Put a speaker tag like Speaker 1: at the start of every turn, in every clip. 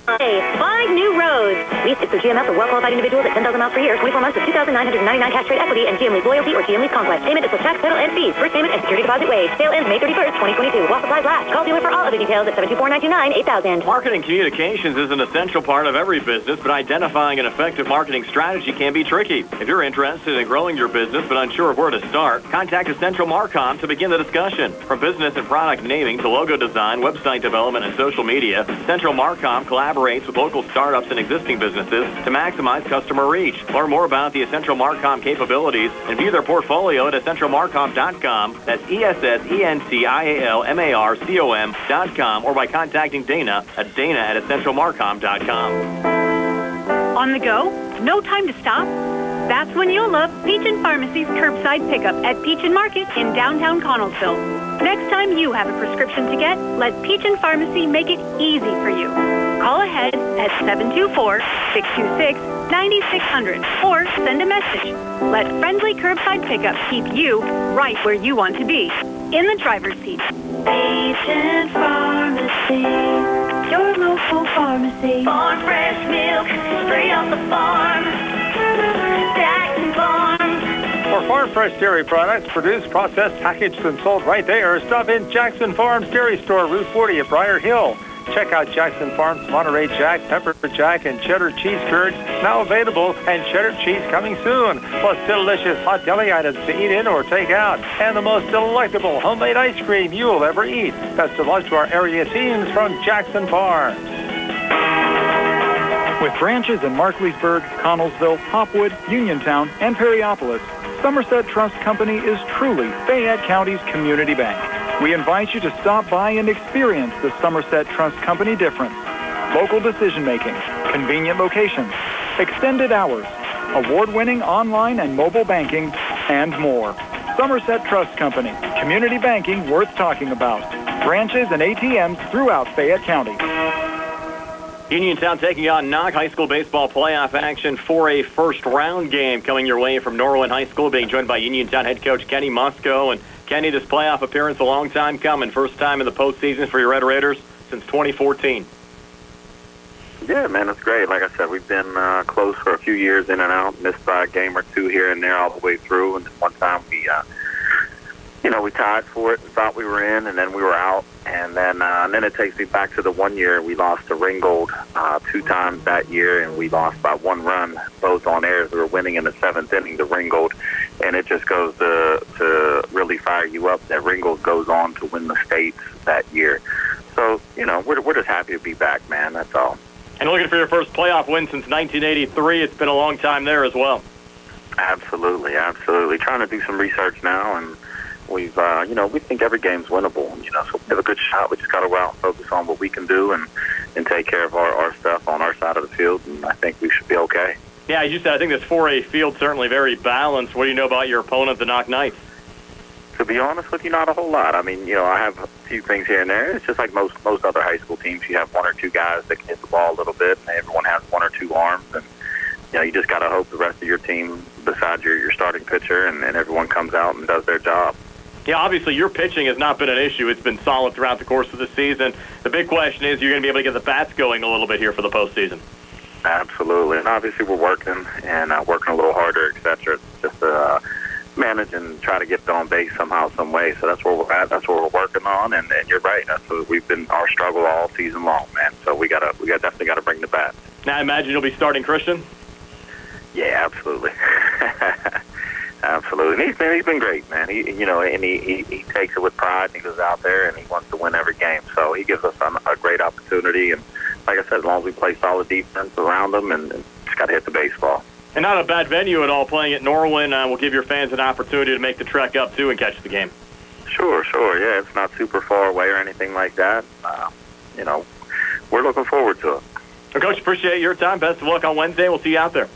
Speaker 1: Hey, 5 new roads. Lease is through GMF for well-qualified individuals at 10,000 miles per year, 24 months with 2,999 cash trade equity and GM Lease loyalty or GM Lease Conquest. Payment is with tax, title, and fees. First payment and security deposit waived. Sale ends May 31st, 2022. While supplies last. Call dealer for all other details at 724-929-8000.
Speaker 2: Marketing communications is an essential part of every business, but identifying an effective marketing strategy can be tricky. If you're interested in growing your business but unsure of where to start, contact Essential Marcom to begin the discussion. From business and product naming to logo design, website development, and social media, Central Marcom collaborates with local startups and existing businesses to maximize customer reach. Learn more about the Essential Marcom capabilities and view their portfolio at essentialmarcom.com. That's ESSENTIALMARCOM.com or by contacting Dana at essentialmarcom.com.
Speaker 3: On the go? No time to stop? That's when you'll love Peach & Pharmacy's curbside pickup at Peach & Market in downtown Connellsville. Next time you have a prescription to get, let Peach & Pharmacy make it easy for you. Call ahead at 724-626-9600 or send a message. Let friendly curbside pickup keep you right where you want to be, in the driver's seat.
Speaker 4: Peach & Pharmacy, your local pharmacy.
Speaker 1: Farm fresh milk, straight off the farm. Jackson Farm.
Speaker 5: For Farm Fresh dairy products, produced, processed, packaged, and sold right there, stop in Jackson Farms Dairy Store, Route 40 at Briar Hill. Check out Jackson Farms Monterey Jack, Pepper Jack, and Cheddar Cheese Curds, now available, and Cheddar Cheese coming soon. Plus delicious hot deli items to eat in or take out, and the most delectable homemade ice cream you'll ever eat. Best of luck to our area teams from Jackson Farms.
Speaker 6: With branches in Markleysburg, Connellsville, Hopwood, Uniontown, and Perryopolis, Somerset Trust Company is truly Fayette County's community bank. We invite you to stop by and experience the Somerset Trust Company difference. Local decision-making, convenient locations, extended hours, award-winning online and mobile banking, and more. Somerset Trust Company, community banking worth talking about. Branches and ATMs throughout Fayette County.
Speaker 2: Uniontown taking on Knoch High School baseball playoff action for a first-round game coming your way from Norwin High School, being joined by Uniontown head coach Kenny Musco. And Kenny, this playoff appearance a long time coming. First time in the postseason for your Red Raiders since 2014.
Speaker 7: Yeah, man, it's great. Like I said, we've been close for a few years in and out, missed by a game or two here and there all the way through. And then one time we tied for it and thought we were in, and then we were out. And then it takes me back to the 1 year we lost to Ringgold 2 times that year, and we lost by 1 run, both on airs. We were winning in the 7th inning to Ringgold, and it just goes to really fire you up that Ringgold goes on to win the states that year. So, we're just happy to be back, man. That's all.
Speaker 2: And looking for your first playoff win since 1983. It's been a long time there as well.
Speaker 7: Absolutely, absolutely. Trying to do some research now, and we've, we think every game's winnable. So we have a good shot. We just got to go out and focus on what we can do and take care of our stuff on our side of the field, and I think we should be okay.
Speaker 2: Yeah, as you said, I think this 4A field certainly very balanced. What do you know about your opponent, the Knoch Knights?
Speaker 7: To be honest with you, not a whole lot. I mean, I have a few things here and there. It's just like most other high school teams. You have 1 or 2 guys that can hit the ball a little bit, and everyone has 1 or 2 arms, and you just got to hope the rest of your team, besides your starting pitcher, and everyone comes out and does their job.
Speaker 2: Yeah, obviously your pitching has not been an issue. It's been solid throughout the course of the season. The big question is, you're going to be able to get the bats going a little bit here for the postseason.
Speaker 7: Absolutely, and obviously we're working working a little harder, etc. Just to manage and try to get it on base somehow, some way. So that's where we're at. That's what we're working on. And you're right. That's what we've been our struggle all season long, man. So we definitely got to bring the bats.
Speaker 2: Now I imagine you'll be starting Christian.
Speaker 7: Yeah, absolutely. Absolutely. And he's been great, man. He takes it with pride, and he goes out there and he wants to win every game. So he gives us a great opportunity. And like I said, as long as we play solid defense around them, and just got to hit the baseball.
Speaker 2: And not a bad venue at all. Playing at Norwin will give your fans an opportunity to make the trek up too and catch the game.
Speaker 7: Sure. Yeah, it's not super far away or anything like that. We're looking forward to it.
Speaker 2: Well, Coach, appreciate your time. Best of luck on Wednesday. We'll see you out there.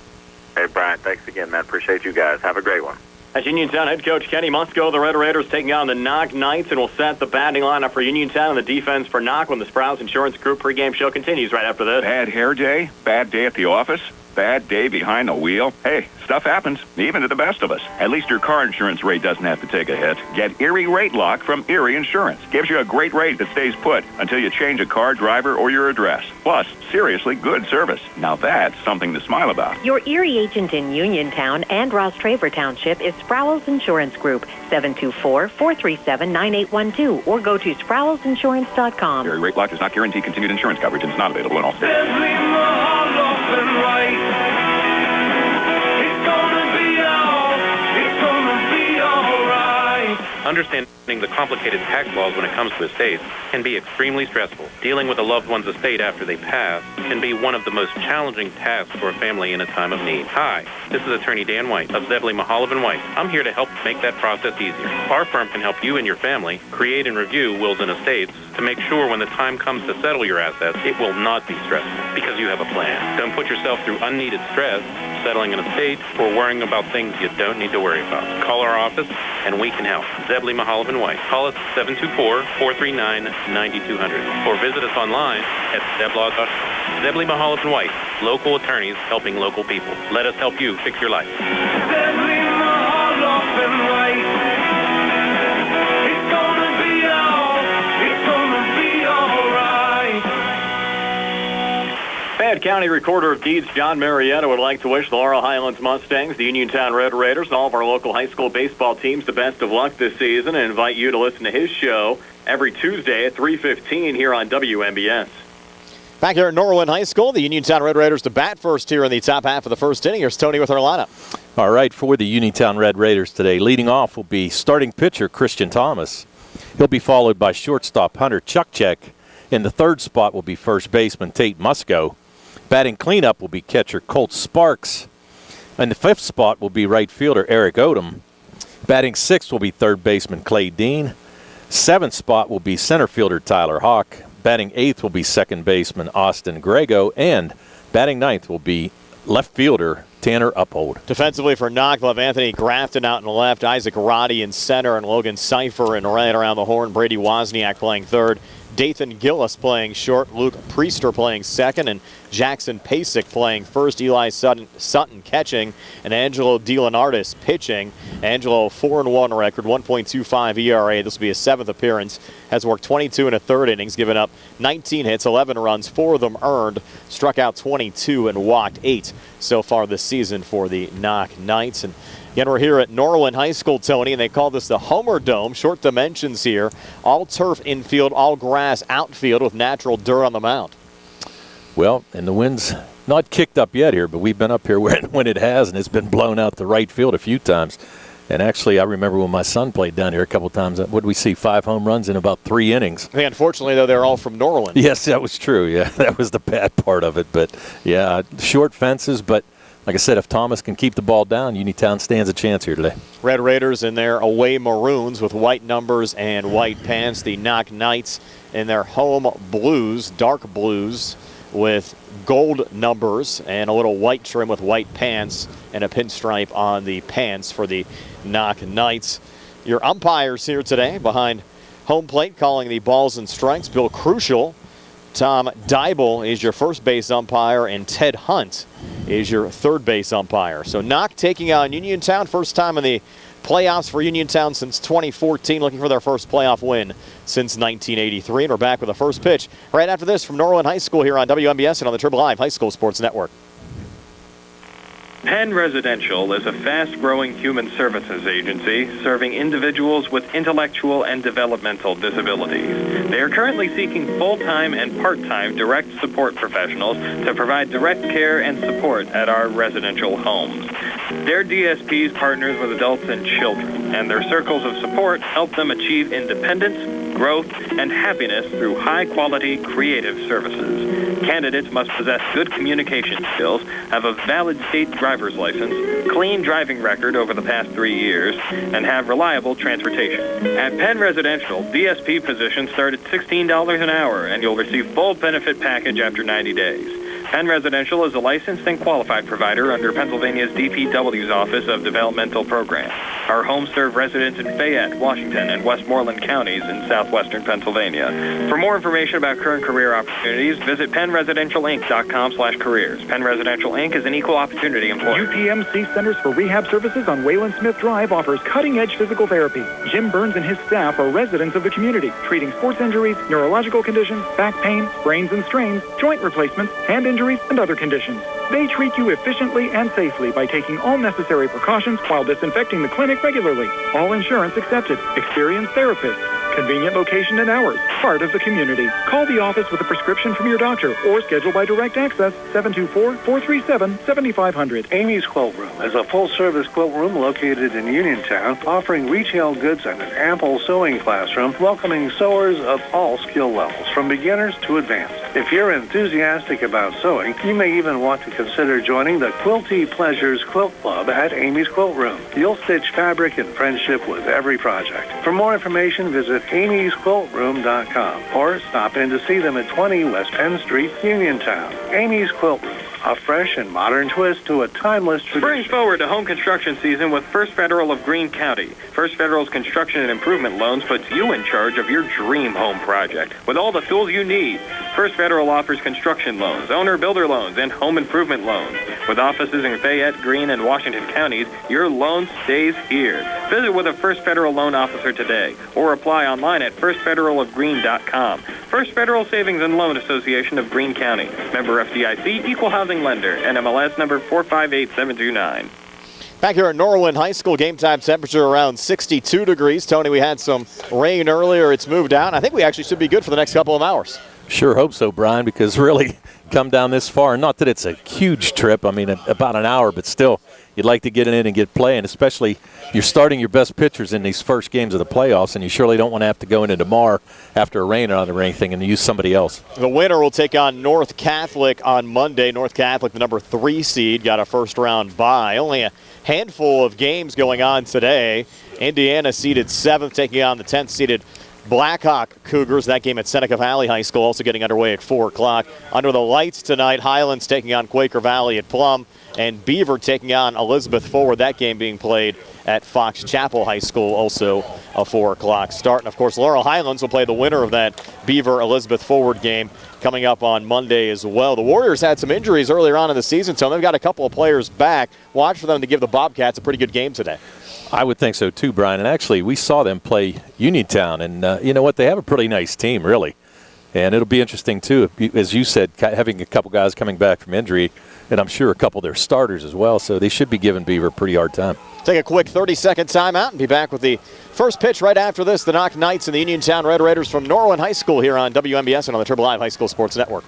Speaker 7: Hey, Brian, thanks again, man. Appreciate you guys. Have a great one.
Speaker 2: As Uniontown head coach Kenny Musco, the Red Raiders taking on the Knoch Knights, and will set the batting lineup for Uniontown and the defense for Knoch when the Sprouse Insurance Group pregame show continues right after this.
Speaker 8: Bad hair day? Bad day at the office? bad day behind the wheel? Hey, stuff happens, even to the best of us. At least your car insurance rate doesn't have to take a hit. Get Erie Rate Lock from Erie Insurance. Gives you a great rate that stays put until you change a car, driver, or your address. Plus, seriously good service. Now that's something to smile about.
Speaker 1: Your Erie agent in Uniontown and Ross Traver Township is Sproul's Insurance Group, 724-437-9812, or go to SproulsInsurance.com.
Speaker 8: Erie Rate Lock does not guarantee continued insurance coverage and is not available in all states.
Speaker 9: Understanding the complicated tax laws when it comes to estates can be extremely stressful. Dealing with a loved one's estate after they pass can be one of the most challenging tasks for a family in a time of need. Hi, this is Attorney Dan White of Zebley, Mahalav & White. I'm here to help make that process easier. Our firm can help you and your family create and review wills and estates to make sure when the time comes to settle your assets, it will not be stressful because you have a plan. Don't put yourself through unneeded stress settling an estate or worrying about things you don't need to worry about. Call our office and we can help. Zebley, Mahalav & White. Call us 724-439-9200 or visit us online at zeblaw.com. Zebley, Mahalav & White. Local attorneys helping local people. Let us help you fix your life.
Speaker 10: Zebley, Mahalav & White. It's gonna be all right.
Speaker 2: Fayette County Recorder of Deeds John Marietta would like to wish the Laurel Highlands Mustangs, the Uniontown Red Raiders, and all of our local high school baseball teams the best of luck this season and invite you to listen to his show every Tuesday at 3:15 here on WMBS.
Speaker 11: Back here at Norwin High School, the Uniontown Red Raiders to bat first here in the top half of the first inning. Here's Tony with our lineup.
Speaker 12: All right, for the Uniontown Red Raiders today, leading off will be starting pitcher Christian Thomas. He'll be followed by shortstop Hunter Chukchek. In the third spot will be first baseman Tate Musco. Batting cleanup will be catcher Colt Sparks. And the fifth spot will be right fielder Eric Odom. Batting sixth will be third baseman Clay Dean. Seventh spot will be center fielder Tyler Hawk. Batting eighth will be second baseman Austin Grego. And batting ninth will be left fielder Tanner Uphold.
Speaker 11: Defensively for Knoch, they'll have Anthony Grafton out in the left, Isaac Roddy in center, and Logan Cipher in right around the horn. Brady Wozniak playing third. Dathan Gillis playing short, Luke Priester playing second, and Jackson Pasek playing first, Eli Sutton catching, and Angelo DeLeonardis pitching. Angelo 4-1 record, 1.25 ERA. This will be his seventh appearance. Has worked 22 and a third innings, given up 19 hits, 11 runs, 4 of them earned, struck out 22 and walked 8 so far this season for the Knoch Knights. And again, we're here at Norwin High School, Tony, and they call this the Homer Dome. Short dimensions here. All turf infield, all grass outfield with natural dirt on the mound.
Speaker 12: Well, and the wind's not kicked up yet here, but we've been up here when it has, and it's been blown out to right field a few times. And actually, I remember when my son played down here a couple times. What did we see? 5 home runs in about 3 innings.
Speaker 11: Hey, unfortunately, though, they're all from Norwin.
Speaker 12: Yes, that was true. Yeah, that was the bad part of it. But, yeah, short fences, but like I said, if Thomas can keep the ball down, Uniontown stands a chance here today.
Speaker 11: Red Raiders in their away maroons with white numbers and white pants. The Knoch Knights in their home blues, dark blues, with gold numbers and a little white trim with white pants and a pinstripe on the pants for the Knoch Knights. Your umpires here today behind home plate calling the balls and strikes. Bill Crucial. Tom Dybel is your first base umpire, and Ted Hunt is your third base umpire. So Knoch taking on Uniontown, first time in the playoffs for Uniontown since 2014, looking for their first playoff win since 1983. And we're back with the first pitch right after this from Norwin High School here on WMBS and on the Triple Live High School Sports Network.
Speaker 13: Penn Residential is a fast-growing human services agency serving individuals with intellectual and developmental disabilities. They are currently seeking full-time and part-time direct support professionals to provide direct care and support at our residential homes. Their DSPs partners with adults and children, and their circles of support help them achieve independence, growth, and happiness through high-quality, creative services. Candidates must possess good communication skills, have a valid state driver's license, clean driving record over the past 3 years, and have reliable transportation. At Penn Residential, DSP positions start at $16 an hour, and you'll receive full benefit package after 90 days. Penn Residential is a licensed and qualified provider under Pennsylvania's DPW's Office of Developmental Programs. Our homes serve residents in Fayette, Washington, and Westmoreland counties in southwestern Pennsylvania. For more information about current career opportunities, visit PennResidentialInc.com/careers. Penn Residential Inc. is an equal opportunity employer.
Speaker 6: UPMC Centers for Rehab Services on Wayland Smith Drive offers cutting-edge physical therapy. Jim Burns and his staff are residents of the community, treating sports injuries, neurological conditions, back pain, sprains and strains, joint replacements, hand injuries, and other conditions. They treat you efficiently and safely by taking all necessary precautions while disinfecting the clinic regularly. All insurance accepted. Experienced therapists. Convenient location and hours. Part of the community. Call the office with a prescription from your doctor or schedule by direct access 724-437-7500.
Speaker 14: Amy's Quilt Room is a full-service quilt room located in Uniontown, offering retail goods and an ample sewing classroom, welcoming sewers of all skill levels, from beginners to advanced. If you're enthusiastic about sewing, you may even want to consider joining the Quilty Pleasures Quilt Club at Amy's Quilt Room. You'll stitch fabric in friendship with every project. For more information, visit amysquiltroom.com or stop in to see them at 20 West Penn Street, Uniontown. Amy's Quilt Room, a fresh and modern twist to a timeless tradition.
Speaker 13: Spring forward to home construction season with First Federal of Greene County. First Federal's construction and improvement loans puts you in charge of your dream home project with all the tools you need. First Federal offers construction loans, owner-builder loans, and home improvement loans. With offices in Fayette, Greene, and Washington counties, your loan stays here. Visit with a First Federal loan officer today or apply online at firstfederalofgreene.com. First Federal Savings and Loan Association of Greene County. Member FDIC, Equal Housing Lender, NMLS number 458729.
Speaker 11: Back here at Norwin High School, game time temperature around 62 degrees. Tony, we had some rain earlier. It's moved out. I think we actually should be good for the next couple of hours.
Speaker 12: Sure hope so, Brian, because really come down this far. Not that it's a huge trip. I mean, about an hour, but still, you'd like to get in and get playing, especially you're starting your best pitchers in these first games of the playoffs, and you surely don't want to have to go into tomorrow after a rain or anything and use somebody else.
Speaker 11: The winner will take on North Catholic on Monday. North Catholic, the number 3 seed, got a first-round bye. Only a handful of games going on today. Indiana seeded 7th, taking on the 10th seeded Blackhawk Cougars. That game at Seneca Valley High School also getting underway at 4 o'clock. Under the lights tonight, Highlands taking on Quaker Valley at Plum, and Beaver taking on Elizabeth Forward. That game being played at Fox Chapel High School, also a 4 o'clock start. And, of course, Laurel Highlands will play the winner of that Beaver-Elizabeth Forward game coming up on Monday as well. The Warriors had some injuries earlier on in the season, so they've got a couple of players back. Watch for them to give the Bobcats a pretty good game today.
Speaker 12: I would think so too, Brian. And actually, we saw them play Uniontown, and you know what? They have a pretty nice team, really. And it'll be interesting too, as you said, having a couple guys coming back from injury, and I'm sure a couple of their starters as well. So they should be giving Beaver a pretty hard time.
Speaker 11: Take a quick 30-second timeout and be back with the first pitch right after this. The Knoch Knights and the Uniontown Red Raiders from Norwin High School here on WMBS and on the Triple Live High School Sports Network.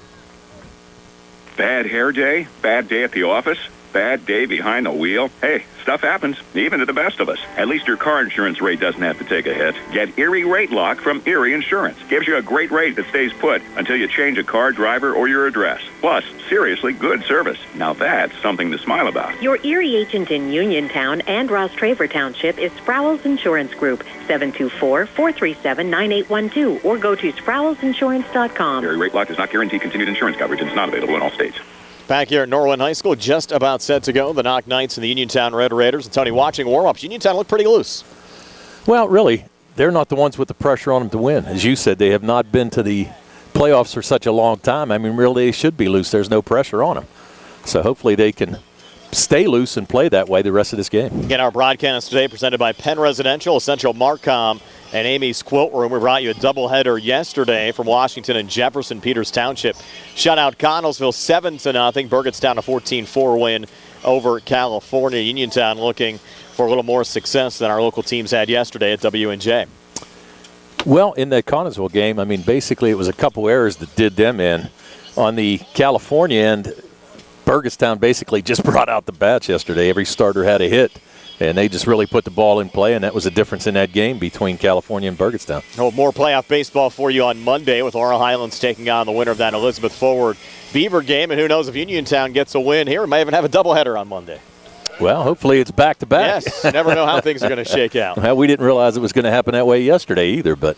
Speaker 8: Bad hair day, bad day at the office, bad day behind the wheel. Hey, stuff happens, even to the best of us. At least your car insurance rate doesn't have to take a hit. Get Erie Rate Lock from Erie Insurance. Gives you a great rate that stays put until you change a car, driver, or your address. Plus, seriously good service. Now that's something to smile about.
Speaker 1: Your Erie agent in Uniontown and Ross Traver Township is Sproul's Insurance Group, 724-437-9812, or go to SproulsInsurance.com.
Speaker 8: Erie Rate Lock does not guarantee continued insurance coverage and is not available in all states.
Speaker 11: Back here at Norwin High School, just about set to go. The Knoch Knights and the Uniontown Red Raiders. And Tony, watching warm-ups, Uniontown looked pretty loose.
Speaker 12: Well, really, they're not the ones with the pressure on them to win. As you said, they have not been to the playoffs for such a long time. I mean, really, they should be loose. There's no pressure on them. So hopefully they can stay loose and play that way the rest of this game.
Speaker 11: Again, our broadcast today presented by Penn Residential, Essential Marcom, and Amy's Quilt Room. We brought you a doubleheader yesterday from Washington and Jefferson Peters Township. Shut out Connellsville 7-0. Burgettstown a 14-4 win over California. Uniontown looking for a little more success than our local teams had yesterday at W&J.
Speaker 12: Well, in that Connellsville game, I mean, basically it was a couple errors that did them in. On the California end, Burgettstown basically just brought out the bats yesterday. Every starter had a hit. And they just really put the ball in play, and that was the difference in that game between California and Burgettstown.
Speaker 11: Oh, more playoff baseball for you on Monday with Laurel Highlands taking on the winner of that Elizabeth Forward Beaver game. And who knows if Uniontown gets a win here, we may even have a doubleheader on Monday.
Speaker 12: Well, hopefully it's back-to-back.
Speaker 11: Yes, you never know how things are going to shake out.
Speaker 12: Well, we didn't realize it was going to happen that way yesterday either, but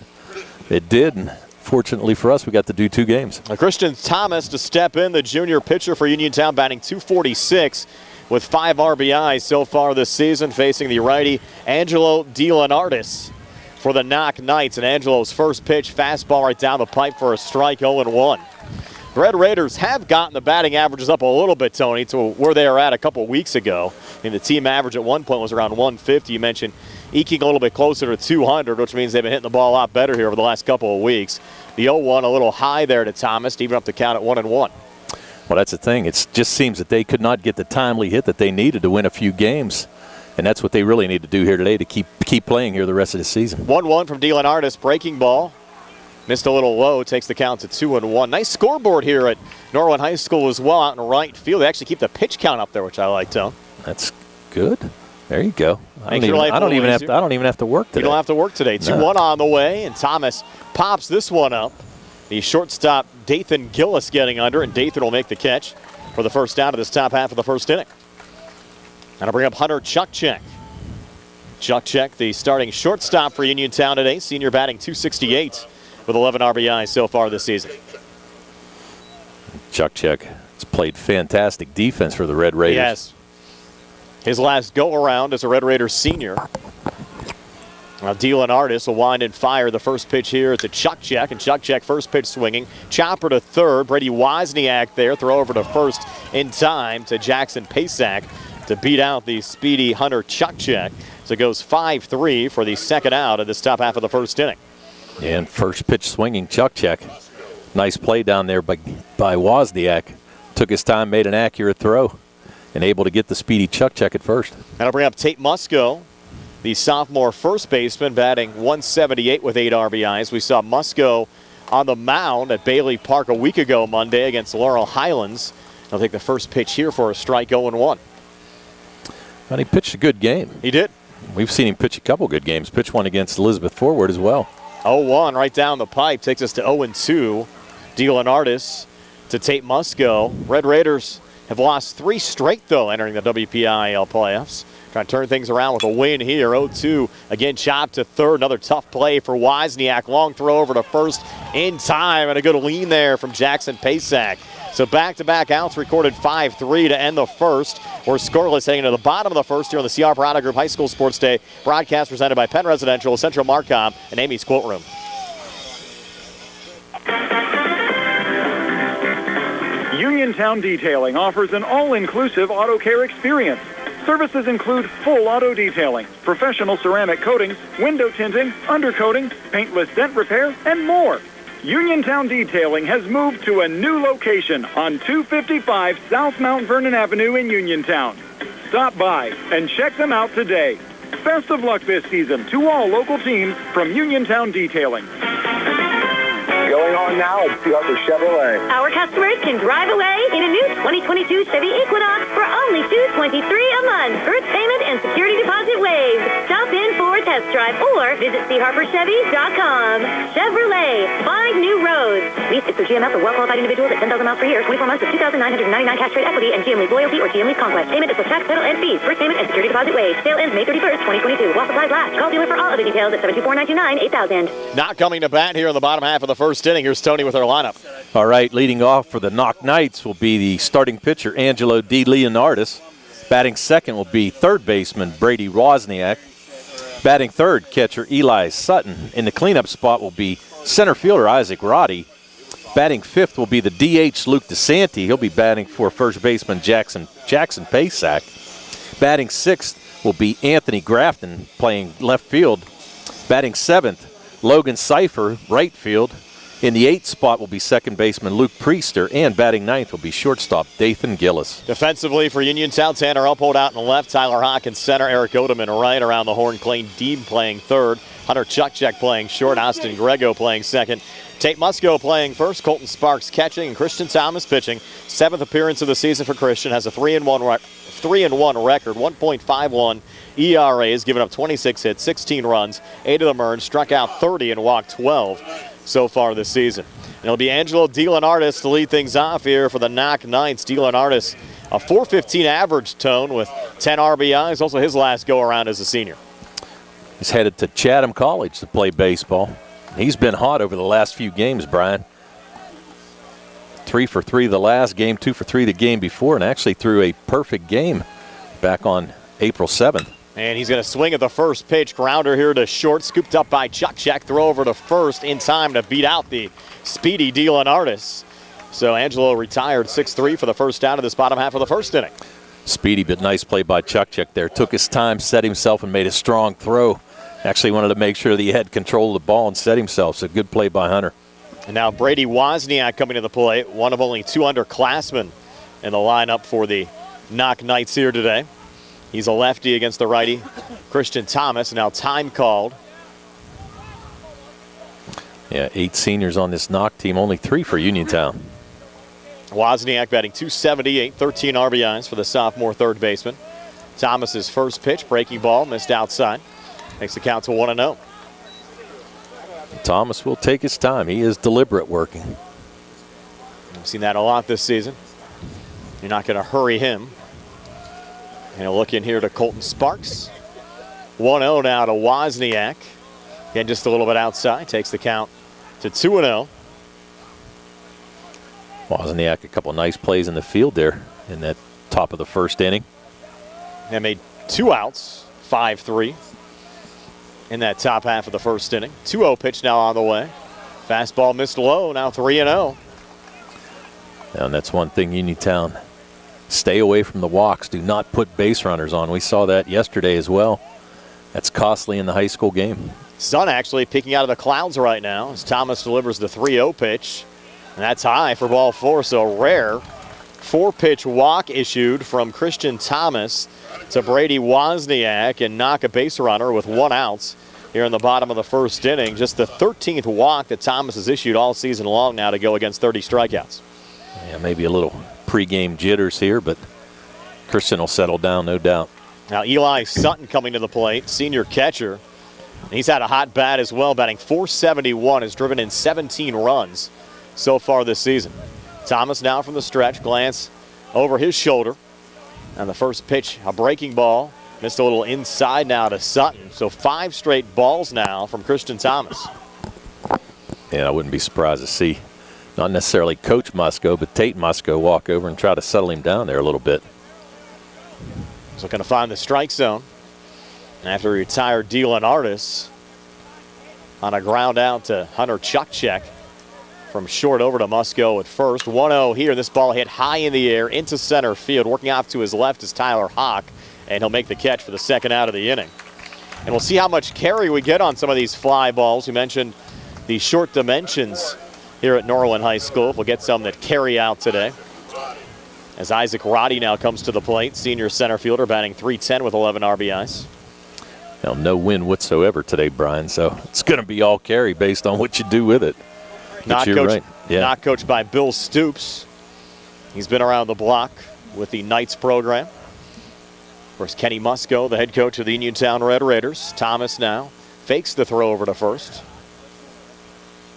Speaker 12: it did. And fortunately for us, we got to do 2 games.
Speaker 11: Christian Thomas to step in, the junior pitcher for Uniontown, batting .246. with 5 RBIs so far this season, facing the righty Angelo DeLeonardis for the Knoch Knights. And Angelo's first pitch, fastball right down the pipe for a strike, 0-1. The Red Raiders have gotten the batting averages up a little bit, Tony, to where they were at a couple weeks ago. I mean, the team average at one point was around 150. You mentioned eking a little bit closer to 200, which means they've been hitting the ball a lot better here over the last couple of weeks. The 0-1 a little high there to Thomas, to even up the count at 1-1. Well,
Speaker 12: that's the thing. It just seems that they could not get the timely hit that they needed to win a few games. And that's what they really need to do here today to keep playing here the rest of the season.
Speaker 11: 1-1 from DeLeonardis, breaking ball. Missed a little low, takes the count to 2-1. Nice scoreboard here at Norwin High School as well out in right field. They actually keep the pitch count up there, which I like, Tone.
Speaker 12: That's good. There you go. I don't even have to work today.
Speaker 11: You don't have to work today. 2-1 on the way, and Thomas pops this one up. The shortstop, Dathan Gillis, getting under, and Dathan will make the catch for the first down of this top half of the first inning. And I'll bring up Hunter Chuckcheck. Chuckcheck, the starting shortstop for Uniontown today. Senior batting .268 with 11 RBIs so far this season.
Speaker 12: Chuckcheck has played fantastic defense for the Red Raiders.
Speaker 11: Yes. His last go-around as a Red Raiders senior. Now DeLeonardis will wind and fire the first pitch here to Chuckcheck, and Chuckcheck first pitch swinging. Chopper to third. Brady Wozniak there. Throw over to first in time to Jackson Pasak to beat out the speedy Hunter Chuckcheck. So it goes 5-3 for the second out of this top half of the first inning.
Speaker 12: And first pitch swinging Chuckcheck. Nice play down there by Wozniak. Took his time, made an accurate throw, and able to get the speedy Chuckcheck at first.
Speaker 11: And I'll bring up Tate Musco, the sophomore first baseman, batting .178 with 8 RBIs. We saw Musco on the mound at Bailey Park a week ago Monday against Laurel Highlands. He'll take the first pitch here for a strike, 0-1.
Speaker 12: And he pitched a good game.
Speaker 11: He did.
Speaker 12: We've seen him pitch a couple good games. Pitch one against Elizabeth Forward as well.
Speaker 11: 0-1 right down the pipe. Takes us to 0-2. DeLeonardis to Tate Musco. Red Raiders have lost 3 straight, though, entering the WPIAL playoffs. Trying to turn things around with a win here. 0-2. Again, chopped to third. Another tough play for Wozniak. Long throw over to first in time. And a good lean there from Jackson Pasak. So back-to-back outs recorded 5-3 to end the first. We're scoreless heading to the bottom of the first here on the CR Parada Group High School Sports Day. Broadcast presented by Penn Residential, Central Marcom, and Amy's Quote Room.
Speaker 6: Uniontown Detailing offers an all-inclusive auto care experience. Services include full auto detailing, professional ceramic coatings, window tinting, undercoating, paintless dent repair, and more. Uniontown Detailing has moved to a new location on 255 South Mount Vernon Avenue in Uniontown. Stop by and check them out today. Best of luck this season to all local teams from Uniontown Detailing.
Speaker 15: Going on now at Piotr Chevrolet.
Speaker 1: Our customers can drive away in a new 2022 Chevy Equinox for only $223 a month. First payment and security deposit waived. Stop in for a test drive or visit charperchevy.com. Chevrolet, 5 new roads. Lease is for GMF for well-qualified individuals at 10,000 miles per year, 24 months with $2,999 cash rate equity and GM Lease Loyalty or GM Lease Conquest. Payment is with tax, title, and fees. First payment and security deposit waived. Sale ends May 31st, 2022. While supplies last. Call dealer for all other details at 724-929-8000.
Speaker 11: Not coming to bat here in the bottom half of the first inning. Here's Tony with our lineup.
Speaker 12: All right, leading off for the Knoch Knights will be the starting pitcher, Angelo DeLeonardis. Batting second will be third baseman, Brady Wozniak. Batting third, catcher Eli Sutton. In the cleanup spot will be center fielder Isaac Roddy. Batting fifth will be the DH, Luke DeSanti. He'll be batting for first baseman Jackson Pasak. Batting sixth will be Anthony Grafton, playing left field. Batting seventh, Logan Cipher, right field. In the eighth spot will be second baseman Luke Priester, and batting ninth will be shortstop Dathan Gillis.
Speaker 11: Defensively for Uniontown, Tanner Uphold out in the left, Tyler Hawk in center, Eric Odeman right around the horn, Clayton Deeb playing third, Hunter Chuckcheck playing short, Austin Grego playing second, Tate Musco playing first, Colton Sparks catching, and Christian Thomas pitching. 7th appearance of the season for Christian, has a 3-1 record, 1.51 ERA, has given up 26 hits, 16 runs, 8 of them earned, struck out 30 and walked 12 so far this season. And it'll be Angelo DeLeonardis to lead things off here for the Knoch Knights. DeLeonardis, a .415 average, Tone, with 10 RBIs, also his last go-around as a senior.
Speaker 12: He's headed to Chatham College to play baseball. He's been hot over the last few games, Brian. 3 for 3 the last game, 2 for 3 the game before, and actually threw a perfect game back on April 7th.
Speaker 11: And he's going to swing at the first pitch. Grounder here to short, scooped up by Chuck. Throw over to first in time to beat out the speedy Dylan Artis. So Angelo retired 6-3 for the first out of this bottom half of the first inning.
Speaker 12: Speedy, but nice play by Chuck there. Took his time, set himself, and made a strong throw. Actually wanted to make sure that he had control of the ball and set himself. So good play by Hunter.
Speaker 11: And now Brady Wozniak coming to the plate. One of only 2 underclassmen in the lineup for the Knoch Knights here today. He's a lefty against the righty, Christian Thomas. Now time called.
Speaker 12: Yeah, 8 seniors on this Knoch team, only 3 for Uniontown.
Speaker 11: Wozniak batting .278, 13 RBIs for the sophomore third baseman. Thomas's first pitch, breaking ball, missed outside. Makes the count to 1-0.
Speaker 12: Thomas will take his time. He is deliberate working.
Speaker 11: We've seen that a lot this season. You're not going to hurry him. And he'll look in here to Colton Sparks. 1-0 now to Wozniak. Again, just a little bit outside. Takes the count to 2-0.
Speaker 12: Wozniak, a couple nice plays in the field there in that top of the first inning.
Speaker 11: And made 2 outs, 5-3 in that top half of the first inning. 2-0 pitch now on the way. Fastball missed low, now 3-0.
Speaker 12: And that's one thing Uniontown, stay away from the walks. Do not put base runners on. We saw that yesterday as well. That's costly in the high school game.
Speaker 11: Sun actually peeking out of the clouds right now as Thomas delivers the 3-0 pitch. And that's high for ball 4, so rare. 4-pitch walk issued from Christian Thomas to Brady Wozniak, and Knoch a base runner with 1 out here in the bottom of the first inning. Just the 13th walk that Thomas has issued all season long now to go against 30 strikeouts.
Speaker 12: Yeah, maybe a little pregame jitters here, but Christian will settle down, no doubt.
Speaker 11: Now Eli Sutton coming to the plate, senior catcher. He's had a hot bat as well, batting .471, has driven in 17 runs so far this season. Thomas now from the stretch, glance over his shoulder. And the first pitch, a breaking ball, missed a little inside now to Sutton. So 5 straight balls now from Christian Thomas.
Speaker 12: Yeah, I wouldn't be surprised to see not necessarily Coach Musco, but Tate Musco walk over and try to settle him down there a little bit.
Speaker 11: He's looking to find the strike zone. After he retired Dylan Artis on a ground out to Hunter Chuck from short over to Musco at first. 1-0 here. This ball hit high in the air into center field. Working off to his left is Tyler Hawk, and he'll make the catch for the second out of the inning. And we'll see how much carry we get on some of these fly balls. We mentioned the short dimensions here at Norwin High School. We'll get some that carry out today. As Isaac Roddy now comes to the plate, senior center fielder, batting .310 with 11 RBIs.
Speaker 12: Now, no win whatsoever today, Brian, so it's going to be all carry based on what you do with it.
Speaker 11: Not coached by Bill Stoops. He's been around the block with the Knights program. Of course, Kenny Musco, the head coach of the Uniontown Red Raiders. Thomas now fakes the throw over to first.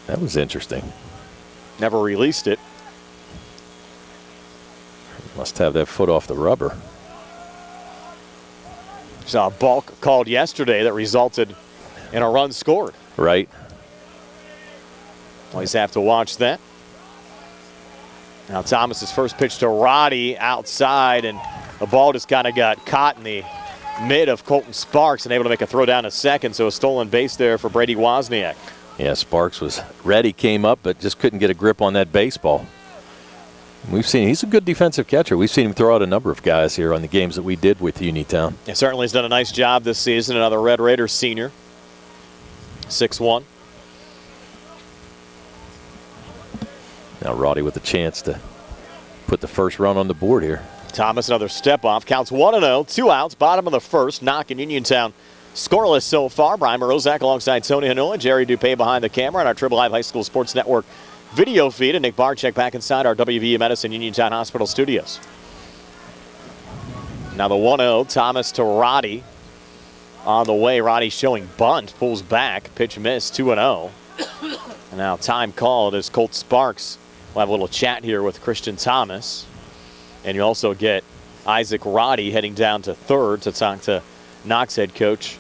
Speaker 12: That was interesting.
Speaker 11: Never released it.
Speaker 12: Must have that foot off the rubber.
Speaker 11: Saw a balk called yesterday that resulted in a run scored.
Speaker 12: Right.
Speaker 11: Always have to watch that. Now Thomas's first pitch to Roddy outside, and the ball just kind of got caught in the mid of Colton Sparks and able to make a throw down to second, so a stolen base there for Brady Wozniak.
Speaker 12: Yeah, Sparks was ready, came up, but just couldn't get a grip on that baseball. We've seen he's a good defensive catcher. We've seen him throw out a number of guys here on the games that we did with Uniontown.
Speaker 11: He certainly has done a nice job this season. Another Red Raiders senior, 6'1".
Speaker 12: Now Roddy with a chance to put the first run on the board here.
Speaker 11: Thomas another step off. Counts 1-0, 2 outs, bottom of the first. Knoch and Uniontown scoreless so far. Brian Morozak alongside Tony Hanola, Jerry Dupay behind the camera on our Triple Live High School Sports Network video feed, and Nick Barczyk back inside our WVU Medicine Uniontown Hospital studios. Now the 1-0, Thomas to Roddy. On the way, Roddy showing bunt, pulls back, pitch miss, 2-0. And now time called as Colt Sparks will have a little chat here with Christian Thomas. And you also get Isaac Roddy heading down to third to talk to Knox head coach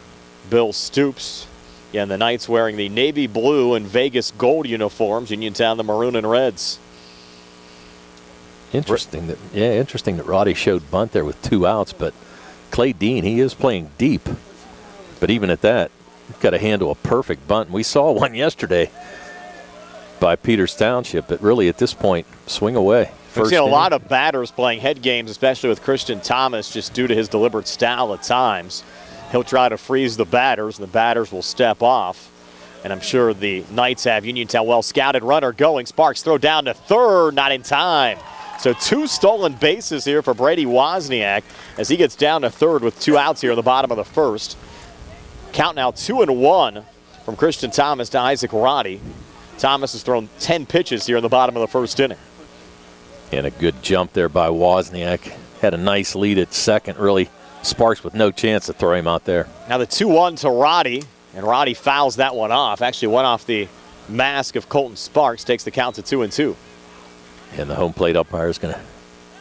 Speaker 11: Bill Stoops. Yeah, and the Knights wearing the navy blue and Vegas gold uniforms. Uniontown, the maroon and reds.
Speaker 12: Interesting that Roddy showed bunt there with 2 outs, but Clay Dean, he is playing deep. But even at that, you've got to handle a perfect bunt. We saw one yesterday by Peters Township, but really at this point, swing away.
Speaker 11: We've seen a lot of batters playing head games, especially with Christian Thomas, just due to his deliberate style at times. He'll try to freeze the batters, and the batters will step off. And I'm sure the Knights have Uniontown well scouted. Runner going. Sparks throw down to third, not in time. So 2 stolen bases here for Brady Wozniak as he gets down to third with 2 outs here in the bottom of the first. Count now 2-1 from Christian Thomas to Isaac Roddy. Thomas has thrown 10 pitches here in the bottom of the first inning.
Speaker 12: And a good jump there by Wozniak. Had a nice lead at second. Really, Sparks with no chance to throw him out there.
Speaker 11: Now the 2-1 to Roddy, and Roddy fouls that one off. Actually went off the mask of Colton Sparks, takes the count to 2-2.
Speaker 12: And the home plate umpire is going to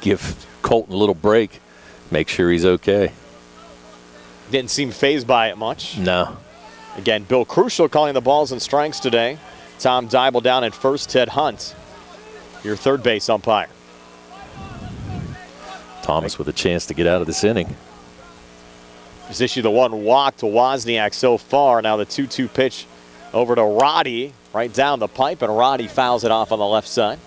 Speaker 12: give Colton a little break, make sure he's okay.
Speaker 11: Didn't seem fazed by it much.
Speaker 12: No.
Speaker 11: Again, Bill Crucial calling the balls and strikes today. Tom Dybel down at first, Ted Hunt, your third base umpire.
Speaker 12: Thomas with a chance to get out of this inning.
Speaker 11: He's issued the 1 walk to Wozniak so far. Now the 2-2 pitch over to Roddy, right down the pipe, and Roddy fouls it off on the left side.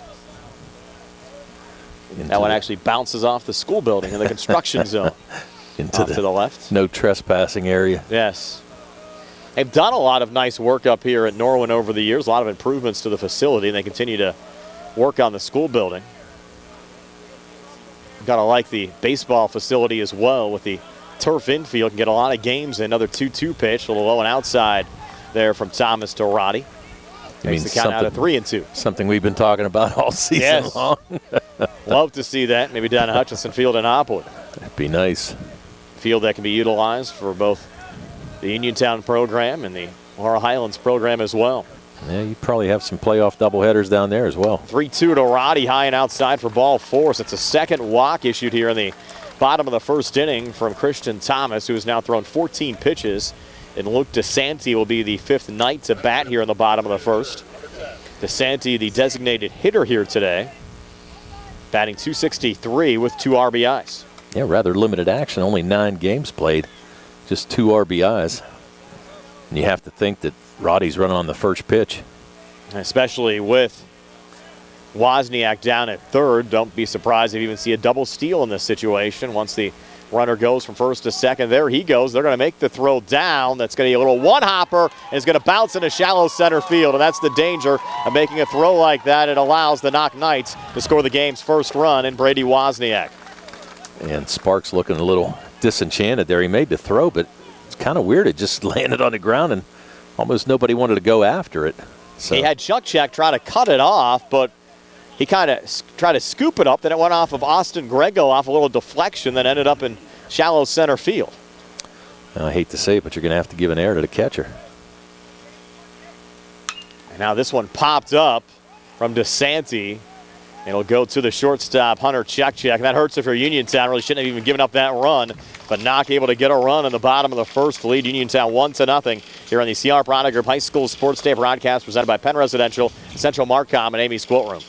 Speaker 11: That one actually bounces off the school building in the construction zone.
Speaker 12: Into
Speaker 11: to the left.
Speaker 12: No trespassing area.
Speaker 11: Yes. They've done a lot of nice work up here at Norwin over the years, a lot of improvements to the facility, and they continue to work on the school building. Got to like the baseball facility as well with the turf infield. Can get a lot of games in. Another 2-2 pitch, a little low and outside there from Thomas to Roddy. Makes the count out of 3-2.
Speaker 12: Something we've been talking about all season long.
Speaker 11: Love to see that. Maybe down at Hutchinson Field in Hopwood.
Speaker 12: That'd be nice.
Speaker 11: Field that can be utilized for both the Uniontown program and the Laurel Highlands program as well.
Speaker 12: Yeah, you probably have some playoff doubleheaders down there as well.
Speaker 11: 3-2 to Roddy, high and outside for ball 4. So it's a second walk issued here in the bottom of the first inning from Christian Thomas, who has now thrown 14 pitches. And Luke DeSanti will be the 5th Knight to bat here in the bottom of the first. DeSanti, the designated hitter here today, batting .263 with 2 RBIs.
Speaker 12: Yeah, rather limited action, only 9 games played, just 2 RBIs. And you have to think that Roddy's running on the first pitch.
Speaker 11: Especially with Wozniak down at third. Don't be surprised if you even see a double steal in this situation. Once the runner goes from first to second, there he goes. They're going to make the throw down. That's going to be a little one-hopper, and it's going to bounce into shallow center field. And that's the danger of making a throw like that. It allows the Knoch Knights to score the game's first run in Brady Wozniak.
Speaker 12: And Sparks looking a little disenchanted there. He made the throw, but it's kind of weird. It just landed on the ground, and almost nobody wanted to go after it. So
Speaker 11: he had Chuck Check try to cut it off, but he kind of tried to scoop it up. Then it went off of Austin Grego off a little deflection that ended up in shallow center field.
Speaker 12: I hate to say it, but you're going to have to give an error to the catcher.
Speaker 11: And now this one popped up from DeSanti. It'll go to the shortstop, Hunter Check. That hurts if you're Uniontown. Really shouldn't have even given up that run. But Knoch able to get a run in the bottom of the first to lead Uniontown 1-0 here on the CR Product Group High School Sports Day broadcast presented by Penn Residential, Central Marcom, and Amy's Quilt Room.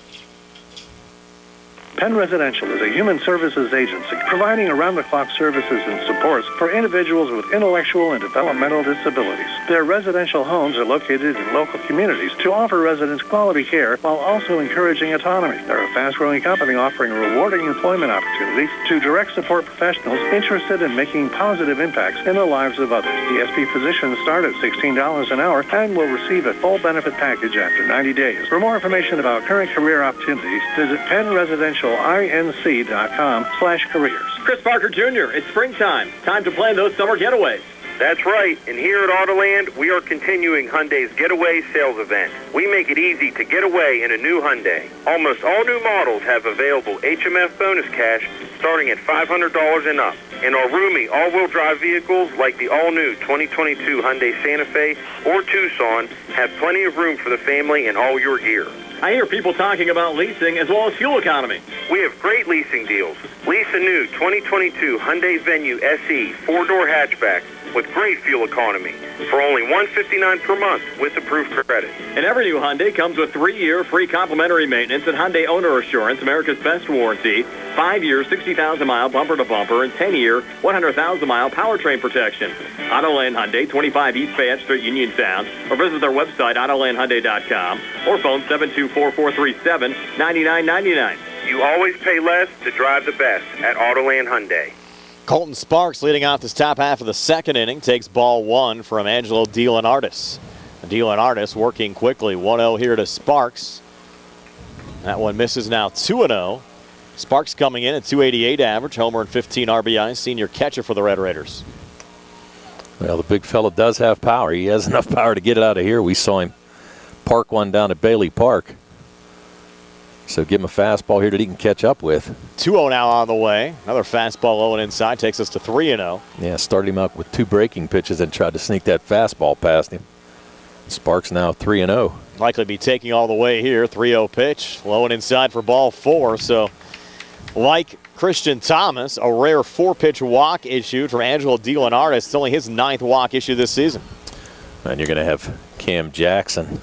Speaker 14: Penn Residential is a human services agency providing around-the-clock services and supports for individuals with intellectual and developmental disabilities. Their residential homes are located in local communities to offer residents quality care while also encouraging autonomy. They're a fast-growing company offering rewarding employment opportunities to direct support professionals interested in making positive impacts in the lives of others. DSP positions start at $16 an hour and will receive a full benefit package after 90 days. For more information about current career opportunities, visit PennResidentialInc.com/careers.
Speaker 2: Chris Parker Jr., it's springtime. Time to plan those summer getaways.
Speaker 7: That's right, and here at Autoland, we are continuing Hyundai's Getaway Sales Event. We make it easy to get away in a new Hyundai. Almost all new models have available HMF bonus cash starting at $500 and up. And our roomy all-wheel drive vehicles like the all-new 2022 Hyundai Santa Fe or Tucson have plenty of room for the family and all your gear.
Speaker 2: I hear people talking about leasing as well as fuel economy.
Speaker 7: We have great leasing deals. Lease a new 2022 Hyundai Venue SE 4-door hatchback with great fuel economy for only $159 per month with approved credit.
Speaker 2: And every new Hyundai comes with 3-year free complimentary maintenance and Hyundai Owner Assurance, America's best warranty, 5-year, 60,000-mile bumper-to-bumper, and 10-year, 100,000-mile powertrain protection. Autoland Hyundai, 25 East Fayette Street, Uniontown, or visit their website, autolandhyundai.com, or phone 724-437-9999.
Speaker 7: You always pay less to drive the best at Autoland Hyundai.
Speaker 11: Colton Sparks leading off this top half of the second inning takes ball 1 from Angelo DeLeonardis. DeLeonardis working quickly. 1-0 here to Sparks. That one misses now 2-0. Sparks coming in at 288 average, homer and 15 RBIs, senior catcher for the Red Raiders.
Speaker 12: Well, the big fella does have power. He has enough power to get it out of here. We saw him park one down at Bailey Park. So give him a fastball here that he can catch up with.
Speaker 11: 2-0 now on the way. Another fastball low and inside takes us to 3-0.
Speaker 12: Yeah, started him out with 2 breaking pitches and tried to sneak that fastball past him. Sparks now 3-0.
Speaker 11: Likely be taking all the way here. 3-0 pitch, low and inside for ball 4. So like Christian Thomas, a rare 4-pitch walk issued from Angelo DeLeonardis. It's only his 9th walk issued this season.
Speaker 12: And you're going to have Cam Jackson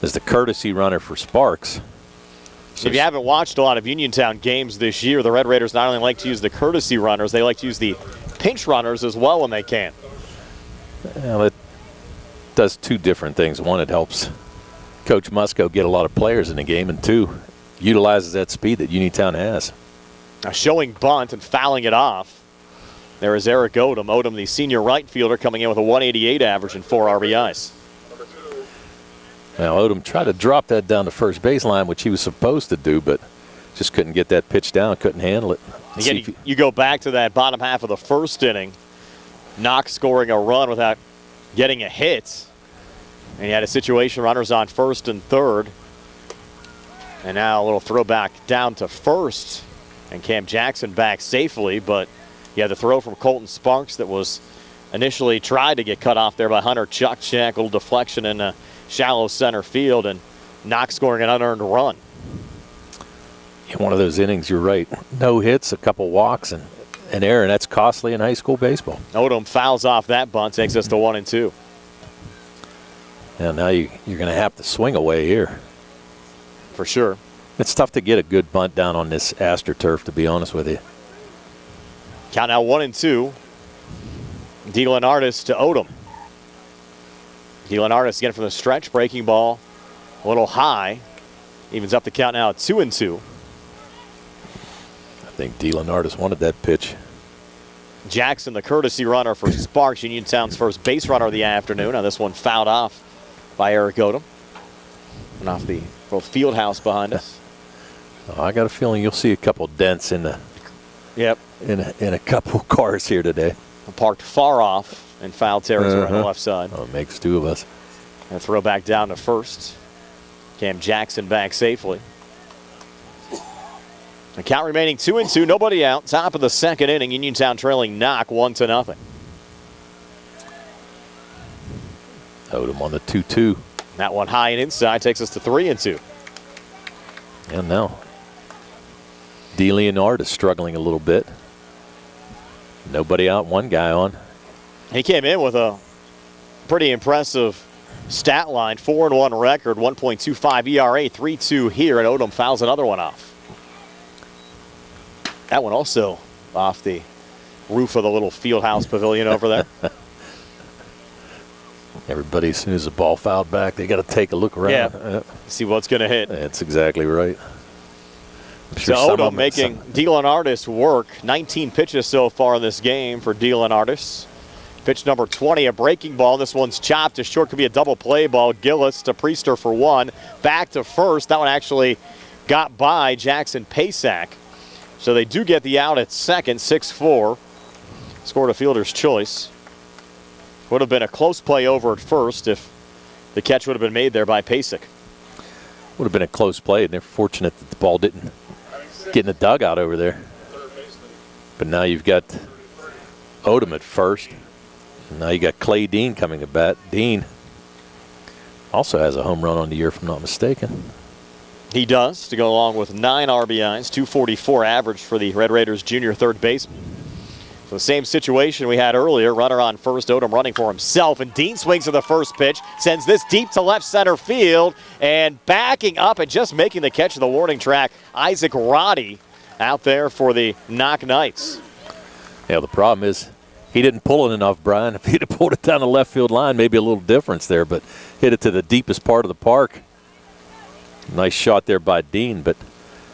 Speaker 12: as the courtesy runner for Sparks.
Speaker 11: If you haven't watched a lot of Uniontown games this year, the Red Raiders not only like to use the courtesy runners, they like to use the pinch runners as well when they can.
Speaker 12: Well, it does 2 different things. One, it helps Coach Musco get a lot of players in the game, and 2, utilizes that speed that Uniontown has.
Speaker 11: Now showing bunt and fouling it off. There is Eric Odom. Odom, the senior right fielder, coming in with a 188 average and 4 RBIs.
Speaker 12: Now, Odom tried to drop that down the first baseline, which he was supposed to do, but just couldn't get that pitch down, couldn't handle it.
Speaker 11: Again, you go back to that bottom half of the first inning, Knoch scoring a run without getting a hit. And you had a situation, runners on first and third. And now a little throwback down to first. And Cam Jackson back safely, but you had the throw from Colton Sparks that was initially tried to get cut off there by Hunter Chukchak. A little deflection in a shallow center field, and Knox scoring an unearned run.
Speaker 12: In one of those innings, you're right. No hits, a couple walks, and an error, and that's costly in high school baseball.
Speaker 11: Odom fouls off that bunt, takes us to 1-2.
Speaker 12: Now you're going to have to swing away here.
Speaker 11: For sure.
Speaker 12: It's tough to get a good bunt down on this AstroTurf, to be honest with you.
Speaker 11: Count now 1-2. DeLeonardis to Odom. DeLeonardis again from the stretch, breaking ball a little high. Evens up the count now at 2-2.
Speaker 12: I think DeLeonardis wanted that pitch.
Speaker 11: Jackson, the courtesy runner for Sparks, Uniontown's first base runner of the afternoon. Now this one fouled off by Eric Odom. And off the little field house behind us.
Speaker 12: Oh, I got a feeling you'll see a couple dents in the in a couple cars here today.
Speaker 11: Parked far off in foul territory on the left side.
Speaker 12: Oh, it makes 2 of us.
Speaker 11: And throw back down to first. Cam Jackson back safely. The count remaining 2-2, nobody out. Top of the second inning, Uniontown trailing Knoch 1-0.
Speaker 12: Odom on the 2-2.
Speaker 11: That one high and inside takes us to 3-2.
Speaker 12: And now DeLeonard is struggling a little bit. Nobody out, 1 guy on.
Speaker 11: He came in with a pretty impressive stat line, 4-1 record, 1.25 ERA, 3.2 here, and Odom fouls another one off. That one also off the roof of the little field house pavilion over there.
Speaker 12: Everybody, as soon as the ball fouled back, they got to take a look around.
Speaker 11: Yeah, see what's going to hit.
Speaker 12: That's exactly right.
Speaker 11: So Odom making DeLeonardis work. 19 pitches so far in this game for DeLeonardis. Pitch number 20, a breaking ball. This one's chopped to short. Could be a double play ball. Gillis to Priester for 1. Back to first. That one actually got by Jackson Pasak. So they do get the out at second, 6-4. Scored a fielder's choice. Would have been a close play over at first if the catch would have been made there by Pasak.
Speaker 12: Would have been a close play, and they're fortunate that the ball didn't get in the dugout over there. But now you've got Odom at first. And now you got Clay Dean coming to bat. Dean also has a home run on the year, if I'm not mistaken.
Speaker 11: He does, to go along with 9 RBIs, 244 average for the Red Raiders junior third baseman. So the same situation we had earlier. Runner on first, Odom running for himself, and Dean swings to the first pitch, sends this deep to left center field, and backing up and just making the catch of the warning track, Isaac Roddy out there for the Knoch Knights.
Speaker 12: Yeah, the problem is he didn't pull it enough, Brian. If he'd have pulled it down the left field line, maybe a little difference there, but hit it to the deepest part of the park. Nice shot there by Dean, but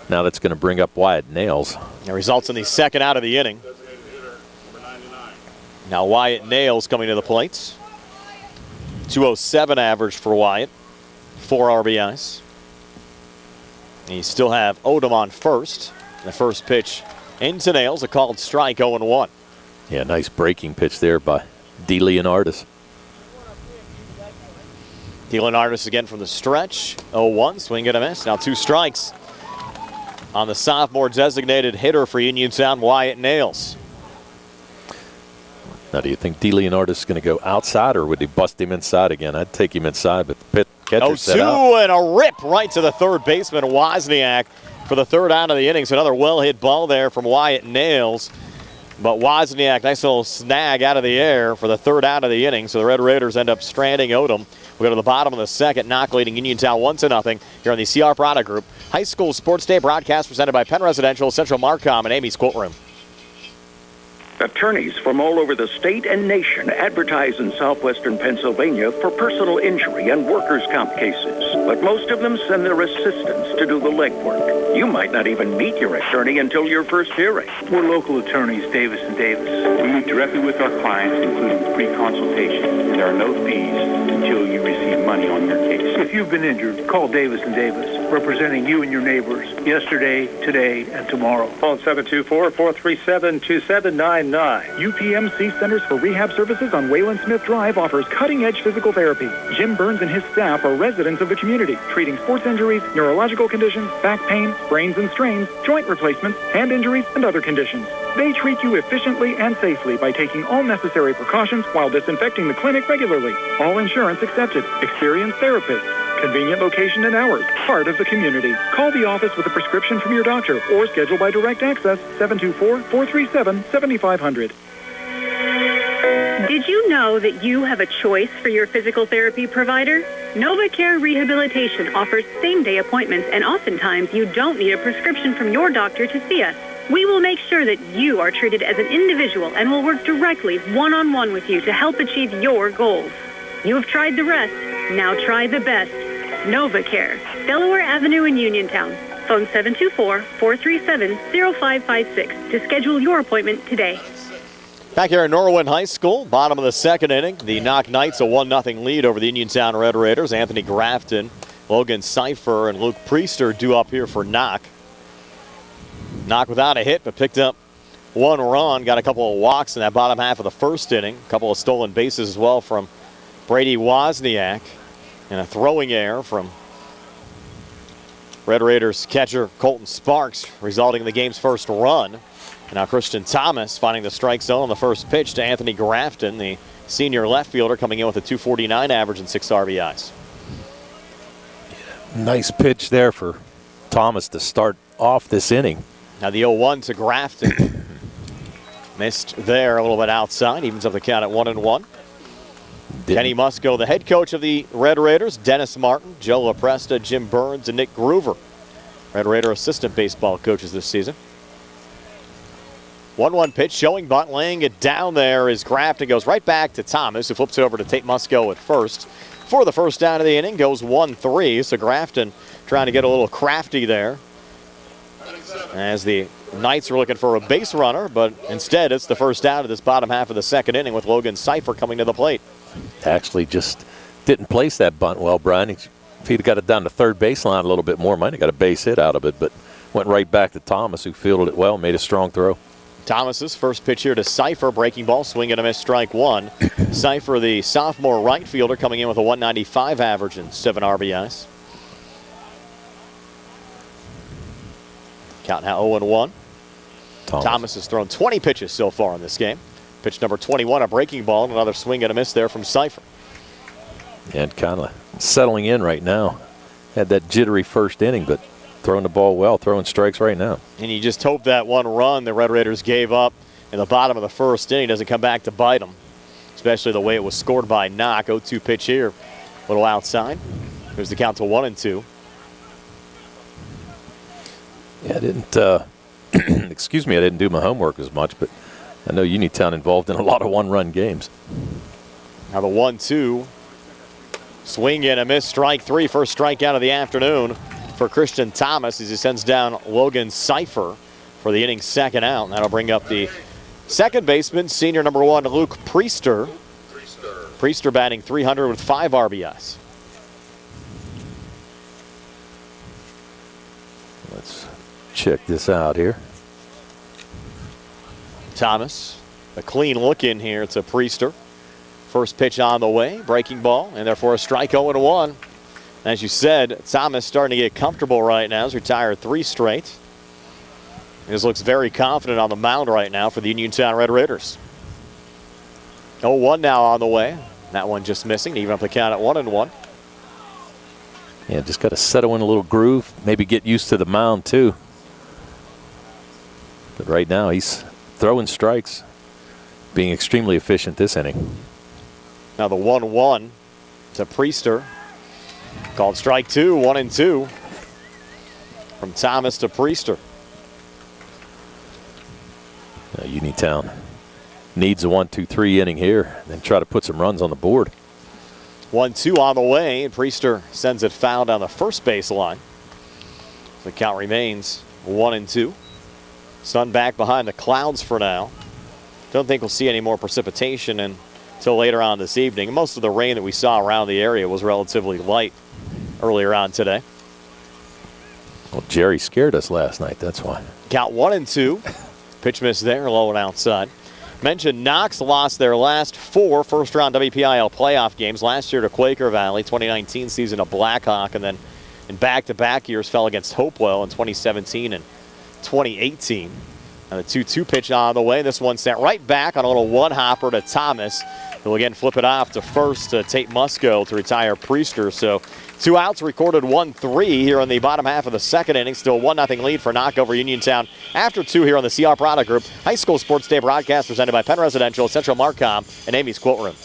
Speaker 12: now that's going to bring up Wyatt Nails.
Speaker 11: It results in the second out of the inning. Now Wyatt Nails coming to the plate. 207 average for Wyatt. 4 RBIs. And you still have Odom on first. The first pitch into Nails, a called strike, 0-1.
Speaker 12: Yeah, nice breaking pitch there by D. Leonardis.
Speaker 11: D. Leonardis again from the stretch. 0-1, swing and a miss. Now 2 strikes on the sophomore designated hitter for Uniontown, Wyatt Nails.
Speaker 12: Now, do you think D. Leonardis is going to go outside, or would he bust him inside again? I'd take him inside, but the catcher set out.
Speaker 11: 0-2 and a rip right to the third baseman, Wozniak, for the third out of the inning. So another well-hit ball there from Wyatt Nails. But Wozniak, nice little snag out of the air for the third out of the inning. So the Red Raiders end up stranding Odom. We go to the bottom of the second, Knoch leading Uniontown 1-0 here on the CR Product Group High School Sports Day broadcast presented by Penn Residential, Central Marcom, and Amy's Quote Room.
Speaker 16: Attorneys from all over the state and nation advertise in southwestern Pennsylvania for personal injury and workers' comp cases. But most of them send their assistants to do the legwork. You might not even meet your attorney until your first hearing.
Speaker 14: We're local attorneys, Davis & Davis.
Speaker 17: We meet directly with our clients, including free consultation. There are no fees until you receive money on your case.
Speaker 14: If you've been injured, call Davis & Davis, representing you and your neighbors yesterday, today, and tomorrow.
Speaker 5: Phone 724-437-2799.
Speaker 6: UPMC Centers for Rehab Services on Wayland Smith Drive offers cutting-edge physical therapy. Jim Burns and his staff are residents of the community, treating sports injuries, neurological conditions, back pain, sprains and strains, joint replacements, hand injuries, and other conditions. They treat you efficiently and safely by taking all necessary precautions while disinfecting the clinic regularly. All insurance accepted. Experienced therapists. Convenient location and hours. Part of the community. Call the office with a prescription from your doctor or schedule by direct access 724-437-7500.
Speaker 3: Did you know that you have a choice for your physical therapy provider? NovaCare Rehabilitation offers same-day appointments, and oftentimes you don't need a prescription from your doctor to see us. We will make sure that you are treated as an individual and will work directly one-on-one with you to help achieve your goals. You have tried the rest. Now try the best. NovaCare, Delaware Avenue in Uniontown. Phone 724-437-0556 to schedule your appointment today.
Speaker 11: Back here at Norwin High School, bottom of the second inning, the Knoch Knights a 1-0 lead over the Uniontown Red Raiders. Anthony Grafton, Logan Seifer, and Luke Priester due up here for Knoch. Knoch without a hit, but picked up 1 run, got a couple of walks in that bottom half of the first inning. A couple of stolen bases as well from Brady Wozniak, and a throwing error from Red Raiders catcher Colton Sparks, resulting in the game's first run. And now Christian Thomas finding the strike zone on the first pitch to Anthony Grafton, the senior left fielder, coming in with a .249 average and 6 RBIs.
Speaker 12: Nice pitch there for Thomas to start off this inning.
Speaker 11: Now the 0-1 to Grafton. Missed there a little bit outside, evens up the count at 1-1. Kenny Musco, the head coach of the Red Raiders, Dennis Martin, Joe LaPresta, Jim Burns, and Nick Groover. Red Raider assistant baseball coaches this season. 1-1 pitch, showing bunt, laying it down there is Grafton. Goes right back to Thomas, who flips it over to Tate Musco at first. For the first down of the inning, goes 1-3. So Grafton trying to get a little crafty there, as the Knights are looking for a base runner, but instead it's the first down of this bottom half of the second inning with Logan Seifer coming to the plate.
Speaker 12: Actually just didn't place that bunt well, Brian. If he'd got it down to third baseline a little bit more, might have got a base hit out of it, but went right back to Thomas, who fielded it well, made a strong throw.
Speaker 11: Thomas's first pitch here to Seifer, breaking ball, swing and a miss, strike 1. Seifer, the sophomore right fielder, coming in with a .195 average and 7 RBIs. Count now 0-1. Thomas has thrown 20 pitches so far in this game. Pitch number 21, a breaking ball, and another swing and a miss there from Seifer.
Speaker 12: And kind of settling in right now. Had that jittery first inning, but throwing the ball well, throwing strikes right now.
Speaker 11: And you just hope that 1 run the Red Raiders gave up in the bottom of the first inning doesn't come back to bite them, especially the way it was scored by Knoch. 0-2 pitch here, a little outside. There's the count to 1-2.
Speaker 12: Yeah, I didn't, excuse me, I didn't do my homework as much, but I know Uniontown involved in a lot of one-run games.
Speaker 11: Now the 1-2. Swing and a miss, strike three. First strikeout of the afternoon for Christian Thomas as he sends down Logan Cipher for the inning's second out. And that'll bring up the second baseman, senior number 1, Luke Priester. Priester batting .300 with 5 RBIs.
Speaker 12: Let's check this out here.
Speaker 11: Thomas, a clean look in here to Priester. First pitch on the way, breaking ball, and therefore a strike 0-1. As you said, Thomas starting to get comfortable right now. He's retired 3 straight. He just looks very confident on the mound right now for the Uniontown Red Raiders. 0-1 now on the way. That one just missing, even up the count at 1-1.
Speaker 12: Yeah, just got to settle in a little groove, maybe get used to the mound too. But right now he's throwing strikes, being extremely efficient this inning.
Speaker 11: Now the 1-1 to Priester. Called strike 2, 1-2. From Thomas to Priester.
Speaker 12: Uniontown needs a 1-2-3 inning here, and then try to put some runs on the board.
Speaker 11: 1-2 on the way, and Priester sends it foul down the first base line. The count remains 1-2. Sun back behind the clouds for now. Don't think we'll see any more precipitation until later on this evening. Most of the rain that we saw around the area was relatively light earlier on today.
Speaker 12: Well, Jerry scared us last night, that's why.
Speaker 11: Count 1-2. Pitch miss there, low and outside. Mentioned Knox lost their last 4 first-round WPIL playoff games. Last year to Quaker Valley, 2019 season to Blackhawk, and then in back-to-back years fell against Hopewell in 2017 and 2018. And the 2-2 pitch on the way. This one sent right back on a little one-hopper to Thomas, who will again flip it off to first to Tate Musco to retire Priester. So 2 outs, recorded 1-3 here in the bottom half of the second inning. Still 1-0 lead for Knoch over Uniontown after 2 here on the CR Product Group High School Sports Day broadcast presented by Penn Residential, Central Marcom, and Amy's Quilt Room.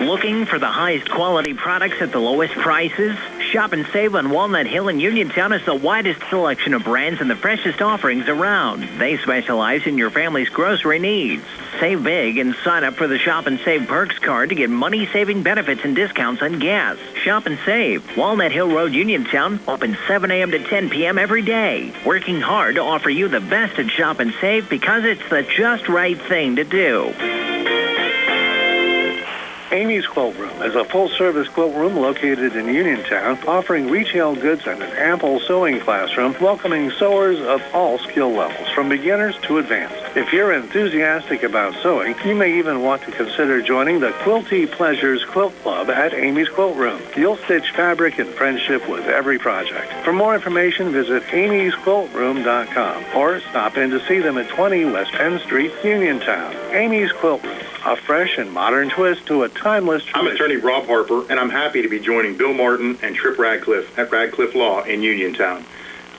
Speaker 18: Looking for the highest quality products at the lowest prices? Shop and save on Walnut Hill in Uniontown has the widest selection of brands and the freshest offerings around. They specialize in your family's grocery needs. Save big and sign up for the Shop and Save Perks card to get money-saving benefits and discounts on gas. Shop and save. Walnut Hill Road, Uniontown, open 7 a.m. to 10 p.m. every day. Working hard to offer you the best at Shop and Save because it's the just right thing to do.
Speaker 14: Amy's Quilt Room is a full-service quilt room located in Uniontown, offering retail goods and an ample sewing classroom, welcoming sewers of all skill levels, from beginners to advanced. If you're enthusiastic about sewing, you may even want to consider joining the Quilty Pleasures Quilt Club at Amy's Quilt Room. You'll stitch fabric in friendship with every project. For more information, visit amysquiltroom.com or stop in to see them at 20 West Penn Street, Uniontown. Amy's Quilt Room, a fresh and modern twist to a timeless tradition.
Speaker 19: I'm attorney Rob Harper, and I'm happy to be joining Bill Martin and Tripp Radcliffe at Radcliffe Law in Uniontown.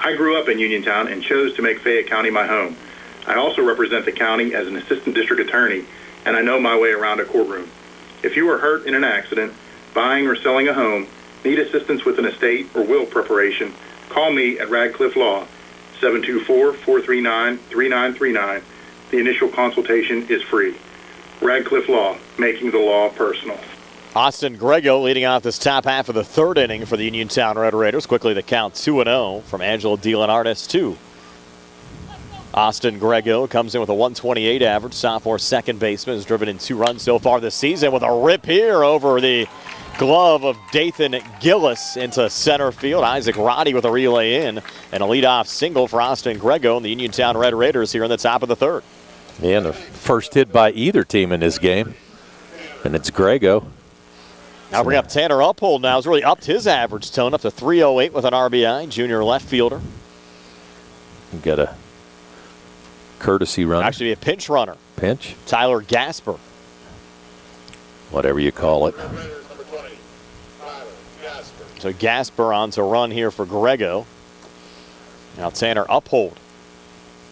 Speaker 19: I grew up in Uniontown and chose to make Fayette County my home. I also represent the county as an assistant district attorney, and I know my way around a courtroom. If you were hurt in an accident, buying or selling a home, need assistance with an estate or will preparation, call me at Radcliffe Law, 724-439-3939. The initial consultation is free. Radcliffe Law, making the law personal.
Speaker 11: Austin Grego leading off this top half of the third inning for the Uniontown Red Raiders. Quickly the count 2-0 from Angelo DeLenartis to Austin Grego. Comes in with a 128 average. Sophomore second baseman has driven in 2 runs so far this season with a rip here over the glove of Dathan Gillis into center field. Isaac Roddy with a relay in and a leadoff single for Austin Grego and the Uniontown Red Raiders here in the top of the third.
Speaker 12: Yeah, and the first hit by either team in this game, and it's Grego.
Speaker 11: Now bring up Tanner Uphold now. He's really upped his average tone up to 308 with an RBI, junior left fielder.
Speaker 12: Got a courtesy runner.
Speaker 11: Actually a pinch runner.
Speaker 12: Pinch?
Speaker 11: Tyler Gasper.
Speaker 12: Whatever you call it.
Speaker 11: So Gasper on to run here for Grego. Now Tanner Uphold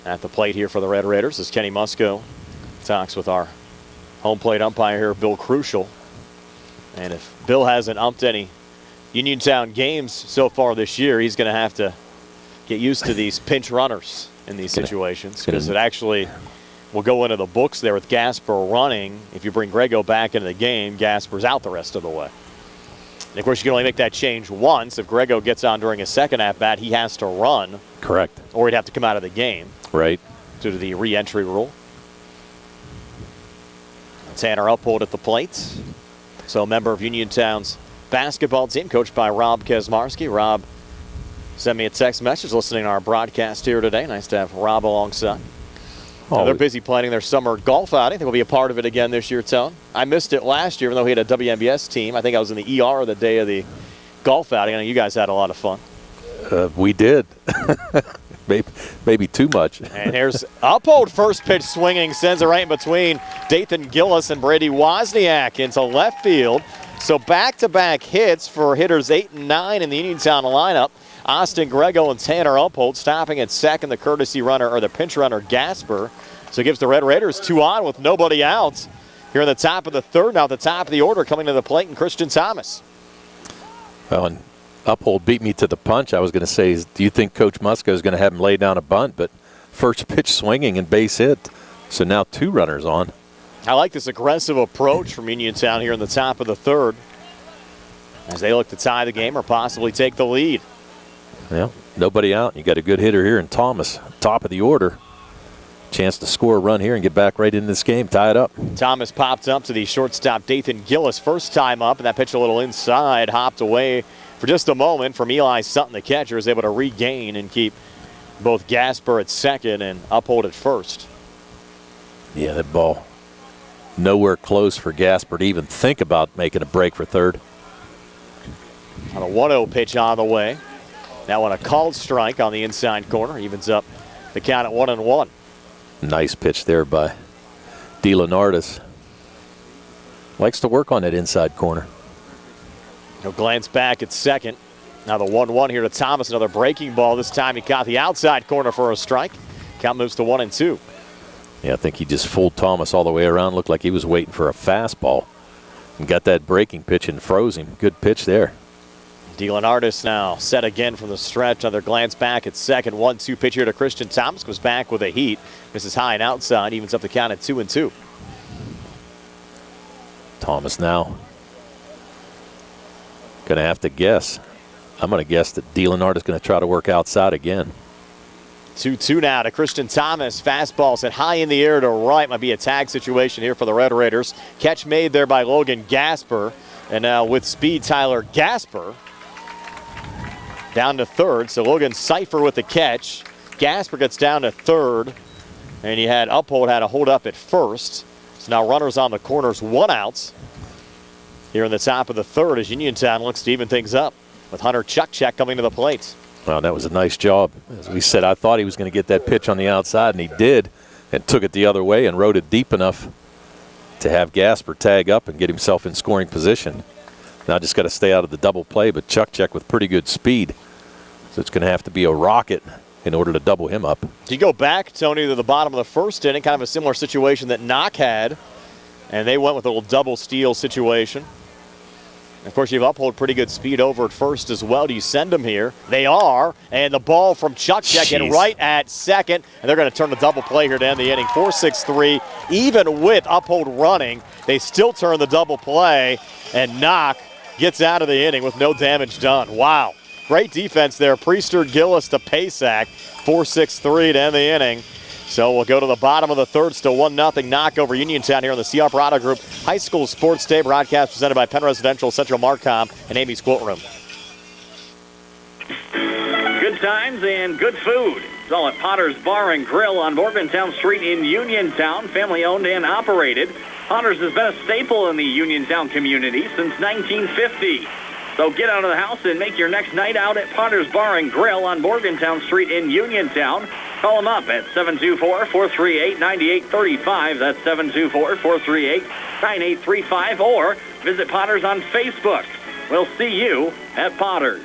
Speaker 11: At the plate here for the Red Raiders as Kenny Musco talks with our home plate umpire here, Bill Crucial. And if Bill hasn't umped any Uniontown games so far this year, he's going to have to get used to these pinch runners in these situations, because it actually will go into the books there with Gasper running. If you bring Grego back into the game, Gasper's out the rest of the way. And of course, you can only make that change once. If Grego gets on during his second at-bat, he has to run.
Speaker 12: Correct.
Speaker 11: Or he'd have to come out of the game.
Speaker 12: Right.
Speaker 11: Due to the re-entry rule. Tanner Uphold at the plate. So a member of Uniontown's basketball team, coached by Rob Kesmarski. Rob sent me a text message listening to our broadcast here today. Nice to have Rob alongside. Now they're busy planning their summer golf outing. I think we'll be a part of it again this year, Tone. I missed it last year, even though we had a WNBS team. I think I was in the ER the day of the golf outing. I know you guys had a lot of fun.
Speaker 12: We did. Maybe too much.
Speaker 11: And here's Uphold, first pitch swinging, sends it right in between Dathan Gillis and Brady Wozniak into left field. So back-to-back hits for hitters 8 and 9 in the Uniontown lineup. Austin Grego and Tanner Uphold stopping at second, the courtesy runner, or the pinch runner, Gasper. So it gives the Red Raiders 2 on with nobody out. Here in the top of the third, now at the top of the order, coming to the plate, and Christian Thomas.
Speaker 12: Well, and Uphold beat me to the punch. I was going to say, do you think Coach Musco is going to have him lay down a bunt? But first pitch swinging and base hit. So now 2 runners on.
Speaker 11: I like this aggressive approach from Uniontown here in the top of the third, as they look to tie the game or possibly take the lead.
Speaker 12: Yeah, nobody out. You got a good hitter here in Thomas, top of the order. Chance to score a run here and get back right in this game, tie it up.
Speaker 11: Thomas popped up to the shortstop Dathan Gillis first time up, and that pitch a little inside, hopped away for just a moment from Eli Sutton, the catcher, is able to regain and keep both Gasper at second and Uphold at first.
Speaker 12: Yeah, that ball nowhere close for Gasper to even think about making a break for third.
Speaker 11: On a 1-0 pitch on the way. Now on a called strike on the inside corner, evens up the count at 1-1.
Speaker 12: Nice pitch there by DeLeonardis. Likes to work on that inside corner.
Speaker 11: He'll glance back at second. Now the 1-1 here to Thomas. Another breaking ball. This time he caught the outside corner for a strike. Count moves to 1-2.
Speaker 12: Yeah, I think he just fooled Thomas all the way around. Looked like he was waiting for a fastball. And got that breaking pitch and froze him. Good pitch there.
Speaker 11: DeLeonardis now set again from the stretch. Another glance back at second. 1-2 pitch here to Christian Thomas. Goes back with a heat. Misses high and outside. Evens up the count at 2-2.
Speaker 12: Thomas now going to have to guess. I'm going to guess that DeLeonardis is going to try to work outside again.
Speaker 11: 2-2 now to Christian Thomas. Fastball set high in the air to right. Might be a tag situation here for the Red Raiders. Catch made there by Logan Gasper. And now with speed, Tyler Gasper down to third. So Logan Cipher with the catch. Gasper gets down to third. And you had Uphold had a hold up at first. So now runners on the corners, 1 out. Here in the top of the third as Uniontown looks to even things up with Hunter Chuckcheck coming to the plate.
Speaker 12: Well, that was a nice job. As we said, I thought he was going to get that pitch on the outside, and he did, and took it the other way and rode it deep enough to have Gasper tag up and get himself in scoring position. Now just got to stay out of the double play, but Chuckcheck with pretty good speed. So it's going to have to be a rocket in order to double him up.
Speaker 11: You go back, Tony, to the bottom of the first inning, kind of a similar situation that Knoch had, and they went with a little double steal situation. Of course, you've Uphold pretty good speed over at first as well. Do you send them here? They are. And the ball from Chuckcheck and right at second. And they're going to turn the double play here to end the inning. 4-6-3. Even with Uphold running, they still turn the double play. And Knoch gets out of the inning with no damage done. Wow. Great defense there. Priester, Gillis to Paysack. 4-6-3 to end the inning. So we'll go to the bottom of the third, still 1-0 Knoch over Uniontown here on the CR Product Group High School Sports Day. Broadcast presented by Penn Residential, Central Marcom, and Amy's Quote Room.
Speaker 2: Good times and good food. It's all at Potter's Bar and Grill on Morgantown Street in Uniontown, family owned and operated. Potter's has been a staple in the Uniontown community since 1950. So get out of the house and make your next night out at Potter's Bar and Grill on Morgantown Street in Uniontown. Call them up at 724-438-9835. That's 724-438-9835. Or visit Potter's on Facebook. We'll see you at Potter's.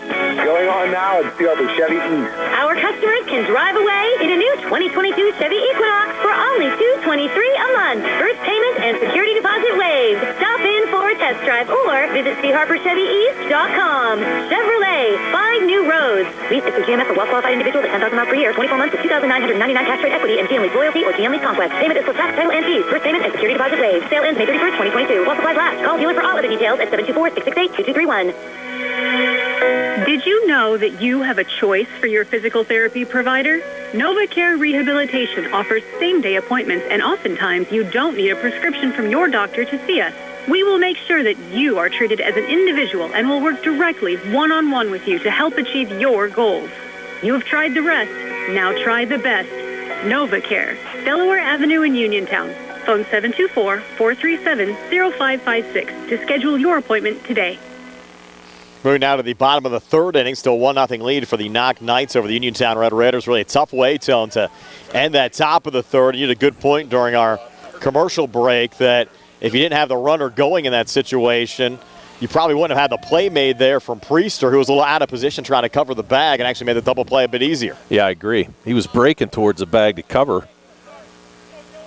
Speaker 15: Going on now at the Chevy East.
Speaker 1: Our customers can drive away in a new 2020 Chevy Equinox for only $223 a month. First payment and security deposit waived. Stop in for a test drive or visit CHarperChevyEast.com. Chevrolet, find new roads. We stick with GMF for well-qualified individuals at $10,000 miles per year, 24 months with $2,999 cash rate equity and GM Lease Loyalty or GM Lease Conquest. Payment is for tax, title, and fees. First payment and security deposit waived. Sale ends May 31st, 2022. While supplies last. Call dealer for all other details at 724-668-2231.
Speaker 3: Did you know that you have a choice for your physical therapy provider? NovaCare Rehabilitation offers same-day appointments, and oftentimes you don't need a prescription from your doctor to see us. We will make sure that you are treated as an individual and will work directly one-on-one with you to help achieve your goals. You have tried the rest. Now try the best. NovaCare, Delaware Avenue in Uniontown. Phone 724-437-0556 to schedule your appointment today.
Speaker 11: Moving now to the bottom of the third inning, still 1-0 lead for the Knoch Knights over the Uniontown Red Raiders. Really a tough way, Tone, to end that top of the third. You had a good point during our commercial break that if you didn't have the runner going in that situation, you probably wouldn't have had the play made there from Priester, who was a little out of position trying to cover the bag and actually made the double play a bit easier.
Speaker 12: Yeah, I agree. He was breaking towards the bag to cover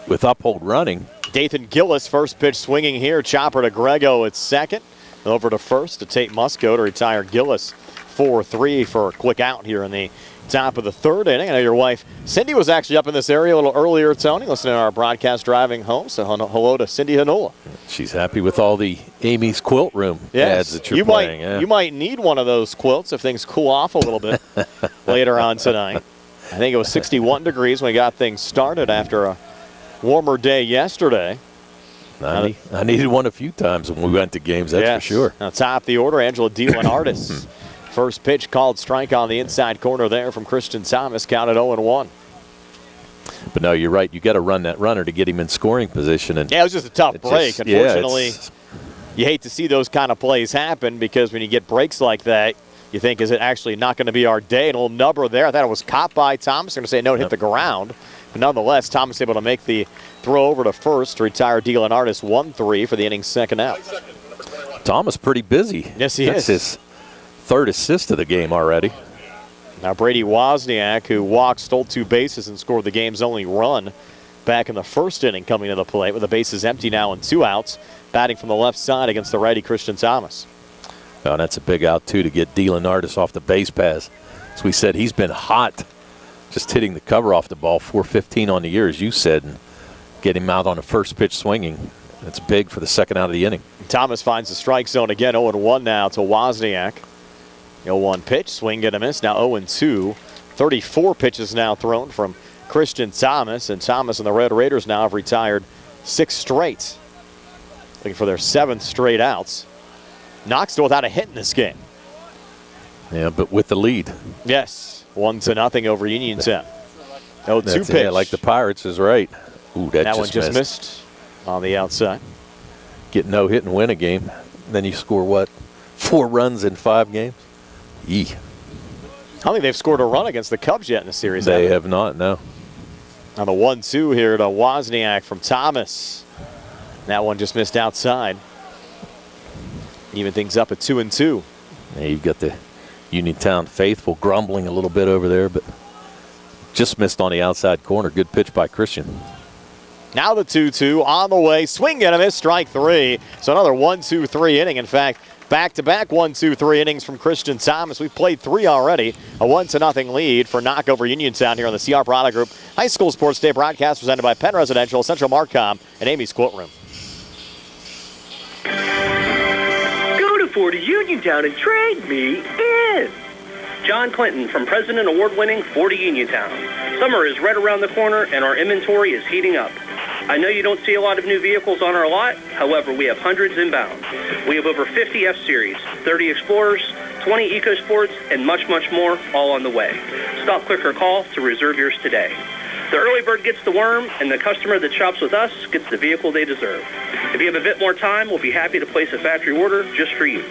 Speaker 12: with Uphold running.
Speaker 11: Dathan Gillis, first pitch swinging here. Chopper to Grego at second. Over to first to Tate Musco to retire Gillis 4-3 for a quick out here in the top of the third inning. I know your wife Cindy was actually up in this area a little earlier, Tony, listening to our broadcast driving home. So hello to Cindy Hanola.
Speaker 12: She's happy with all the Amy's Quilt Room ads that you're playing.
Speaker 11: You might need one of those quilts if things cool off a little bit later on tonight. I think it was 61 degrees when we got things started after a warmer day yesterday.
Speaker 12: I needed one a few times when we went to games, that's for sure.
Speaker 11: Now top the order, Angela DeLeonardis. First pitch called strike on the inside corner there from Christian Thomas, counted 0-1.
Speaker 12: But no, you're right. You got to run that runner to get him in scoring position. And
Speaker 11: it was just a tough break. Unfortunately, you hate to see those kind of plays happen because when you get breaks like that, you think, is it actually not going to be our day? And a little nubber there. I thought it was caught by Thomas. I'm going to say no, it hit the ground. But nonetheless, Thomas able to make the throw over to first to retire DeLeonardis 1-3 for the inning's second out.
Speaker 12: Thomas pretty busy.
Speaker 11: Yes, he
Speaker 12: That's
Speaker 11: is.
Speaker 12: His third assist of the game already.
Speaker 11: Now Brady Wozniak, who walked, stole 2 bases, and scored the game's only run back in the first inning, coming to the plate with the bases empty now and 2 outs, batting from the left side against the righty Christian Thomas.
Speaker 12: Oh, and that's a big out, too, to get DeLeonardis off the base pass. As we said, he's been hot, just hitting the cover off the ball, 415 on the year, as you said, and get him out on a first pitch swinging. That's big for the second out of the inning.
Speaker 11: Thomas finds the strike zone again, 0-1 now to Wozniak. 0-1 pitch, swing and a miss, now 0-2. 34 pitches now thrown from Christian Thomas, and Thomas and the Red Raiders now have retired 6 straight. Looking for their 7th straight outs. Knoch still without a hit in this game.
Speaker 12: Yeah, but with the lead.
Speaker 11: Yes, 1-0 over Uniontown. 0-2 pitch.
Speaker 12: Yeah, like the Pirates is right. Ooh, that
Speaker 11: one just missed on the outside.
Speaker 12: Get no hit and win a game. Then you score, what, 4 runs in 5 games? Yee.
Speaker 11: I don't think they've scored a run against the Cubs yet in the series.
Speaker 12: They have not, no.
Speaker 11: On the 1-2 here to Wozniak from Thomas. That one just missed outside. Even things up at 2-2.
Speaker 12: Yeah, you've got the Uniontown faithful grumbling a little bit over there, but just missed on the outside corner. Good pitch by Christian.
Speaker 11: Now the 2-2 on the way. Swing and a miss, strike 3. So another 1-2-3 inning. In fact, back-to-back 1-2-3 innings from Christian Thomas. We've played 3 already. A 1-0 lead for Knoch over Uniontown here on the CR Product Group High School Sports Day broadcast presented by Penn Residential, Central Marcom, and Amy's Quilt Room.
Speaker 20: Go to Ford of Uniontown and trade me in. John Clinton from President Award-winning Ford of Uniontown. Summer is right around the corner and our inventory is heating up. I know you don't see a lot of new vehicles on our lot. However, we have hundreds inbound. We have over 50 F-Series, 30 Explorers, 20 EcoSports, and much, much more all on the way. Stop, click, or call to reserve yours today. The early bird gets the worm, and the customer that shops with us gets the vehicle they deserve. If you have a bit more time, we'll be happy to place a factory order just for you.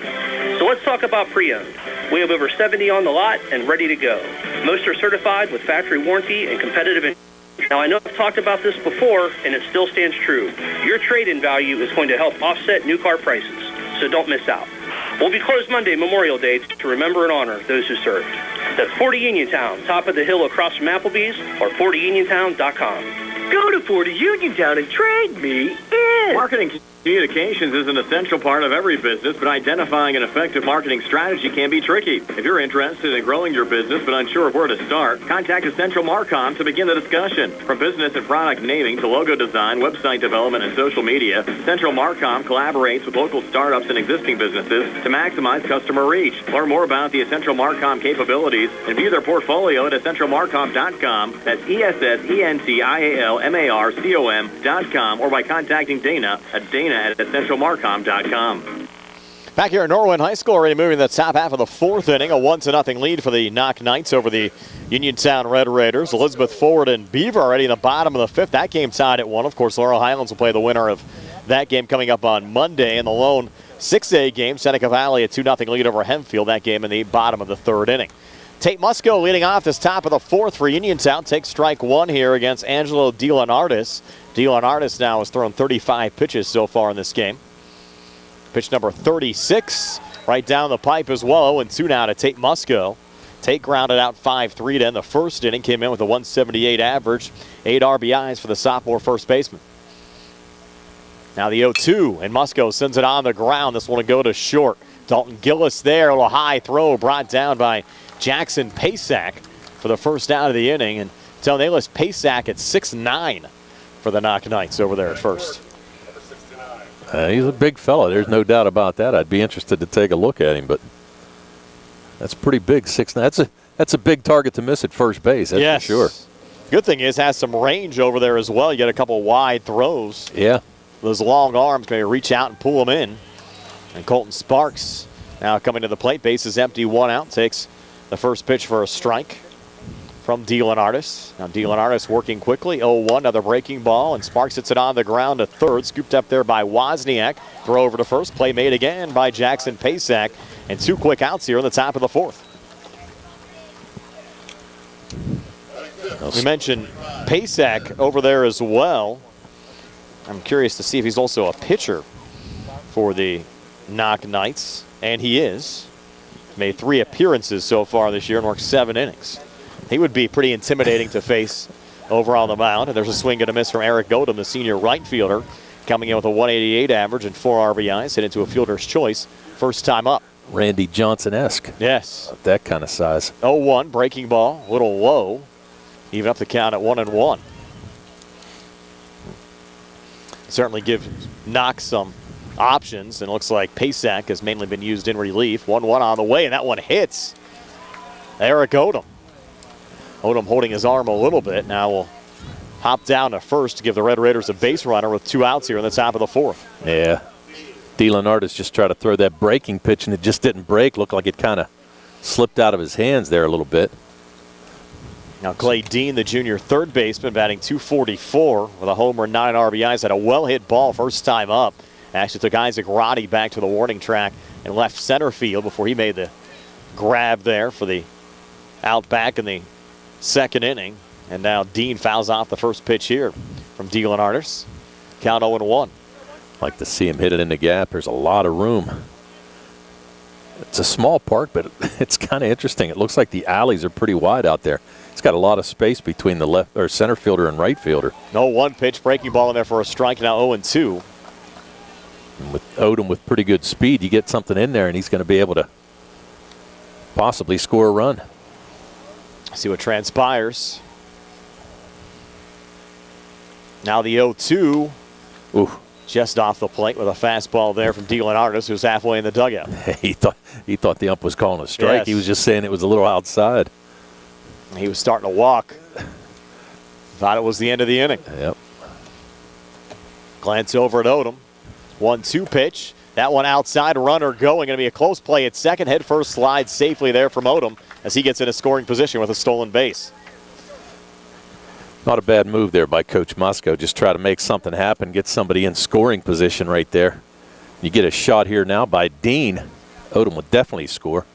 Speaker 20: So let's talk about pre-owned. We have over 70 on the lot and ready to go. Most are certified with factory warranty and competitive insurance. Now, I know I've talked about this before, and it still stands true. Your trade-in value is going to help offset new car prices, so don't miss out. We'll be closed Monday, Memorial Day, to remember and honor those who served. That's 40 Uniontown, top of the hill across from Applebee's, or 40uniontown.com.
Speaker 10: Go to 40 Uniontown and trade me in.
Speaker 2: Marketing communications is an essential part of every business, but identifying an effective marketing strategy can be tricky. If you're interested in growing your business but unsure of where to start, contact Essential Marcom to begin the discussion. From business and product naming to logo design, website development, and social media, Central Marcom collaborates with local startups and existing businesses to maximize customer reach. Learn more about the Essential Marcom capabilities and view their portfolio at essentialmarcom.com. That's ESSENTIALMARCOM.com, or by contacting Dana at essentialmarcom.com.
Speaker 11: Back here at Norwin High School, already moving the top half of the fourth inning. A 1-0 lead for the Knoch Knights over the Uniontown Red Raiders. Elizabeth Forward and Beaver already in the bottom of the fifth. That game tied at 1. Of course, Laurel Highlands will play the winner of that game coming up on Monday. And the lone 6A game, Seneca Valley, a 2-0 lead over Hempfield. That game in the bottom of the third inning. Tate Musco leading off this top of the fourth for Uniontown. Takes strike one here against Angelo DeLeonardis. DeLeonardis now has thrown 35 pitches so far in this game. Pitch number 36 right down the pipe as well. 0-2 now to Tate Musco. Tate grounded out 5-3 to end the first inning. Came in with a 178 average. 8 RBIs for the sophomore first baseman. Now the 0-2, and Musco sends it on the ground. This one will go to short. Dalton Gillis there. A little high throw brought down by Jackson Pasak for the first out of the inning. And so they list Pasak at 6'9" for the Knoch Knights over there at first.
Speaker 12: He's a big fella. There's no doubt about that. I'd be interested to take a look at him, but that's pretty big. 6'9". That's a big target to miss at first base. That's for sure.
Speaker 11: Good thing is has some range over there as well. You get a couple wide throws.
Speaker 12: Yeah.
Speaker 11: Those long arms maybe reach out and pull them in. And Colton Sparks now coming to the plate. Base is empty, 1 out. Takes the first pitch for a strike from DeLeonardis. Now DeLeonardis working quickly. 0-1, another breaking ball, and Sparks hits it on the ground to third. Scooped up there by Wozniak. Throw over to first. Play made again by Jackson Pasak. And 2 quick outs here in the top of the fourth. We mentioned Pasak over there as well. I'm curious to see if he's also a pitcher for the Knoch Knights, and he is. Made 3 appearances so far this year and worked 7 innings. He would be pretty intimidating to face over on the mound. And there's a swing and a miss from Eric Godum, the senior right fielder, coming in with a 188 average and 4 RBIs. Hit into a fielder's choice first time up.
Speaker 12: Randy Johnson-esque.
Speaker 11: Yes.
Speaker 12: That kind of size.
Speaker 11: 0-1, breaking ball, a little low. Even up the count at 1-1. Certainly give Knoch some options, and it looks like Pasak has mainly been used in relief. 1-1 on the way, and that one hits Eric Odom. Odom holding his arm a little bit. Now we'll hop down to first to give the Red Raiders a base runner with 2 outs here in the top of the fourth.
Speaker 12: Yeah. DeLeonardis just tried to throw that breaking pitch, and it just didn't break. Looked like it kind of slipped out of his hands there a little bit.
Speaker 11: Now Clay Dean, the junior third baseman, batting .244 with a homer and 9 RBIs. Had a well-hit ball first time up. Actually took Isaac Roddy back to the warning track and left center field before he made the grab there for the out back in the second inning. And now Dean fouls off the first pitch here from DeLeonardis. Count 0-1.
Speaker 12: Like to see him hit it in the gap. There's a lot of room. It's a small park, but it's kind of interesting. It looks like the alleys are pretty wide out there. It's got a lot of space between the left or center fielder and right fielder.
Speaker 11: 0-1 pitch, breaking ball in there for a strike. Now 0-2.
Speaker 12: And with Odom with pretty good speed, you get something in there, and he's going to be able to possibly score a run.
Speaker 11: See what transpires. Now the 0-2.
Speaker 12: Ooh.
Speaker 11: Just off the plate with a fastball there from DeLeonardis, who's halfway in the dugout.
Speaker 12: He thought the ump was calling a strike.
Speaker 11: Yes.
Speaker 12: He was just saying it was a little outside.
Speaker 11: He was starting to walk. Thought it was the end of the inning.
Speaker 12: Yep.
Speaker 11: Glance over at Odom. 1-2 pitch. That one outside, runner going. Going to be a close play at second. Head first slide safely there from Odom as he gets in a scoring position with a stolen base.
Speaker 12: Not a bad move there by Coach Musco. Just try to make something happen, get somebody in scoring position right there. You get a shot here now by Dean. Odom would definitely score.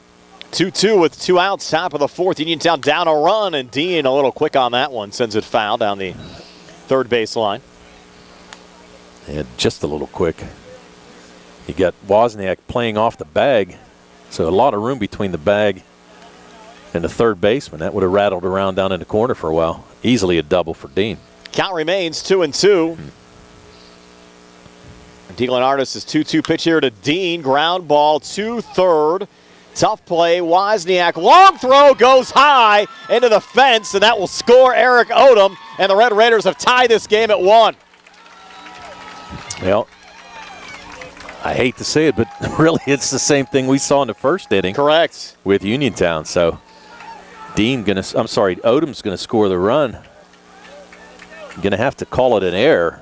Speaker 11: 2-2 with 2 outs, top of the fourth. Uniontown down a run, and Dean a little quick on that one. Sends it foul down the third base line.
Speaker 12: Yeah, just a little quick. You got Wozniak playing off the bag, so a lot of room between the bag And the third baseman, that would have rattled around down in the corner for a while. Easily a double for Dean.
Speaker 11: Count remains 2-2. Dylan Artis' 2-2 pitch here to Dean. Ground ball to third. Tough play. Wozniak. Long throw goes high into the fence, and that will score Eric Odom. And the Red Raiders have tied this game at 1.
Speaker 12: Well, I hate to say it, but really it's the same thing we saw in the first inning.
Speaker 11: Correct.
Speaker 12: With Uniontown. So Odom's going to score the run. Going to have to call it an error.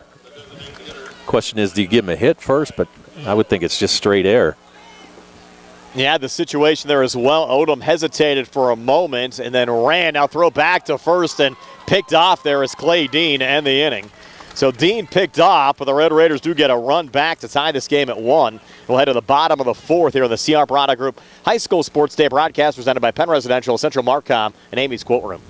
Speaker 12: Question is, do you give him a hit first? But I would think it's just straight error.
Speaker 11: Yeah, the situation there as well. Odom hesitated for a moment and then ran. Now throw back to first and picked off there is Clay Dean to end the inning. So Dean picked off, but the Red Raiders do get a run back to tie this game at 1. We'll head to the bottom of the 4th here in the CR Product Group High School Sports Day broadcast presented by Penn Residential, Central Marcom, and Amy's Quote Room.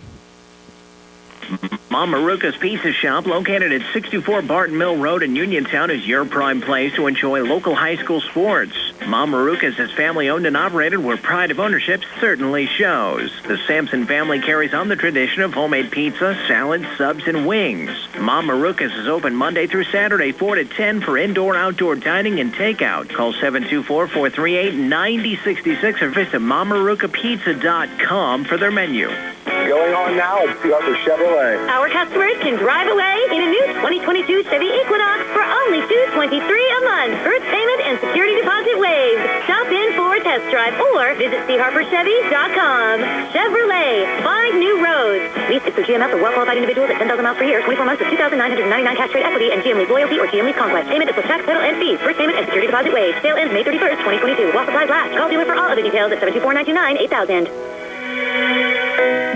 Speaker 18: Mama Ruka's Pizza Shop, located at 64 Barton Mill Road in Uniontown, is your prime place to enjoy local high school sports. Mama Ruka's is family-owned and operated, where pride of ownership certainly shows. The Sampson family carries on the tradition of homemade pizza, salads, subs, and wings. Mama Ruka's is open Monday through Saturday, 4 to 10 for indoor, outdoor dining and takeout. Call 724-438-9066 or visit MamaRukaPizza.com for their menu.
Speaker 15: Going on now at Sea Harbor Chevrolet.
Speaker 1: Our customers can drive away in a new 2022 Chevy Equinox for only $223 a month. First payment and security deposit waived. Stop in for a test drive or visit SeaHarborChevy.com. Chevrolet, find new roads. Lease is for GMF for well-qualified individuals at 10,000 miles per year, 24 months with $2,999 cash rate equity and GM Lease Loyalty or GM Lease Conquest. Payment is with tax, title, and fees. First payment and security deposit waived. Sale ends May 31st, 2022. While supplies last. Call dealer for all other details at 724-929-8000.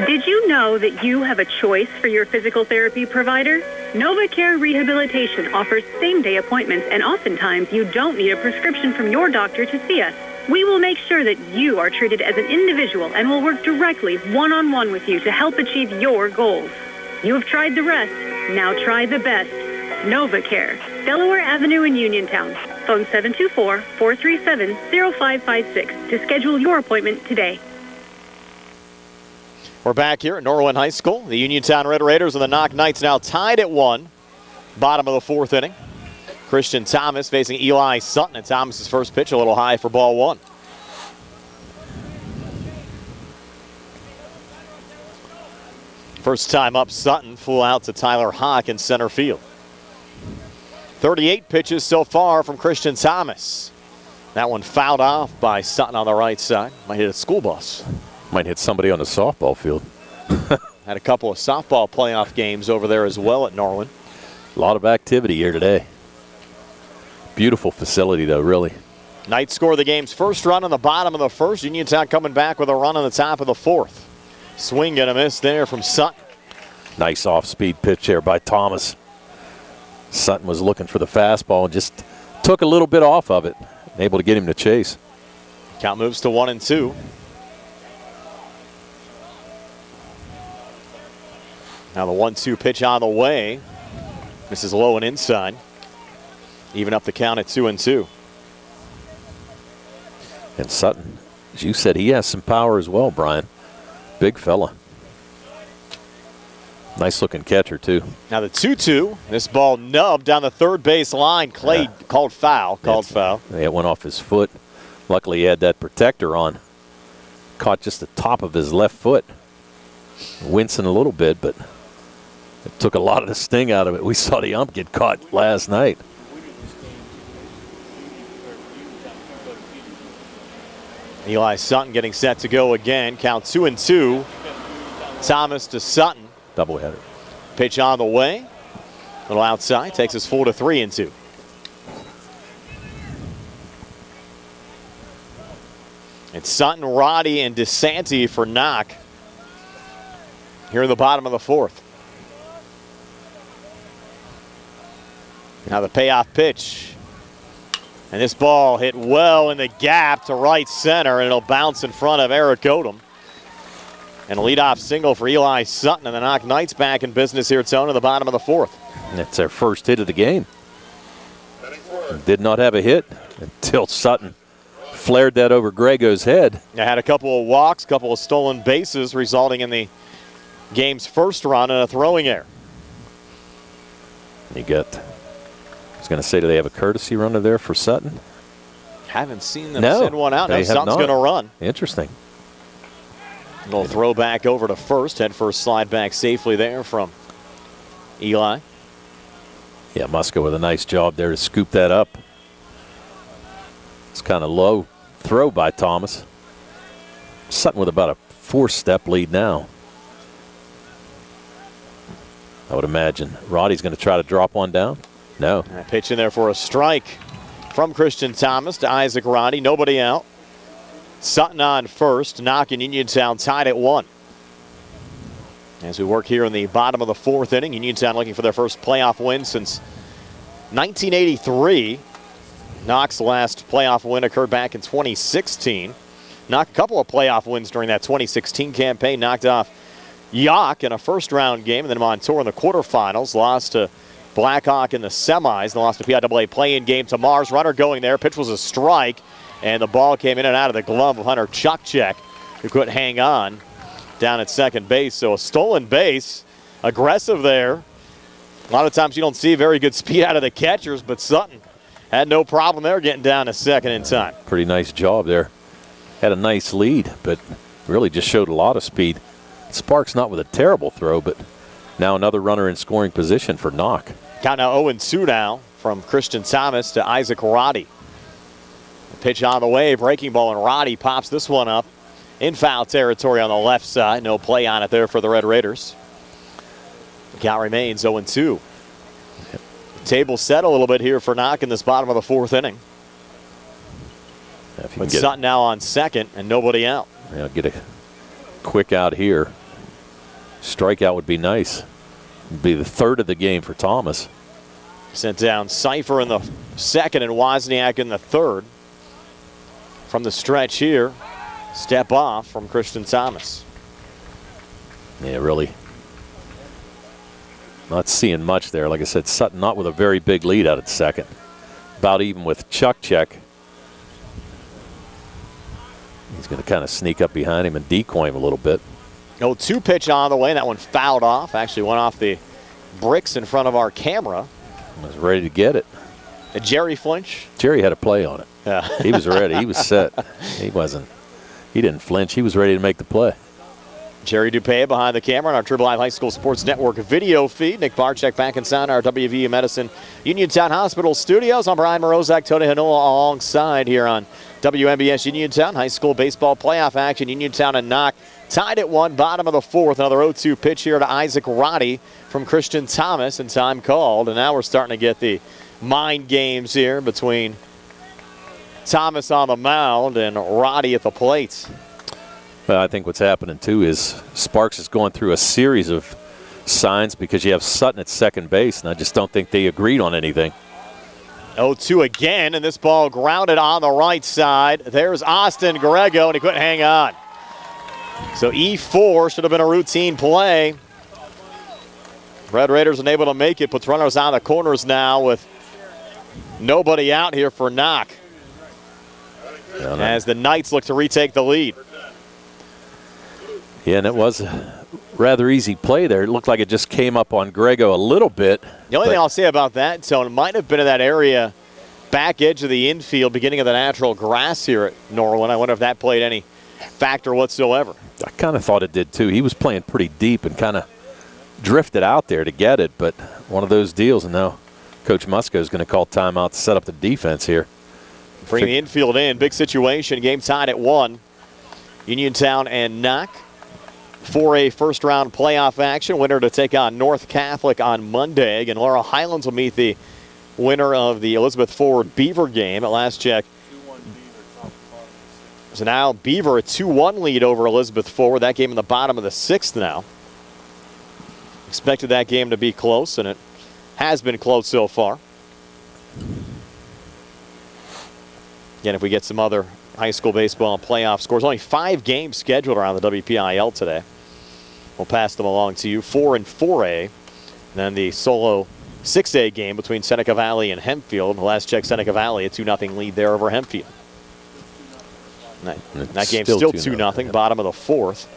Speaker 3: Did you know that you have a choice for your physical therapy provider? NovaCare Rehabilitation offers same-day appointments, and oftentimes you don't need a prescription from your doctor to see us. We will make sure that you are treated as an individual and will work directly one-on-one with you to help achieve your goals. You have tried the rest. Now try the best. NovaCare, Delaware Avenue in Uniontown. Phone 724-437-0556 to schedule your appointment today.
Speaker 11: We're back here at Norwin High School. The Uniontown Red Raiders and the Knoch Knights now tied at 1. Bottom of the 4th inning. Christian Thomas facing Eli Sutton, and Thomas's first pitch a little high for ball 1. First time up, Sutton flew out to Tyler Hawk in center field. 38 pitches so far from Christian Thomas. That one fouled off by Sutton on the right side. Might hit a school bus.
Speaker 12: Might hit somebody on the softball field.
Speaker 11: Had a couple of softball playoff games over there as well at Norwin.
Speaker 12: A lot of activity here today. Beautiful facility, though, really.
Speaker 11: Knights score the game's first run on the bottom of the 1st. Uniontown coming back with a run on the top of the 4th. Swing and a miss there from Sutton.
Speaker 12: Nice off-speed pitch there by Thomas. Sutton was looking for the fastball and just took a little bit off of it. Able to get him to chase.
Speaker 11: Count moves to 1-2. Now the 1-2 pitch on the way. This is low and inside. Even up the count at 2-2.
Speaker 12: And Sutton, as you said, he has some power as well, Brian. Big fella. Nice looking catcher, too.
Speaker 11: Now the 2-2. This ball nubbed down the third base line. Clay called foul. Foul.
Speaker 12: Yeah, it went off his foot. Luckily, he had that protector on. Caught just the top of his left foot. Wincing a little bit, but it took a lot of the sting out of it. We saw the ump get caught last night.
Speaker 11: Eli Sutton getting set to go again. Count 2-2. Thomas to Sutton.
Speaker 12: Doubleheader.
Speaker 11: Pitch on the way. A little outside. Takes us full to 3-2. It's Sutton, Roddy, and DeSanti for Knoch. Here in the bottom of the 4th. Now the payoff pitch. And this ball hit well in the gap to right center, and it'll bounce in front of Eric Odom. And a leadoff single for Eli Sutton, and the Knoch Knights back in business here, Tone, in the bottom of the 4th.
Speaker 12: That's their first hit of the game. Did not have a hit until Sutton flared that over Grego's head.
Speaker 11: They had a couple of walks, couple of stolen bases, resulting in the game's first run and a throwing error.
Speaker 12: I was going to say, do they have a courtesy runner there for Sutton?
Speaker 11: Haven't seen them
Speaker 12: No,
Speaker 11: send one out. Now
Speaker 12: they have
Speaker 11: Sutton's
Speaker 12: not.
Speaker 11: going to run.
Speaker 12: Interesting.
Speaker 11: Little throw back over to first. Head first slide back safely there from Eli.
Speaker 12: Yeah, Musco with a nice job there to scoop that up. It's kind of low throw by Thomas. Sutton with about a 4-step lead now. I would imagine Roddy's going to try to drop one down. No.
Speaker 11: Pitch in there for a strike from Christian Thomas to Isaac Roddy. Nobody out. Sutton on first. Knoch and Uniontown tied at 1. As we work here in the bottom of the 4th inning, Uniontown looking for their first playoff win since 1983. Knoch's last playoff win occurred back in 2016. Knoch a couple of playoff wins during that 2016 campaign. Knocked off Yock in a first-round game, and then Montour in the quarterfinals. Lost to Blackhawk in the semis. They lost to PIAA play-in game to Mars. Runner going there. Pitch was a strike, and the ball came in and out of the glove of Hunter Chukchek, who couldn't hang on down at second base. So a stolen base, aggressive there. A lot of times you don't see very good speed out of the catchers, but Sutton had no problem there getting down to second in time.
Speaker 12: Pretty nice job there. Had a nice lead, but really just showed a lot of speed. Sparks not with a terrible throw, but now another runner in scoring position for Knoch.
Speaker 11: Count now 0-2 now from Christian Thomas to Isaac Roddy. Pitch on the way, breaking ball, and Roddy pops this one up in foul territory on the left side. No play on it there for the Red Raiders. The count remains 0-2. Table set a little bit here for Knoch in this bottom of the 4th inning. With Sutton now on second and nobody out.
Speaker 12: Yeah, get a quick out here. Strikeout would be nice. It'd be the 3rd of the game for Thomas.
Speaker 11: Sent down Cipher in the 2nd and Wozniak in the 3rd. From the stretch here, step off from Christian Thomas.
Speaker 12: Yeah, really not seeing much there. Like I said, Sutton not with a very big lead out at second. About even with Chukchek. He's going to kind of sneak up behind him and decoy him a little bit.
Speaker 11: 0-2 pitch on the way. That one fouled off. Actually went off the bricks in front of our camera.
Speaker 12: Was ready to get it.
Speaker 11: Did Jerry flinch?
Speaker 12: Jerry had a play on it.
Speaker 11: Yeah.
Speaker 12: He was ready. He was set. He didn't flinch. He was ready to make the play.
Speaker 11: Jerry Dupay behind the camera on our Triple I High School Sports Network video feed. Nick Barczyk back inside our WVU Medicine Uniontown Hospital studios. I'm Brian Morozak, Tony Hanoa alongside here on WMBS Uniontown. High school baseball playoff action. Uniontown and Knoch tied at 1, bottom of the 4th. Another 0-2 pitch here to Isaac Roddy from Christian Thomas, and time called. And now we're starting to get the mind games here between Thomas on the mound and Roddy at the plate.
Speaker 12: Well, I think what's happening, too, is Sparks is going through a series of signs because you have Sutton at second base, and I just don't think they agreed on anything.
Speaker 11: 0-2 again, and this ball grounded on the right side. There's Austin Grego, and he couldn't hang on. So E4 should have been a routine play. Red Raiders unable to make it, puts runners on the corners now with nobody out here for Knoch. As the Knights look to retake the lead.
Speaker 12: Yeah, and it was a rather easy play there. It looked like it just came up on Grego a little bit.
Speaker 11: The only thing I'll say about that, Tone, it might have been in that area, back edge of the infield, beginning of the natural grass here at Norwin. I wonder if that played any factor whatsoever.
Speaker 12: I kind of thought it did, too. He was playing pretty deep and kind of drifted out there to get it, but one of those deals, and now Coach Musco is going to call timeout to set up the defense here.
Speaker 11: Bring the infield in. Big situation. Game tied at 1. Uniontown and Knoch for a first-round playoff action. Winner to take on North Catholic on Monday. And Laurel Highlands will meet the winner of the Elizabeth Forward Beaver game. At last check, so now Beaver a 2-1 lead over Elizabeth Forward. That game in the bottom of the 6th now. Expected that game to be close, and it has been close so far. Again, if we get some other high school baseball playoff scores, only 5 games scheduled around the WPIL today. We'll pass them along to you. 4 and 4A. And then the solo 6A game between Seneca Valley and Hempfield. Last check, Seneca Valley a 2-0 lead there over Hempfield. That game's still 2-0, bottom of the fourth.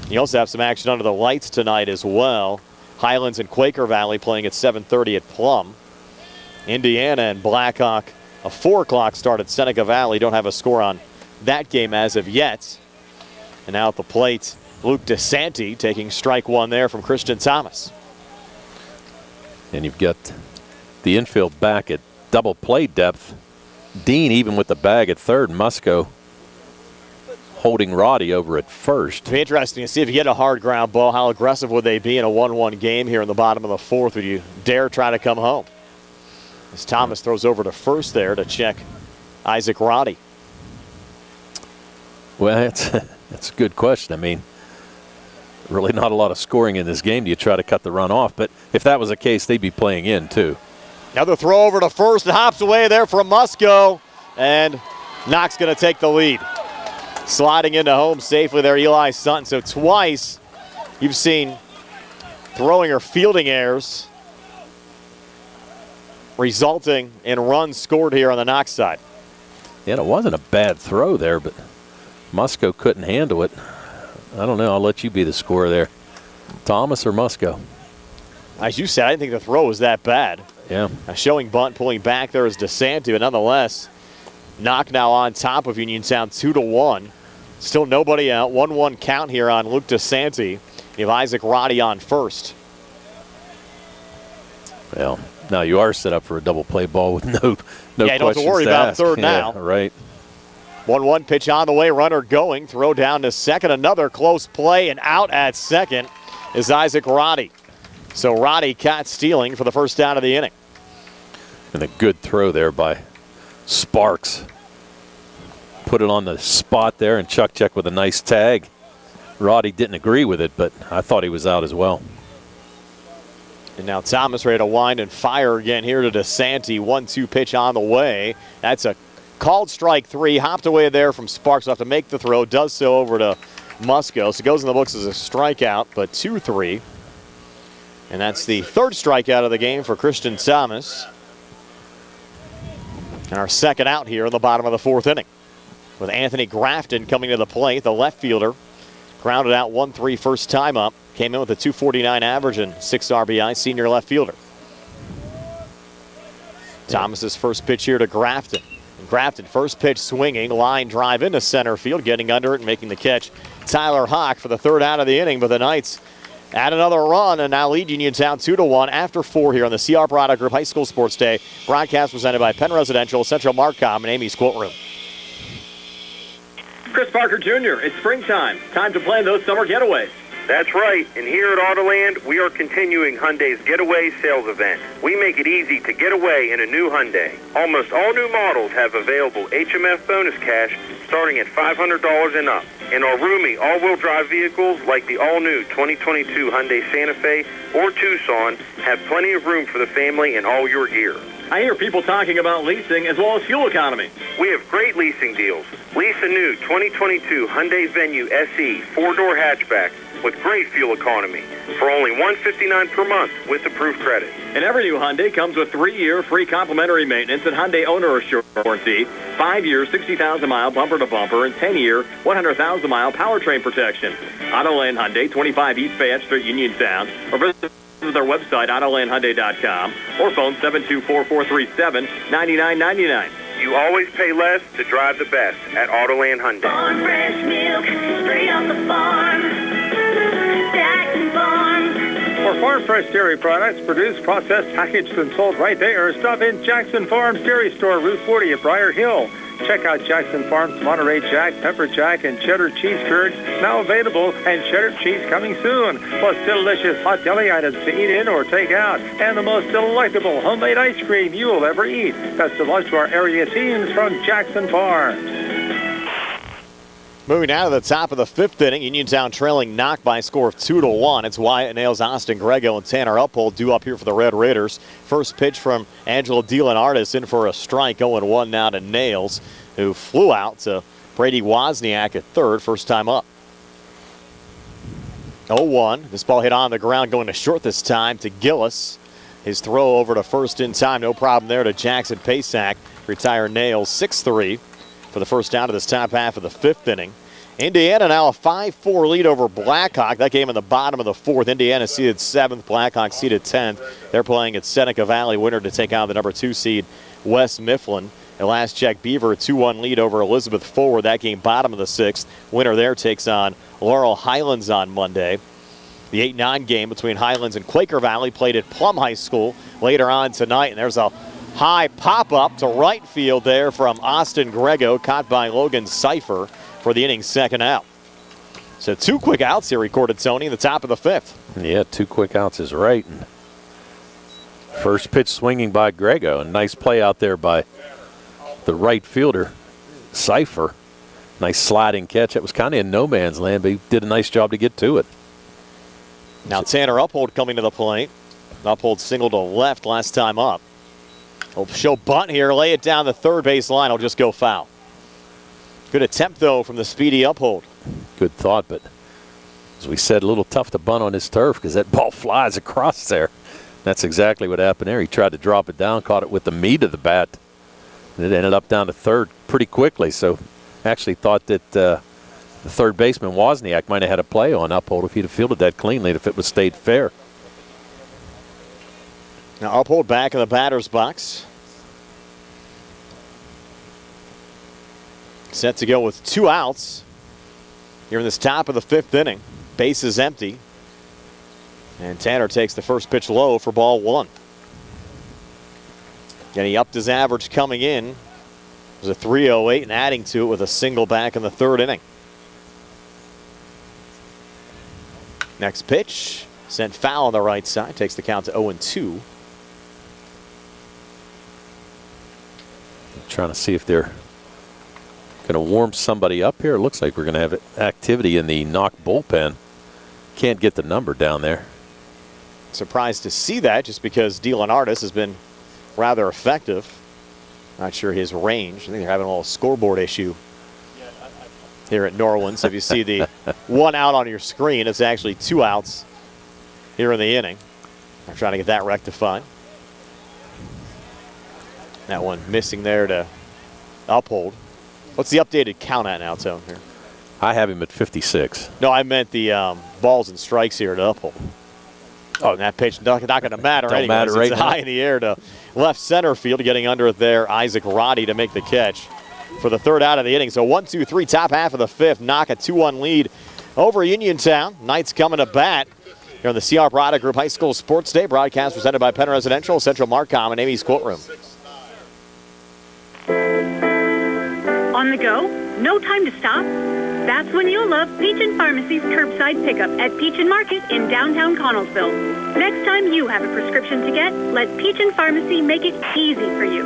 Speaker 11: You also have some action under the lights tonight as well. Highlands and Quaker Valley playing at 7:30 at Plum. Indiana and Blackhawk, a 4 o'clock start at Seneca Valley. Don't have a score on that game as of yet. And now at the plate, Luke DeSanti taking strike one there from Christian Thomas.
Speaker 12: And you've got the infield back at double play depth. Dean even with the bag at third. Musco holding Roddy over at first.
Speaker 11: It'll be interesting to see if you get a hard ground ball, how aggressive would they be in a 1-1 game here in the bottom of the fourth? Would you dare try to come home? As Thomas throws over to first there to check Isaac Roddy.
Speaker 12: Well, that's a good question. I mean, really not a lot of scoring in this game. Do you try to cut the run off? But if that was the case, they'd be playing in too.
Speaker 11: Another throw over to first and hops away there from Musco. And Knoch's going to take the lead. Sliding into home safely there, Eli Sutton. So twice you've seen throwing or fielding errors resulting in runs scored here on the Knoch side.
Speaker 12: Yeah, it wasn't a bad throw there, but Musco couldn't handle it. I don't know. I'll let you be the scorer there. Thomas or Musco?
Speaker 11: As you said, I didn't think the throw was that bad.
Speaker 12: Yeah.
Speaker 11: Showing bunt, pulling back there is DeSanti, but nonetheless, Knoch now on top of Uniontown 2-1. Still nobody out. 1-1 count here on Luke DeSanti. You have Isaac Roddy on first.
Speaker 12: Well, now you are set up for a double play ball with no
Speaker 11: yeah, you don't have to worry about third now.
Speaker 12: Yeah, right.
Speaker 11: 1-1 pitch on the way, runner going. Throw down to second. Another close play, and out at second is Isaac Roddy. So Roddy caught stealing for the first out of the inning.
Speaker 12: And a good throw there by Sparks. Put it on the spot there, and Chuck check with a nice tag. Roddy didn't agree with it, but I thought he was out as well.
Speaker 11: And now Thomas ready to wind and fire again here to DeSanti. 1-2 pitch on the way. That's a called strike 3. Hopped away there from Sparks. Will have to make the throw. Does so over to Musco. So it goes in the books as a strikeout, but 2-3. And that's the third strikeout of the game for Christian Thomas. And our second out here in the bottom of the fourth inning. With Anthony Grafton coming to the plate, the left fielder. Grounded out 1-3 first time up. Came in with a .249 average and 6 RBI, senior left fielder. Thomas's first pitch here to Grafton. And Grafton, first pitch swinging, line drive into center field, getting under it and making the catch. Tyler Hawk for the third out of the inning, but the Knights add another run and now lead Uniontown 2-1 after 4 here on the CR Product Group High School Sports Day. Broadcast presented by Penn Residential, Central Marcom, and Amy's Quote Room.
Speaker 2: Chris Parker Jr., it's springtime. Time to plan those summer getaways.
Speaker 7: That's right, and here at Autoland, we are continuing Hyundai's Getaway Sales Event. We make it easy to get away in a new Hyundai. Almost all new models have available HMF bonus cash starting at $500 and up. And our roomy all-wheel drive vehicles like the all-new 2022 Hyundai Santa Fe or Tucson have plenty of room for the family and all your gear.
Speaker 2: I hear people talking about leasing as well as fuel economy.
Speaker 7: We have great leasing deals. Lease a new 2022 Hyundai Venue SE 4-door hatchback with great fuel economy for only $159 per month with approved credit.
Speaker 2: And every new Hyundai comes with 3-year free complimentary maintenance and Hyundai owner assurance warranty, 5-year 60,000-mile bumper-to-bumper, and 10-year 100,000-mile powertrain protection. Autoland Hyundai, 25 East Fayette Street, Uniontown, or visit their website, AutolandHyundai.com, or phone 724-437-9999.
Speaker 7: You always pay less to drive the best at Autoland Hyundai.
Speaker 4: On fresh milk, straight off the farm. Jackson Farms.
Speaker 5: For farm fresh dairy products, produced, processed, packaged, and sold right there, stop in Jackson Farms Dairy Store, Route 40 at Briar Hill. Check out Jackson Farms Monterey Jack, Pepper Jack, and Cheddar Cheese Curds, now available, and Cheddar Cheese coming soon. Plus delicious hot deli items to eat in or take out, and the most delectable homemade ice cream you will ever eat. Best of luck to our area teams from Jackson Farms.
Speaker 11: Moving down to the top of the fifth inning, Uniontown trailing Knoch by a score of 2-1. It's Wyatt Nails, Austin Grego, and Tanner Uphold due up here for the Red Raiders. First pitch from Angelo DeLeonardis in for a strike, 0-1 now to Nails, who flew out to Brady Wozniak at third, first time up. 0-1. This ball hit on the ground, going to short this time to Gillis. His throw over to first in time, no problem there to Jackson Pasak. Retire Nails 6-3 for for the first out of this top half of the 5th inning. Indiana now a 5-4 lead over Blackhawk. That game in the bottom of the 4th. Indiana seeded 7th, Blackhawk seeded 10th. They're playing at Seneca Valley, winner to take on the number 2 seed West Mifflin. At last check, Beaver a 2-1 lead over Elizabeth Forward. That game bottom of the 6th. Winner there takes on Laurel Highlands on Monday. The 8-9 game between Highlands and Quaker Valley played at Plum High School later on tonight. And there's a high pop-up to right field there from Austin Grego, caught by Logan Cipher for the inning's second out. So 2 quick outs here recorded, Tony, in the top of the 5th.
Speaker 12: Yeah, 2 quick outs is right. And first pitch swinging by Grego. A nice play out there by the right fielder, Cipher. Nice sliding catch. It was kind of in no man's land, but he did a nice job to get to it.
Speaker 11: Now Tanner Uphold coming to the plate. Uphold singled to left last time up. He'll show bunt here, lay it down the third base line. He'll just go foul. Good attempt, though, from the speedy Uphold.
Speaker 12: Good thought, but as we said, a little tough to bunt on his turf because that ball flies across there. That's exactly what happened there. He tried to drop it down, caught it with the meat of the bat, and it ended up down to third pretty quickly. So actually thought that the third baseman, Wozniak, might have had a play on Uphold if he'd have fielded that cleanly, if it was stayed fair.
Speaker 11: Now Uphold back in the batter's box. Set to go with 2 outs here in this top of the 5th inning. Base is empty. And Tanner takes the first pitch low for ball 1. And he upped his average coming in. It was a 3.08 and adding to it with a single back in the 3rd inning. Next pitch, sent foul on the right side. Takes the count to 0-2.
Speaker 12: Trying to see if they're going to warm somebody up here. It looks like we're going to have activity in the Knoch bullpen. Can't get the number down there.
Speaker 11: Surprised to see that just because Dylan Artis has been rather effective. Not sure his range. I think they're having a little scoreboard issue here at Norwin. So if you see the 1 out on your screen, it's actually 2 outs here in the inning. They're trying to get that rectified. That one missing there to Uphold. What's the updated count at now, Tone? Here?
Speaker 12: I have him at 56.
Speaker 11: No, I meant the balls and strikes here to Uphold. Oh, and that pitch not going to matter
Speaker 12: Don't
Speaker 11: anyways.
Speaker 12: matter right
Speaker 11: it's
Speaker 12: now.
Speaker 11: high in the air to left center field, getting under it there. Isaac Roddy to make the catch for the 3rd out of the inning. So 1-2-3, top half of the 5th. Knoch a 2-1 lead over Uniontown. Knights coming to bat here on the C.R. Broderick Group High School Sports Day. Broadcast presented by Penn Residential, Central Marcom, and Amy's Courtroom.
Speaker 3: On the go? No time to stop? That's when you'll love Peach & Pharmacy's curbside pickup at Peach & Market in downtown Connellsville. Next time you have a prescription to get, let Peach & Pharmacy make it easy for you.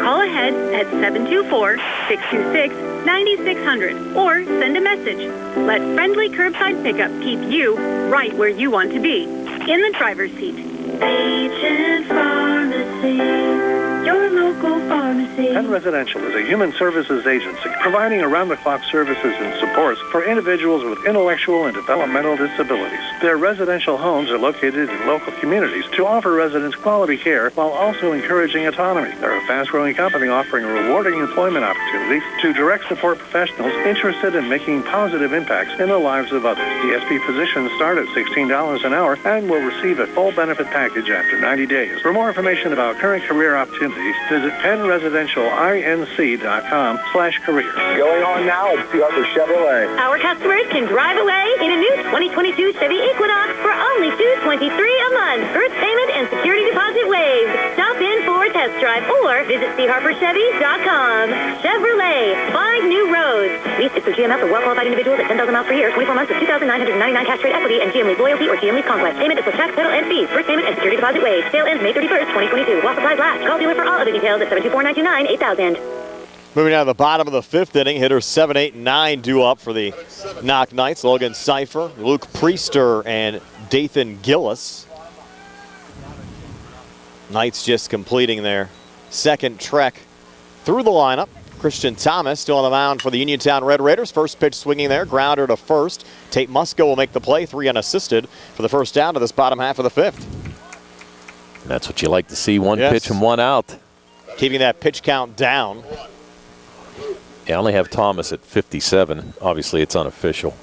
Speaker 3: Call ahead at 724-626-9600 or send a message. Let friendly curbside pickup keep you right where you want to be, in the driver's seat.
Speaker 4: Peach & Pharmacy, your local pharmacy.
Speaker 14: Penn Residential is a human services agency providing around-the-clock services and supports for individuals with intellectual and developmental disabilities. Their residential homes are located in local communities to offer residents quality care while also encouraging autonomy. They're a fast-growing company offering rewarding employment opportunities to direct support professionals interested in making positive impacts in the lives of others. DSP positions start at $16 an hour and will receive a full benefit package after 90 days. For more information about current career opportunities, visit PennResidentialInc.com/careers.
Speaker 15: Going on now at Arthur Chevrolet.
Speaker 1: Our customers can drive away in a new 2022 Chevy Equinox for only $223 a month. First payment and security deposit waived. Stop in for a test drive or visit CHarperChevy.com. Chevrolet, find new roads. Lease is for GMF for well-qualified individuals at 10,000 miles per year, 24 months of 2,999 cash rate equity, and GM Lease Loyalty or GM Lease Conquest. Payment is with tax, title, and fees. First payment and security deposit waived. Sale ends May 31st, 2022. While supplies last. Call dealer for all other details at 724-929-8000.
Speaker 11: Moving down to the bottom of the 5th inning, hitters 7, 8, and 9 due up for the Knoch Knights. Logan Cipher, Luke Priester, and Dathan Gillis. Knights just completing their second trek through the lineup. Christian Thomas still on the mound for the Uniontown Red Raiders. First pitch swinging there, grounder to first. Tate Musco will make the play, 3 unassisted for the first down to this bottom half of the 5th.
Speaker 12: That's what you like to see, one pitch and 1 out.
Speaker 11: Keeping that pitch count down.
Speaker 12: Yeah, I only have Thomas at 57. Obviously, it's unofficial.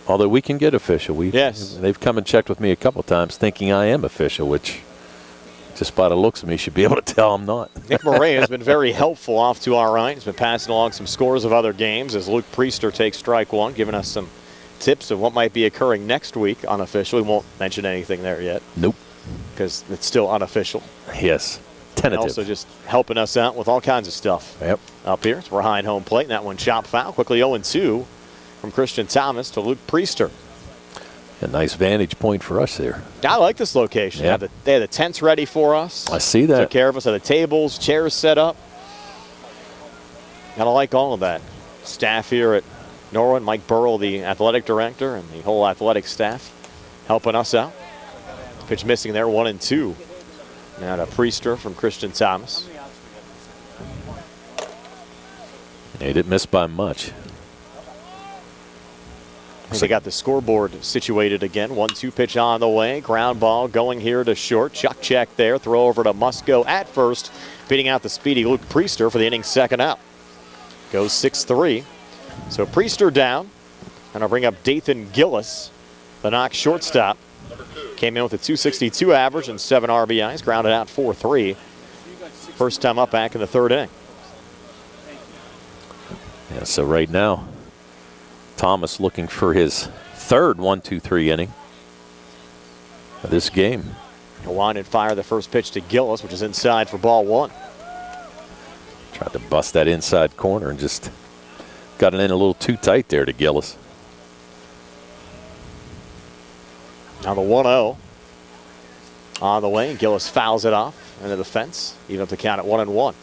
Speaker 12: Although we can get official.
Speaker 11: Yes.
Speaker 12: They've come and checked with me a couple times thinking I am official, which just by the looks of me should be able to tell I'm not.
Speaker 11: Nick Murray has been very helpful off to our right. He's been passing along some scores of other games as Luke Priester takes strike one, giving us some tips of what might be occurring next week unofficially. We won't mention anything there yet.
Speaker 12: Nope.
Speaker 11: Because it's still unofficial.
Speaker 12: Yes. Tentative.
Speaker 11: And also just helping us out with all kinds of stuff.
Speaker 12: Yep.
Speaker 11: Up here, it's behind home plate, and that one chopped foul. Quickly 0-2 from Christian Thomas to Luke Priester.
Speaker 12: A nice vantage point for us there.
Speaker 11: I like this location.
Speaker 12: Yeah.
Speaker 11: They had the tents ready for us.
Speaker 12: I see that.
Speaker 11: Took care of us. Had the tables, chairs set up. And I like all of that. Staff here at Norwin, Mike Burrell, the athletic director, and the whole athletic staff helping us out. Pitch missing there, 1-2. Now to Priester from Christian Thomas.
Speaker 12: He didn't miss by much.
Speaker 11: They got the scoreboard situated again. 1-2 pitch on the way. Ground ball going here to short. Chuck check there. Throw over to Musco at first. Beating out the speedy Luke Priester for the inning's second out. Goes 6-3. So Priester down. And I'll bring up Dathan Gillis, the Knoch shortstop. Came in with a .262 average and 7 RBIs. Grounded out 4-3. First time up back in the third inning.
Speaker 12: Yeah, so right now, Thomas looking for his third 1-2-3 inning of this game.
Speaker 11: He'll wind and fire the first pitch to Gillis, which is inside for ball one.
Speaker 12: Tried to bust that inside corner and just got it in a little too tight there to Gillis.
Speaker 11: Now the 1-0 on the way. Gillis fouls it off into the fence, even up the count at 1-1.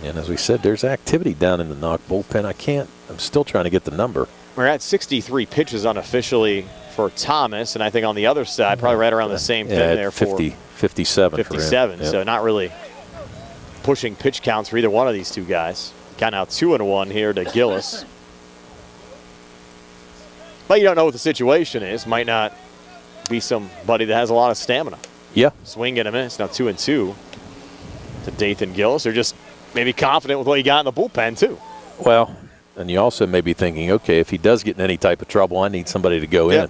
Speaker 12: And as we said, there's activity down in the Knoch bullpen. I'm still trying to get the number.
Speaker 11: We're at 63 pitches unofficially for Thomas, and I think on the other side, probably right around the same thing there
Speaker 12: 57
Speaker 11: for 57.
Speaker 12: for him.
Speaker 11: So not really pushing pitch counts for either one of these two guys. Count out 2-1 here to Gillis. But you don't know what the situation is. Might not be somebody that has a lot of stamina.
Speaker 12: Yeah.
Speaker 11: Swing and a miss. Now 2-2 to Dathan Gillis. They're just maybe confident with what he got in the bullpen, too.
Speaker 12: Well, and you also may be thinking, okay, if he does get in any type of trouble, I need somebody to go in.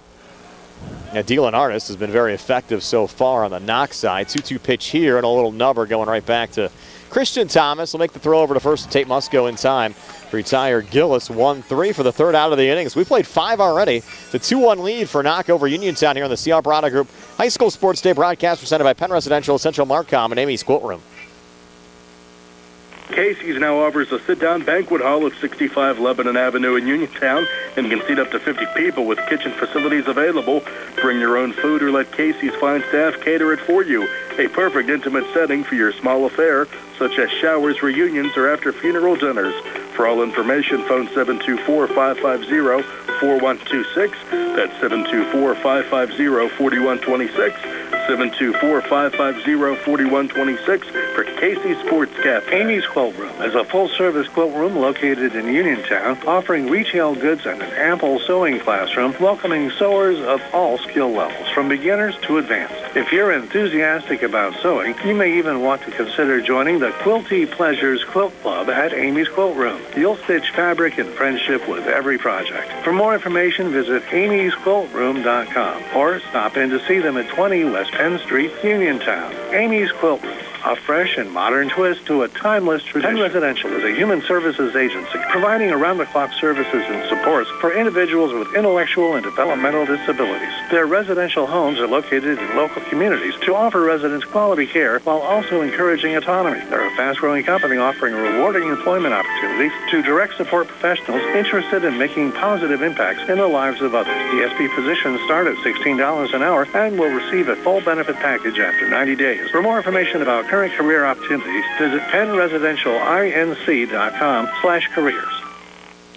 Speaker 11: Now, Dylan Artis has been very effective so far on the Knoch side. 2-2 pitch here and a little nubber going right back to Christian Thomas. Will make the throw over to first to Tate Musco in time. Retire Gillis 1-3 for the third out of the innings. We played 5 already. The 2-1 lead for Knoch over Uniontown here on the CR Brada Group High School Sports Day broadcast presented by Penn Residential, Central Marcom, and Amy's Quilt Room.
Speaker 21: Casey's now offers a sit-down banquet hall at 65 Lebanon Avenue in Uniontown and can seat up to 50 people with kitchen facilities available. Bring your own food or let Casey's fine staff cater it for you. A perfect intimate setting for your small affair, such as showers, reunions, or after funeral dinners. For all information, phone 724-550-4126. That's 724-550-4126. 724-550-4126 for Casey Sports Cafe.
Speaker 14: Amy's Quilt Room is a full-service quilt room located in Uniontown, offering retail goods and an ample sewing classroom, welcoming sewers of all skill levels, from beginners to advanced. If you're enthusiastic about sewing, you may even want to consider joining the Quilty Pleasures Quilt Club at Amy's Quilt Room. You'll stitch fabric in friendship with every project. For more information, visit amysquiltroom.com or stop in to see them at 20 West Penn Street, Uniontown. Amy's Quilt Room, a fresh and modern twist to a timeless tradition. Penn Residential is a human services agency providing around-the-clock services and supports for individuals with intellectual and developmental disabilities. Their residential homes are located in local communities to offer residents quality care while also encouraging autonomy. They're a fast-growing company offering rewarding employment opportunities to direct support professionals interested in making positive impacts in the lives of others. ESP positions start at $16 an hour and will receive a full benefit package after 90 days. For more information about current career opportunities, visit PennResidentialINC.com/careers.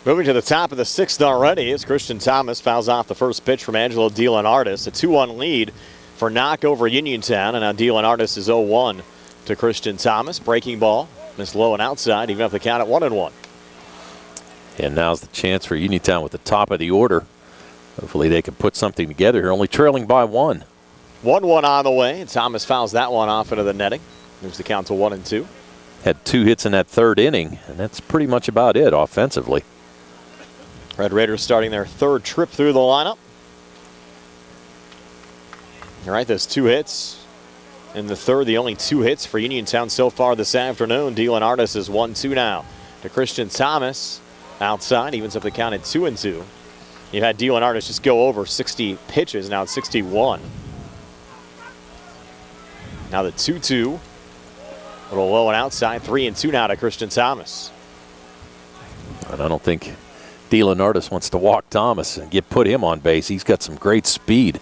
Speaker 11: Moving to the top of the sixth already as Christian Thomas fouls off the first pitch from Angelo Dylan Artis. A 2-1 lead for Knoch over Uniontown, and now Dylan Artis is 0-1 to Christian Thomas. Breaking ball, missed low and outside, even up the count at 1-1.
Speaker 12: And now's the chance for Uniontown with the top of the order. Hopefully they can put something together here, only trailing by 1.
Speaker 11: 1-1 on the way, and Thomas fouls that one off into the netting. Moves the count to 1-2.
Speaker 12: Had 2 hits in that 3rd inning, and that's pretty much about it offensively.
Speaker 11: Red Raiders starting their 3rd trip through the lineup. All right, those 2 hits in the 3rd, the only 2 hits for Uniontown so far this afternoon. Dylan Artis is 1-2 now to Christian Thomas outside, evens up the count at 2-2. You've had Dylan Artis just go over 60 pitches, now it's 61. Now the 2-2. A little low and outside, 3-2 now to Christian Thomas.
Speaker 12: And I don't think Dylan Artis wants to walk Thomas and put him on base. He's got some great speed.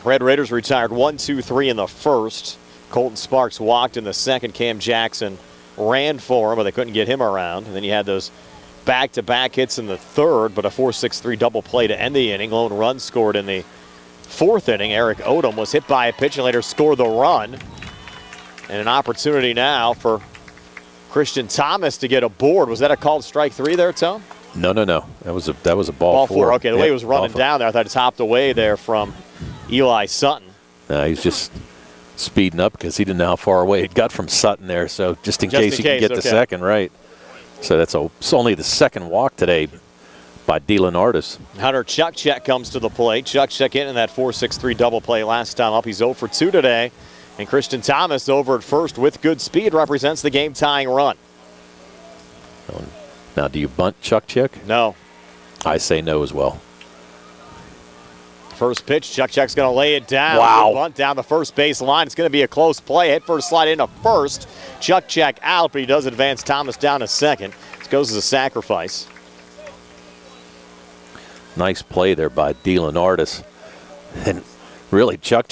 Speaker 11: Red Raiders retired 1-2-3 in the 1st. Colton Sparks walked in the 2nd. Cam Jackson ran for him, but they couldn't get him around. And then you had those back-to-back hits in the 3rd, but a 4-6-3 double play to end the inning. Lone run scored in the 4th inning. Eric Odom was hit by a pitch and later scored the run. And an opportunity now for Christian Thomas to get aboard. Was that a called strike 3 there, Tom?
Speaker 12: No. That was a ball 4.
Speaker 11: Okay, the way he was running down there, I thought it hopped away there from Eli Sutton.
Speaker 12: He's just speeding up because he didn't know how far away it got from Sutton there. So just in case he can get the second, right. So it's only the 2nd walk today by Dylan Artis.
Speaker 11: Hunter Chuck comes to the plate. Chuck in that 4-6-3 double play last time up. He's 0 for 2 today. And Christian Thomas over at first with good speed represents the game-tying run.
Speaker 12: Now, do you bunt Chuck?
Speaker 11: No.
Speaker 12: I say no as well.
Speaker 11: First pitch, Chuck's going to lay it down.
Speaker 12: Wow.
Speaker 11: Bunt down the first base line. It's going to be a close play. Hit first, slide into first. Chuck out, but he does advance Thomas down to 2nd. This goes as a sacrifice.
Speaker 12: Nice play there by Dylan Artis. And really, Chuck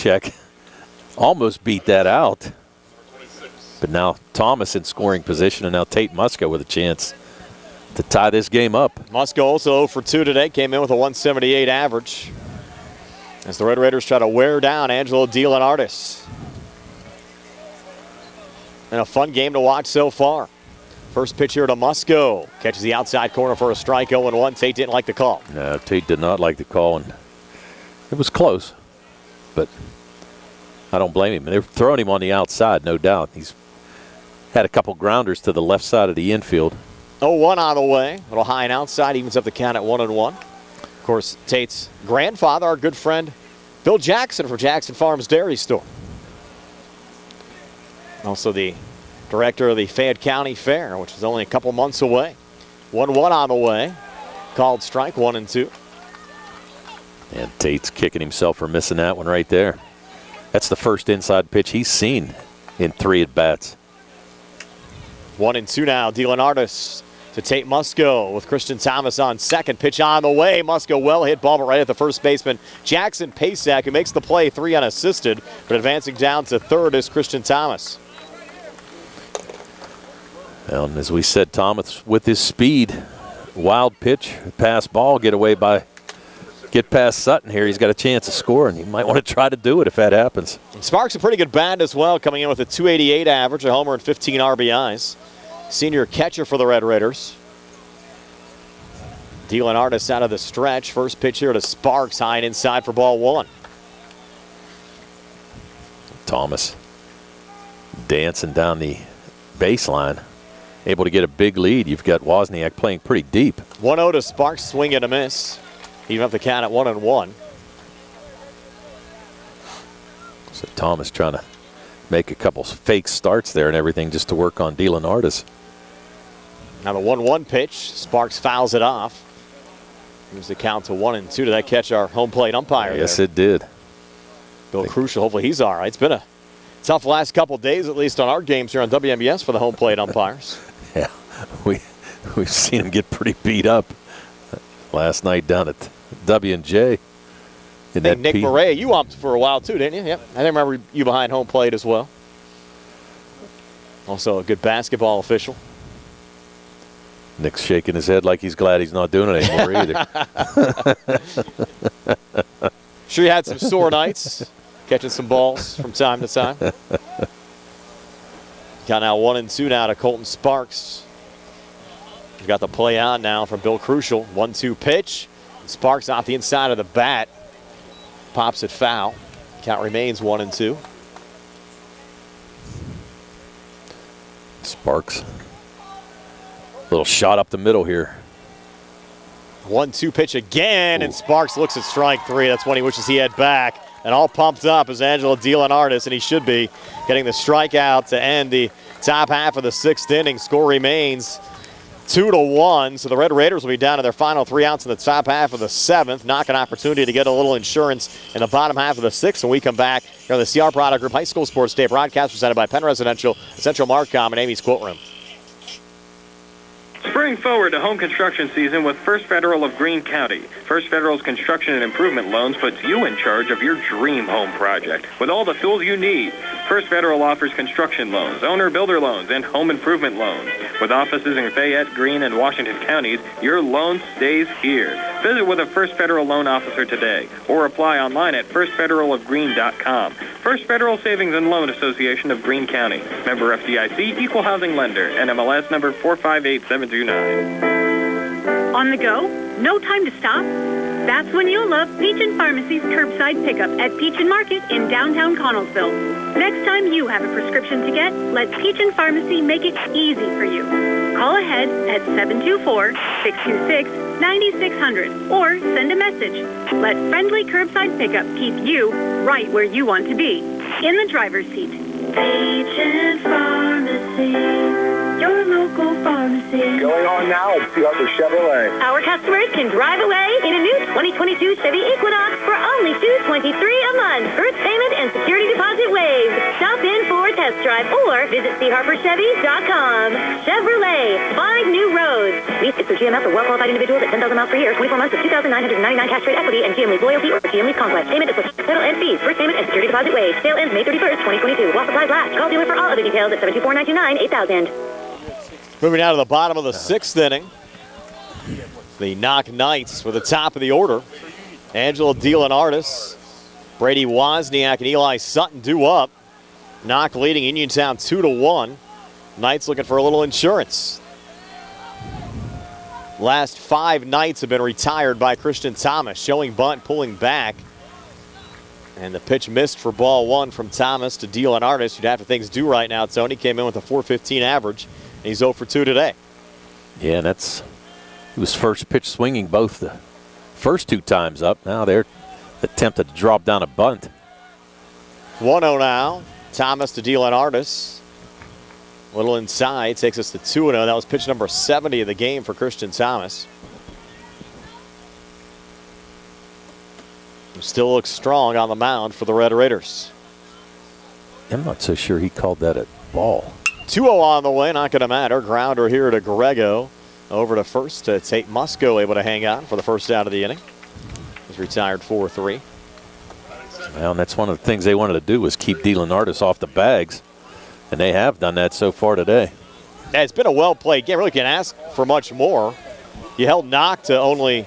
Speaker 12: almost beat that out. But now Thomas in scoring position, and now Tate Musco with a chance to tie this game up.
Speaker 11: Musco also 0 for 2 today. Came in with a 178 average. As the Red Raiders try to wear down Angelo Dylan Artis. And a fun game to watch so far. First pitch here to Musco. Catches the outside corner for a strike, 0-1. Tate didn't like the call.
Speaker 12: No, Tate did not like the call, and it was close. But I don't blame him. They're throwing him on the outside, no doubt. He's had a couple grounders to the left side of the infield.
Speaker 11: 0-1 on the way. A little high and outside, evens up the count at 1-1. Of course, Tate's grandfather, our good friend, Bill Jackson from Jackson Farms Dairy Store. Also the director of the Fayette County Fair, which is only a couple months away. 1-1 on the way. Called strike, 1-2.
Speaker 12: And Tate's kicking himself for missing that one right there. That's the first inside pitch he's seen in 3 at-bats.
Speaker 11: 1-2 now. Dylan Artis to Tate Musco with Christian Thomas on 2nd. Pitch on the way. Musco well hit ball, but right at the first baseman. Jackson Pasak, who makes the play 3 unassisted, but advancing down to 3rd is Christian Thomas.
Speaker 12: Well, and as we said, Thomas with his speed, wild pitch, pass ball, get past Sutton here. He's got a chance of scoring. You might want to try to do it if that happens.
Speaker 11: Sparks a pretty good bat as well, coming in with a 288 average, a homer and 15 RBIs. Senior catcher for the Red Raiders. Dylan Artis out of the stretch. First pitch here to Sparks, high and inside for ball 1.
Speaker 12: Thomas dancing down the baseline, able to get a big lead. You've got Wozniak playing pretty deep.
Speaker 11: 1-0 to Sparks, swing and a miss. Even up the count at 1-1.
Speaker 12: So Thomas trying to make a couple fake starts there and everything just to work on Dylan Artis.
Speaker 11: Now the 1-1 pitch. Sparks fouls it off. Moves the count to 1-2. Did that catch our home plate umpire?
Speaker 12: Yes,
Speaker 11: there?
Speaker 12: it did.
Speaker 11: Bill Crucial, hopefully he's all right. It's been a tough last couple days, at least on our games here on WMBS for the home plate umpires.
Speaker 12: Yeah, we've seen him get pretty beat up last night down at W&J.
Speaker 11: Nick Murray, you umped for a while too, didn't you? Yep. I remember you behind home plate as well. Also a good basketball official.
Speaker 12: Nick's shaking his head like he's glad he's not doing it anymore either.
Speaker 11: Sure you had some sore nights, catching some balls from time to time. Got now 1-2 now to Colton Sparks. We've got the play on now from Bill Crucial. 1-2 pitch. Sparks off the inside of the bat. Pops it foul. Count remains 1-2.
Speaker 12: Sparks. Little shot up the middle here.
Speaker 11: 1-2 pitch again, and Sparks looks at strike three. That's when he wishes he had back. And all pumped up is Angelo DeLeonardis, and he should be getting the strikeout to end the top half of the sixth inning. Score remains 2-1, so the Red Raiders will be down to their final 3 outs in the top half of the seventh. Knock an opportunity to get a little insurance in the bottom half of the sixth, and we come back here on the CR Product Group High School Sports Day broadcast presented by Penn Residential, Central Marcom, and Amy's Quote Room.
Speaker 13: Spring forward to home construction season with First Federal of Greene County. First Federal's construction and improvement loans puts you in charge of your dream home project with all the tools you need. First Federal offers construction loans, owner-builder loans, and home improvement loans. With offices in Fayette, Greene, and Washington counties, your loan stays here. Visit with a First Federal loan officer today or apply online at firstfederalofgreene.com. First Federal Savings and Loan Association of Greene County. Member FDIC, Equal Housing Lender, NMLS number 458729.
Speaker 3: On the go? No time to stop? That's when you'll love Peach & Pharmacy's curbside pickup at Peach & Market in downtown Connellsville. Next time you have a prescription to get, let Peach & Pharmacy make it easy for you. Call ahead at 724-626-9600 or send a message. Let friendly curbside pickup keep you right where you want to be, in the driver's seat.
Speaker 4: Peach & Pharmacy, your local pharmacy.
Speaker 15: Going on now at C. Arthur Chevrolet.
Speaker 1: Our customers can drive away in a new 2022 Chevy Equinox for only $223 a month. First payment and security deposit waived. Stop in for a test drive or visit CHarperChevy.com. Chevrolet, 5 new roads. Lease is for GMF for well-qualified individuals at 10,000 miles per year, 24 months with $2,999 cash rate equity, and GM Lease Loyalty or GM Lease Conquest. Payment is with title and fees. First payment and security deposit waived. Sale ends May 31st, 2022. While supplies last. Call dealer for all other details at 724-929-8000.
Speaker 11: Moving down to the bottom of the sixth inning, the Knoch Knights were the top of the order. Angelo DeLeonardis, Brady Wozniak, and Eli Sutton due up. Knoch leading Uniontown 2-1. Knights looking for a little insurance. Last 5 Knights have been retired by Christian Thomas, showing bunt, pulling back. And the pitch missed for ball one from Thomas to DeLeonardis. You'd have to think things due right now. Tony came in with a .415 average. He's 0 for 2 today.
Speaker 12: Yeah, and he was first pitch swinging both the first 2 times up. Now they're attempted to drop down a bunt.
Speaker 11: 1-0 now. Thomas to DeLeonardis. A little inside, takes us to 2-0. That was pitch number 70 of the game for Christian Thomas. Still looks strong on the mound for the Red Raiders.
Speaker 12: I'm not so sure he called that a ball.
Speaker 11: 2-0 on the way, not going to matter. Grounder here to Grego. Over to first to Tate Musco, able to hang on for the first out of the inning. He's retired 4-3.
Speaker 12: Well, and that's one of the things they wanted to do was keep DeLeonardis off the bags. And they have done that so far today.
Speaker 11: Yeah, it's been a well-played game. Really can't ask for much more. You held Knoch to only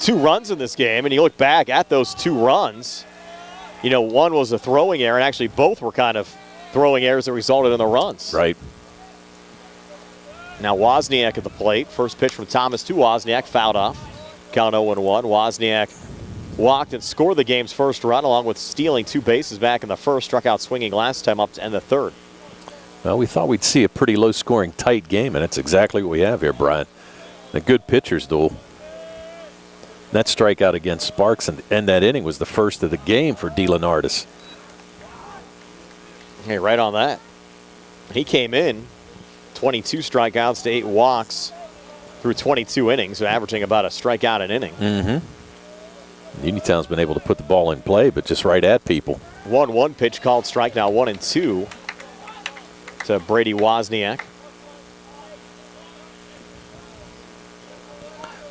Speaker 11: 2 runs in this game, and you look back at those 2 runs. You know, one was a throwing error, and actually both were kind of throwing errors that resulted in the runs.
Speaker 12: Right.
Speaker 11: Now Wozniak at the plate. First pitch from Thomas to Wozniak, fouled off. Count 0-1. Wozniak walked and scored the game's first run, along with stealing 2 bases back in the first. Struck out swinging last time up to end the third.
Speaker 12: Well, we thought we'd see a pretty low-scoring, tight game, and that's exactly what we have here, Brian. A good pitcher's duel. That strikeout against Sparks and that inning was the first of the game for DeLeonardis.
Speaker 11: Hey, right on that. He came in 22 strikeouts to 8 walks through 22 innings, averaging about a strikeout an inning.
Speaker 12: Mm-hmm. Uniontown's been able to put the ball in play, but just right at people.
Speaker 11: 1-1 pitch called strike, now 1-2 to Brady Wozniak.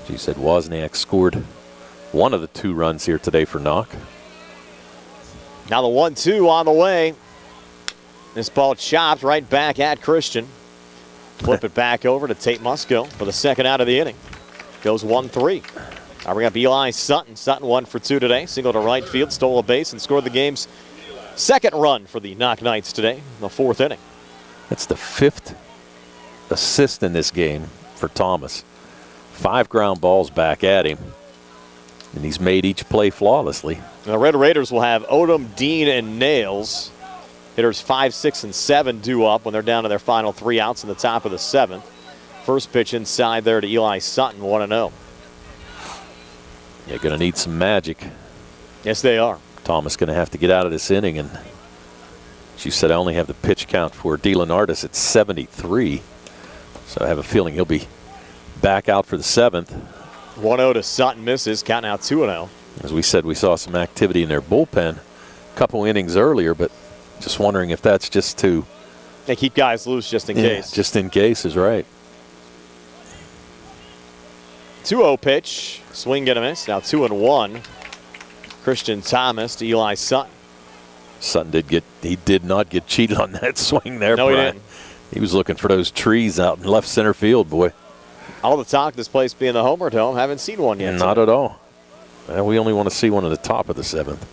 Speaker 12: You said Wozniak scored one of the 2 runs here today for Knoch.
Speaker 11: Now the 1-2 on the way. This ball chopped right back at Christian. Flip it back over to Tate Musco for the second out of the inning. Goes 1-3. Now bring up Eli Sutton. Sutton 1 for 2 today. Single to right field, stole a base, and scored the game's second run for the Knoch Knights today in the 4th inning.
Speaker 12: That's the 5th assist in this game for Thomas. 5 ground balls back at him, and he's made each play flawlessly.
Speaker 11: The Red Raiders will have Odom, Dean, and Nails Hitters 5, 6, and 7 due up when they're down to their final 3 outs in the top of the 7th. First pitch inside there to Eli Sutton, 1-0.
Speaker 12: You're going to need some magic.
Speaker 11: Yes, they are.
Speaker 12: Thomas going to have to get out of this inning, and as you said, I only have the pitch count for Dylan Artis at 73, so I have a feeling he'll be back out for the 7th.
Speaker 11: 1-0 to Sutton, misses, count now 2-0.
Speaker 12: As we said, we saw some activity in their bullpen a couple innings earlier, but just wondering if that's just to
Speaker 11: they keep guys loose just in case.
Speaker 12: Just in case is right.
Speaker 11: 2-0 pitch, swing and a miss. Now 2-1. Christian Thomas to Eli Sutton.
Speaker 12: Sutton did not get cheated on that swing there.
Speaker 11: No,
Speaker 12: Brian.
Speaker 11: he didn't.
Speaker 12: He was looking for those trees out in left center field, boy.
Speaker 11: All the talk this place being the Homer Dome, haven't seen one yet.
Speaker 12: Not at all. We only want to see one at the top of the 7th.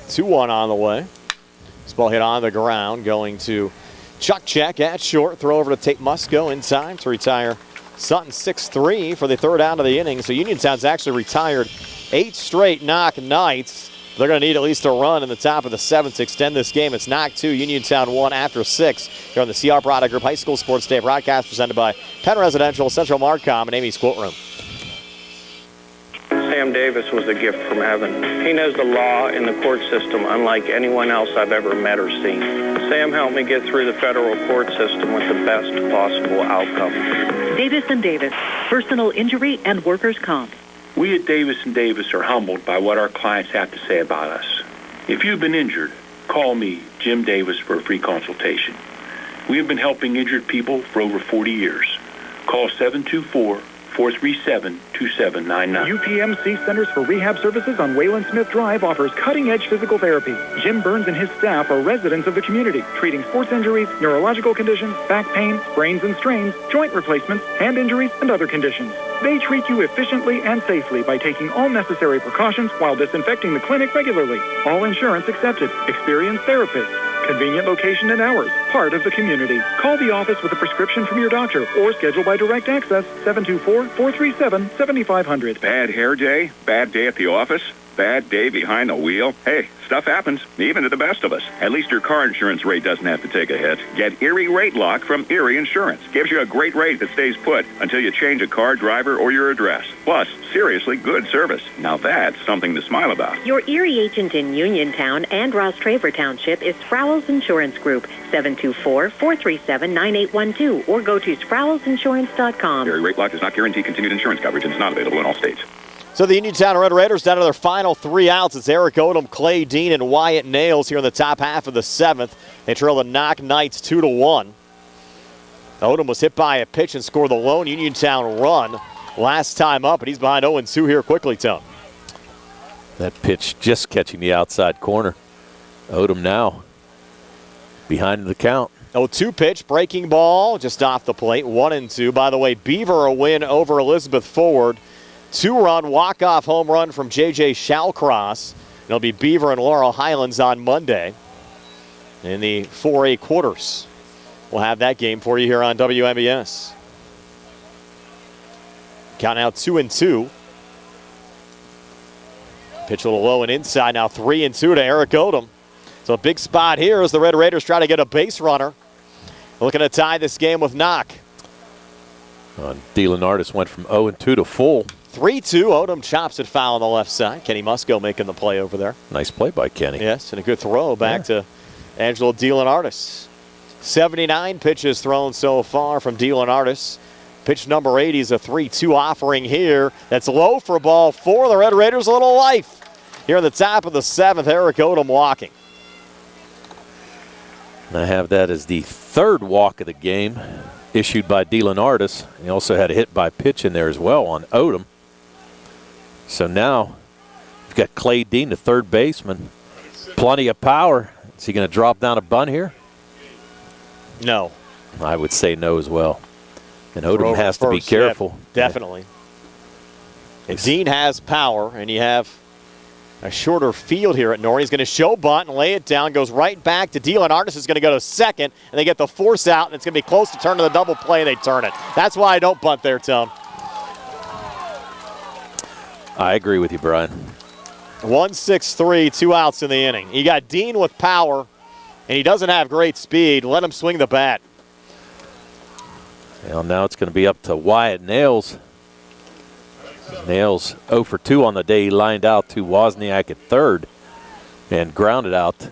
Speaker 11: 2-1 on the way. This ball hit on the ground, going to Chuck Check at short. Throw over to Tate Musco in time to retire Sutton 6-3 for the 3rd out of the inning. So Uniontown's actually retired 8 straight Knoch nights. They're going to need at least a run in the top of the 7th to extend this game. It's Knoch 2, Uniontown 1 after 6 here on the CR Product Group High School Sports Day broadcast presented by Penn Residential, Central Marcom, and Amy's Quote Room.
Speaker 9: Sam Davis was a gift from heaven. He knows the law and the court system unlike anyone else I've ever met or seen. Sam helped me get through the federal court system with the best possible outcome.
Speaker 22: Davis & Davis, personal injury and workers' comp.
Speaker 17: We at Davis & Davis are humbled by what our clients have to say about us. If you've been injured, call me, Jim Davis, for a free consultation. We have been helping injured people for over 40 years. Call 724-437-2799.
Speaker 6: UPMC Centers for Rehab Services on Wayland Smith Drive offers cutting-edge physical therapy. Jim Burns and his staff are residents of the community, treating sports injuries, neurological conditions, back pain, sprains and strains, joint replacements, hand injuries, and other conditions. They treat you efficiently and safely by taking all necessary precautions while disinfecting the clinic regularly. All insurance accepted. Experienced therapists. Convenient location and hours. Part of the community. Call the office with a prescription from your doctor or schedule by direct access 724-437-7500.
Speaker 8: Bad hair day? Bad day at the office? Bad day behind the wheel? Hey, stuff happens, even to the best of us. At least your car insurance rate doesn't have to take a hit. Get Erie Rate Lock from Erie Insurance. Gives you a great rate that stays put until you change a car, driver, or your address. Plus, seriously good service. Now that's something to smile about.
Speaker 1: Your Erie agent in Uniontown and Ross Traver Township is Sprowell's Insurance Group, 724-437-9812, or go to sprowellsinsurance.com.
Speaker 8: Erie Rate Lock does not guarantee continued insurance coverage and is not available in all states.
Speaker 11: So the Uniontown Red Raiders down to their final 3 outs. It's Eric Odom, Clay Dean, and Wyatt Nails here in the top half of the 7th. They trail the Knoch Knights 2-1. Odom was hit by a pitch and scored the lone Uniontown run last time up, and he's behind 0-2 here quickly, Tom.
Speaker 12: That pitch just catching the outside corner. Odom now behind the count.
Speaker 11: 0-2 pitch, breaking ball just off the plate, 1-2. By the way, Beaver a win over Elizabeth Forward. 2-run walk-off home run from J.J. Shallcross. It'll be Beaver and Laurel Highlands on Monday in the 4A quarters. We'll have that game for you here on WMBS. Count out 2-2. Pitch a little low and inside. Now 3-2 to Eric Odom. So a big spot here as the Red Raiders try to get a base runner. Looking to tie this game with Knoch.
Speaker 12: Dylan Artis went from 0-2 to full.
Speaker 11: 3-2. Odom chops it foul on the left side. Kenny Musco making the play over there.
Speaker 12: Nice play by Kenny.
Speaker 11: Yes, and a good throw back to Angelo Dylan Artis. 79 pitches thrown so far from Dylan Artis. Pitch number 80 is a 3-2 offering here. That's low for ball 4. The Red Raiders a little life. Here at the top of the 7th, Eric Odom walking.
Speaker 12: And I have that as the 3rd walk of the game issued by Dylan Artis. He also had a hit by pitch in there as well on Odom. So now we've got Clay Dean, the 3rd baseman. Plenty of power. Is he going to drop down a bunt here?
Speaker 11: No.
Speaker 12: I would say no as well. And Odom has to be careful.
Speaker 11: Yeah, definitely. And Dean has power, and you have a shorter field here at Norwin. He's going to show bunt and lay it down. Goes right back to Dylan Artis. Is going to go to second, and they get the force out, and it's going to be close to turning the double play, and they turn it. That's why I don't bunt there, Tom.
Speaker 12: I agree with you, Brian.
Speaker 11: 1-6-3, 2 outs in the inning. You got Dean with power, And he doesn't have great speed. Let him swing the bat.
Speaker 12: Well, now it's going to be up to Wyatt Nails. Nails 0 for 2 on the day. He lined out to Wozniak at third and grounded out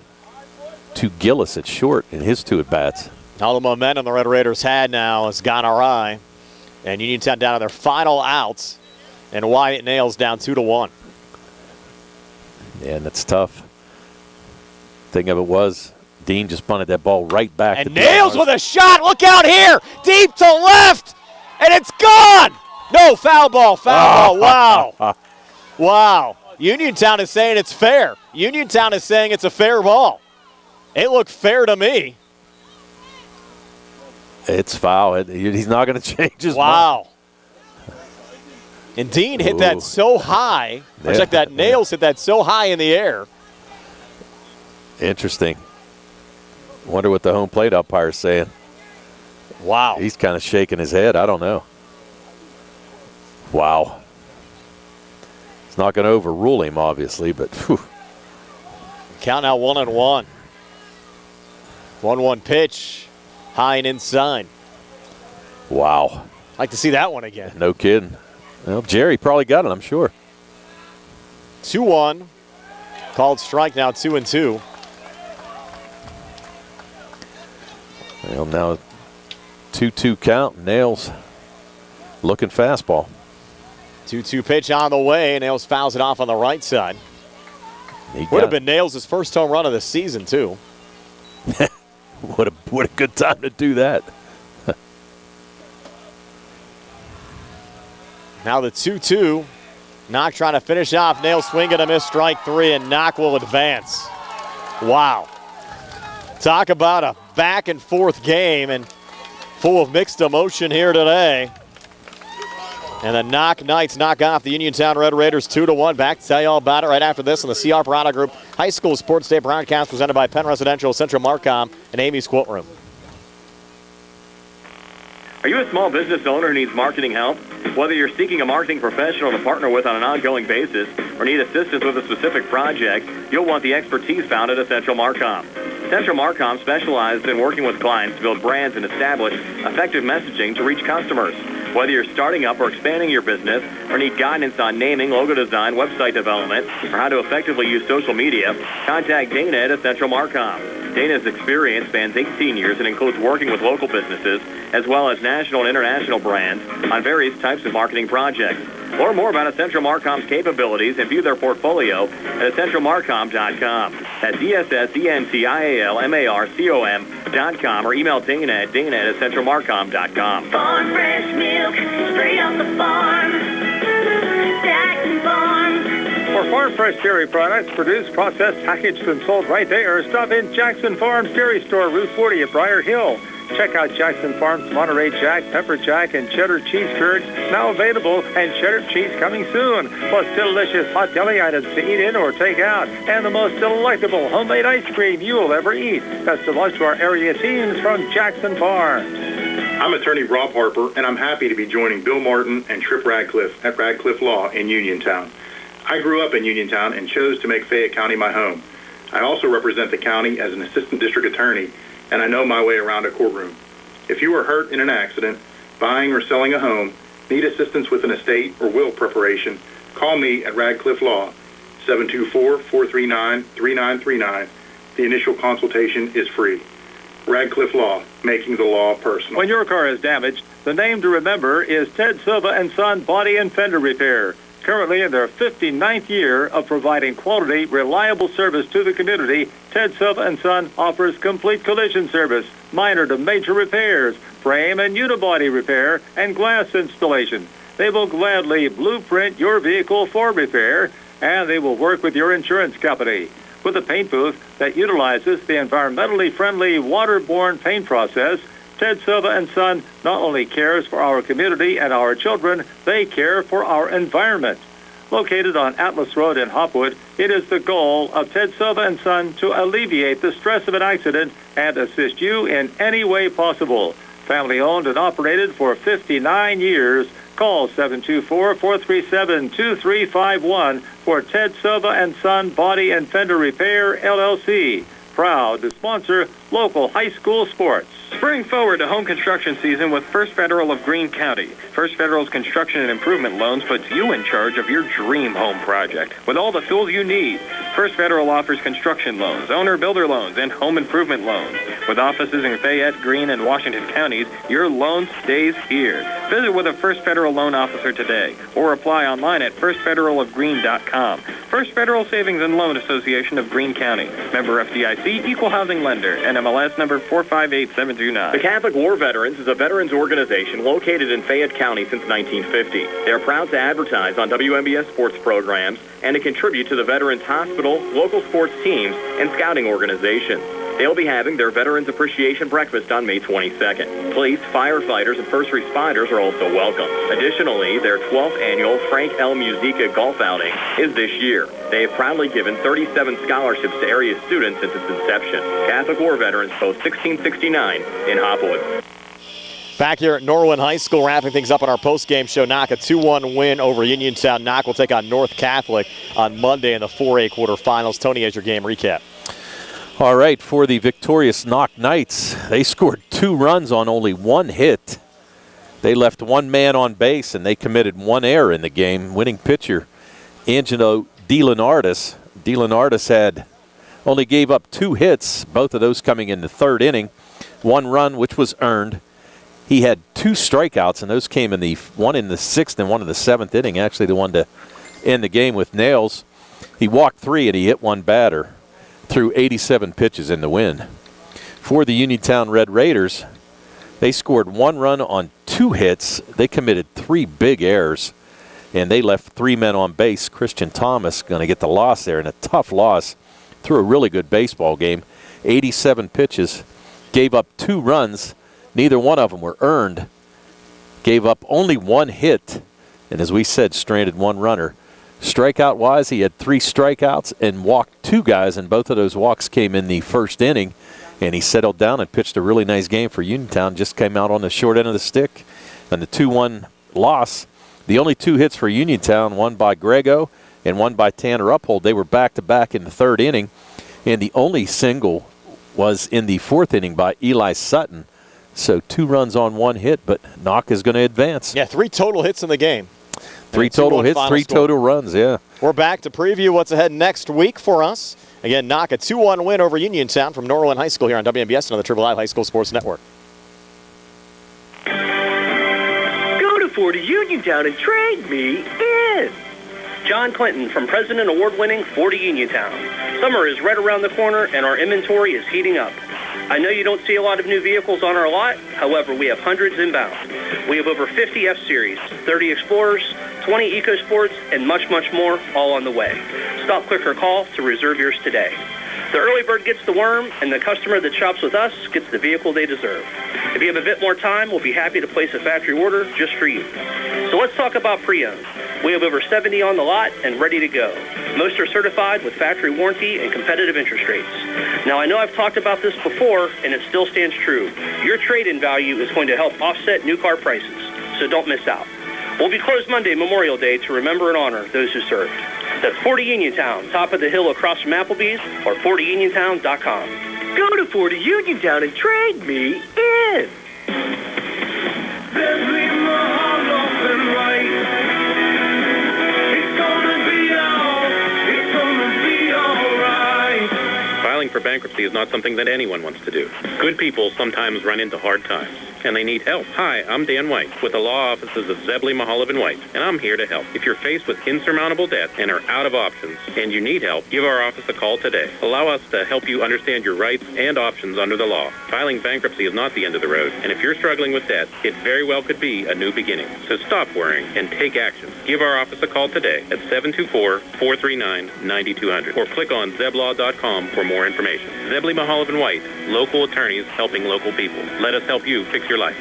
Speaker 12: to Gillis at short in his 2 at-bats.
Speaker 11: All the momentum the Red Raiders had now has gone awry. And Uniontown down to their final outs. And Wyatt Nails down 2-1.
Speaker 12: Yeah, and that's tough. Thing of it was, Dean just bunted that ball right back.
Speaker 11: And Nails with a shot. Look out here. Deep to left. And it's gone. No, foul ball. Foul ball. Wow. Wow. Uniontown is saying it's fair. Uniontown is saying it's a fair ball. It looked fair to me.
Speaker 12: It's foul. He's not going to change his mind.
Speaker 11: Wow. And Dean hit that so high. Looks like that Nails hit that so high in the air.
Speaker 12: Interesting. Wonder what the home plate umpire's saying.
Speaker 11: Wow.
Speaker 12: He's kind of shaking his head. I don't know. Wow. It's not going to overrule him, obviously, but whew.
Speaker 11: Count now 1-1. 1-1 pitch. High and inside.
Speaker 12: Wow.
Speaker 11: Like to see that one again.
Speaker 12: No kidding. Well, Jerry probably got it, I'm sure.
Speaker 11: 2-1. Called strike now, 2-2.
Speaker 12: Well, now 2-2 count. Nails looking fastball.
Speaker 11: 2-2 pitch on the way. Nails fouls it off on the right side. Would have been Nails' first home run of the season, too.
Speaker 12: What a good time to do that.
Speaker 11: Now the 2-2. Knoch trying to finish off. Nails swing and a miss, strike 3, and Knoch will advance. Wow. Talk about a back and forth game and full of mixed emotion here today. And the Knoch Knights knock off the Uniontown Red Raiders 2-1. Back to tell you all about it right after this on the CR Product Group High School Sports Day broadcast presented by Penn Residential, Central Marcom, and Amy's Quilt Room.
Speaker 2: Are you a small business owner who needs marketing help? Whether you're seeking a marketing professional to partner with on an ongoing basis or need assistance with a specific project, you'll want the expertise found at Central Marcom. Central Marcom specializes in working with clients to build brands and establish effective messaging to reach customers. Whether you're starting up or expanding your business or need guidance on naming, logo design, website development, or how to effectively use social media, contact Dana at Central Marcom. Dana's experience spans 18 years and includes working with local businesses as well as national and international brands on various types of marketing projects. Learn more about Central Marcom's capabilities and view their portfolio at essentialmarcom.com. That's ESSENTIALMARCOM.com or email Dana at essentialmarcom.com.
Speaker 4: Farm fresh milk, straight off the farm. Jackson Farms.
Speaker 5: For farm fresh dairy products produced, processed, packaged, and sold right there, stop in Jackson Farms Dairy Store, Route 40 at Briar Hill. Check out Jackson Farms Monterey Jack, Pepper Jack, and Cheddar Cheese Curds, now available, and Cheddar Cheese coming soon. Plus delicious hot deli items to eat in or take out, and the most delectable homemade ice cream you'll ever eat. Best of luck to our area teams from Jackson Farms.
Speaker 16: I'm attorney Rob Harper, and I'm happy to be joining Bill Martin and Tripp Radcliffe at Radcliffe Law in Uniontown. I grew up in Uniontown and chose to make Fayette County my home. I also represent the county as an assistant district attorney, and I know my way around a courtroom. If you are hurt in an accident, buying or selling a home, need assistance with an estate or will preparation, call me at Radcliffe Law, 724-439-3939. The initial consultation is free. Radcliffe Law, making the law personal.
Speaker 5: When your car is damaged, the name to remember is Ted Silva & Son Body and Fender Repair. Currently in their 59th year of providing quality, reliable service to the community, Ted Silva & Son offers complete collision service, minor to major repairs, frame and unibody repair, and glass installation. They will gladly blueprint your vehicle for repair, and they will work with your insurance company. With a paint booth that utilizes the environmentally friendly waterborne paint process, Ted Silva & Son not only cares for our community and our children, they care for our environment. Located on Atlas Road in Hopwood, it is the goal of Ted Silva & Son to alleviate the stress of an accident and assist you in any way possible. Family owned and operated for 59 years. Call 724-437-2351 for Ted Silva & Son Body and Fender Repair, LLC.
Speaker 13: proud to sponsor local high school sports. Spring forward to home construction season with First Federal of Greene County. First Federal's construction and improvement loans puts you in charge of your dream home project with all the tools you need. First Federal offers construction loans, owner-builder loans, and home improvement loans. With offices in Fayette, Greene, and Washington counties, your loan stays here. Visit with a First Federal loan officer today or apply online at firstfederalofgreene.com. First Federal Savings and Loan Association of Greene County. Member FDIC, Equal Housing Lender, NMLS number 458729.
Speaker 2: The Catholic War Veterans is a veterans organization located in Fayette County since 1950. They are proud to advertise on WMBS sports programs and to contribute to the Veterans Hospital, local sports teams, and scouting organizations. They'll be having their Veterans Appreciation Breakfast on May 22nd. Police, firefighters, and first responders are also welcome. Additionally, their 12th annual Frank L. Musica golf outing is this year. They have proudly given 37 scholarships to area students since its inception. Catholic War Veterans, Post 1669 in Hopwood.
Speaker 11: Back here at Norwin High School, wrapping things up on our post-game show. Knoch, a 2-1 win over Uniontown. Knoch will take on North Catholic on Monday in the 4A quarterfinals. Tony has your game recap.
Speaker 12: All right, for the victorious Knoch Knights, they scored 2 runs on only 1 hit. They left 1 man on base, and they committed 1 error in the game. Winning pitcher, Angelo DeLeonardis. DeLeonardis had only gave up 2 hits, both of those coming in the 3rd inning. 1 run, which was earned. He had 2 strikeouts, and those came in one in the 6th and one in the 7th inning, actually the one to end the game with nails. He walked 3, and he hit 1 batter. Threw 87 pitches in the win. For the Uniontown Red Raiders, they scored 1 run on 2 hits. They committed 3 big errors, and they left 3 men on base. Christian Thomas going to get the loss there, and a tough loss. Threw a really good baseball game. 87 pitches, gave up 2 runs. Neither one of them were earned. Gave up only 1 hit, and as we said, stranded 1 runner. Strikeout-wise, he had 3 strikeouts and walked 2 guys, and both of those walks came in the 1st inning. And he settled down and pitched a really nice game for Uniontown. Just came out on the short end of the stick. And the 2-1 loss, the only 2 hits for Uniontown, one by Grego and one by Tanner Uphold. They were back-to-back in the 3rd inning. And the only single was in the 4th inning by Eli Sutton. So 2 runs on 1 hit, but Knoch is going to advance.
Speaker 11: Yeah, 3 total hits in the game.
Speaker 12: 3 total hits, 3 total runs, yeah.
Speaker 11: We're back to preview what's ahead next week for us. Again, Knoch, a 2-1 win over Uniontown from Norwin High School here on WMBS and on the Triple I High School Sports Network.
Speaker 10: Go to 40 Uniontown and trade me in. John Clinton from President Award-winning 40 Uniontown. Summer is right around the corner and our inventory is heating up. I know you don't see a lot of new vehicles on our lot. However, we have hundreds inbound. We have over 50 F-Series, 30 Explorers, 20 EcoSports, and much, much more all on the way. Stop, click, or call to reserve yours today. The early bird gets the worm, and the customer that shops with us gets the vehicle they deserve. If you have a bit more time, we'll be happy to place a factory order just for you. So let's talk about pre-owned. We have over 70 on the lot and ready to go. Most are certified with factory warranty and competitive interest rates. Now, I know I've talked about this before, and it still stands true. Your trade-in value is going to help offset new car prices, so don't miss out. We'll be closed Monday, Memorial Day, to remember and honor those who served. That's 40 Uniontown, top of the hill across from Applebee's, or 40uniontown.com. Go to 40 Uniontown and trade me in.
Speaker 13: Filing for bankruptcy is not something that anyone wants to do. Good people sometimes run into hard times, and they need help. Hi, I'm Dan White with the law offices of Zebley, Mahalav & White, and I'm here to help. If you're faced with insurmountable debt and are out of options and you need help, give our office a call today. Allow us to help you understand your rights and options under the law. Filing bankruptcy is not the end of the road, and if you're struggling with debt, it very well could be a new beginning. So stop worrying and take action. Give our office a call today at 724-439-9200 or click on zeblaw.com for more information. Zebley, Mahalav & White, local attorneys helping local people. Let us help you fix your life.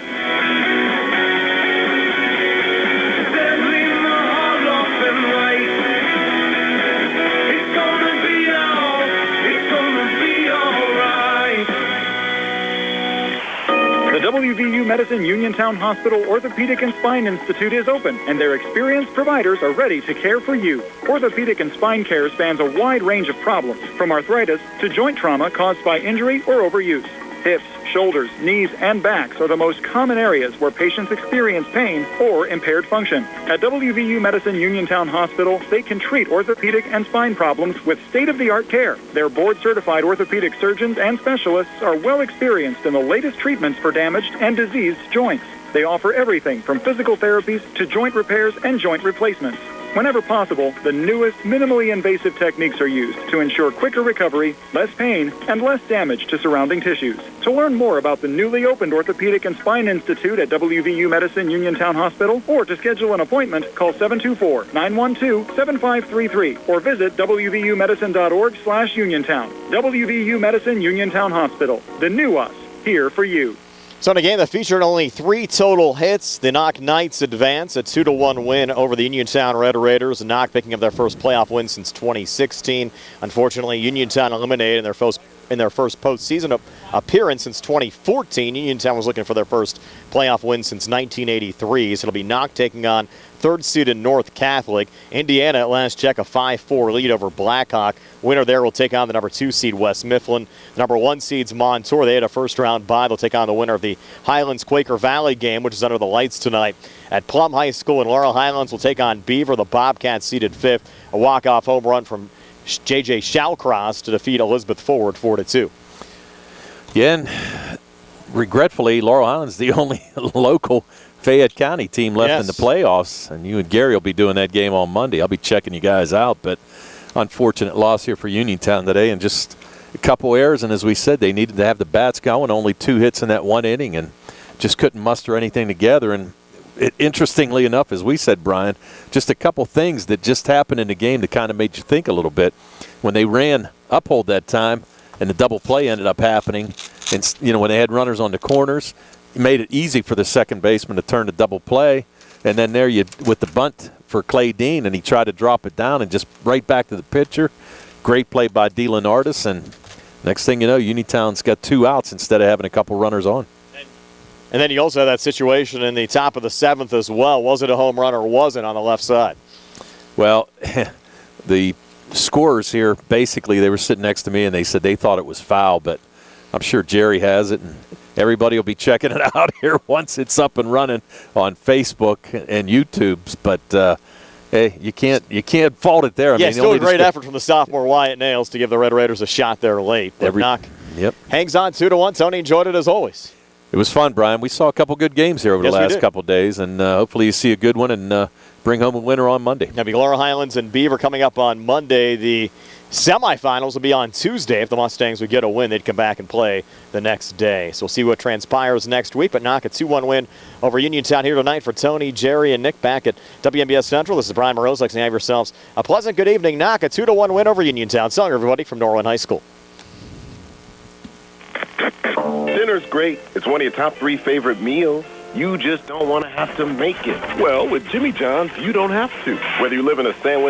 Speaker 2: The
Speaker 6: WVU Medicine Uniontown Hospital Orthopedic and Spine Institute is open, and their experienced providers are ready to care for you. Orthopedic and spine care spans a wide range of problems, from arthritis to joint trauma caused by injury or overuse. Hips, shoulders, knees, and backs are the most common areas where patients experience pain or impaired function. At WVU Medicine Uniontown Hospital, they can treat orthopedic and spine problems with state-of-the-art care. Their board-certified orthopedic surgeons and specialists are well experienced in the latest treatments for damaged and diseased joints. They offer everything from physical therapies to joint repairs and joint replacements. Whenever possible, the newest, minimally invasive techniques are used to ensure quicker recovery, less pain, and less damage to surrounding tissues. To learn more about the newly opened Orthopedic and Spine Institute at WVU Medicine Uniontown Hospital, or to schedule an appointment, call 724-912-7533 or visit wvumedicine.org/Uniontown. WVU Medicine Uniontown Hospital. The new us, here for you.
Speaker 11: So in a game that featured only 3 total hits, the Knoch Knights advance a 2-1 win over the Uniontown Red Raiders. Knoch picking up their first playoff win since 2016. Unfortunately, Uniontown eliminated in their first postseason appearance since 2014. Uniontown was looking for their first playoff win since 1983. So it'll be Knoch taking on third-seeded North Catholic. Indiana, at last check, a 5-4 lead over Blackhawk. Winner there will take on the number 2 seed West Mifflin. The number 1 seed's Montour. They had a first-round bye. They'll take on the winner of the Highlands-Quaker Valley game, which is under the lights tonight at Plum High School. And Laurel Highlands will take on Beaver. The Bobcats seeded 5th. A walk-off home run from J.J. Shallcross to defeat Elizabeth Forward 4-2.
Speaker 12: Yeah, and regretfully, Laurel Highlands the only local Fayette County team left in the playoffs, and you and Gary will be doing that game on Monday. I'll be checking you guys out, but unfortunate loss here for Uniontown today, and just a couple errors, and as we said, they needed to have the bats going, only 2 hits in that 1 inning, and just couldn't muster anything together. And interestingly enough, as we said, Brian, just a couple things that just happened in the game that kind of made you think a little bit. When they ran Uphold that time, and the double play ended up happening, and when they had runners on the corners, it made it easy for the second baseman to turn the double play, and then there you with the bunt for Clay Dean, and he tried to drop it down and just right back to the pitcher. Great play by D. Lenardis, and next thing you know, Uniontown's got 2 outs instead of having a couple runners on.
Speaker 11: And then you also had that situation in the top of the 7th as well. Was it a home run or was it on the left side?
Speaker 12: Well, the scorers here, basically, they were sitting next to me, and they said they thought it was foul, but I'm sure Jerry has it, and everybody will be checking it out here once it's up and running on Facebook and YouTube. But hey, you can't fault it there. I mean,
Speaker 11: still a great effort from the sophomore Wyatt Nails to give the Red Raiders a shot there late. But Knoch hangs on 2-1. Tony enjoyed it as always.
Speaker 12: It was fun, Brian. We saw a couple good games here over the last couple of days, and hopefully you see a good one and bring home a winner on Monday.
Speaker 11: Now, Laurel Highlands and Beaver coming up on Monday. The semifinals will be on Tuesday. If the Mustangs would get a win, they'd come back and play the next day. So we'll see what transpires next week. But Knoch a 2-1 win over Uniontown here tonight for Tony, Jerry, and Nick back at WMBS Central. This is Brian Morozek saying have yourselves a pleasant good evening. Knoch a 2-1 win over Uniontown. So long, everybody, from Norwin High School.
Speaker 19: Dinner's great. It's one of your top 3 favorite meals. You just don't want to have to make it. Well, with Jimmy John's, you don't have to. Whether you live in a sandwich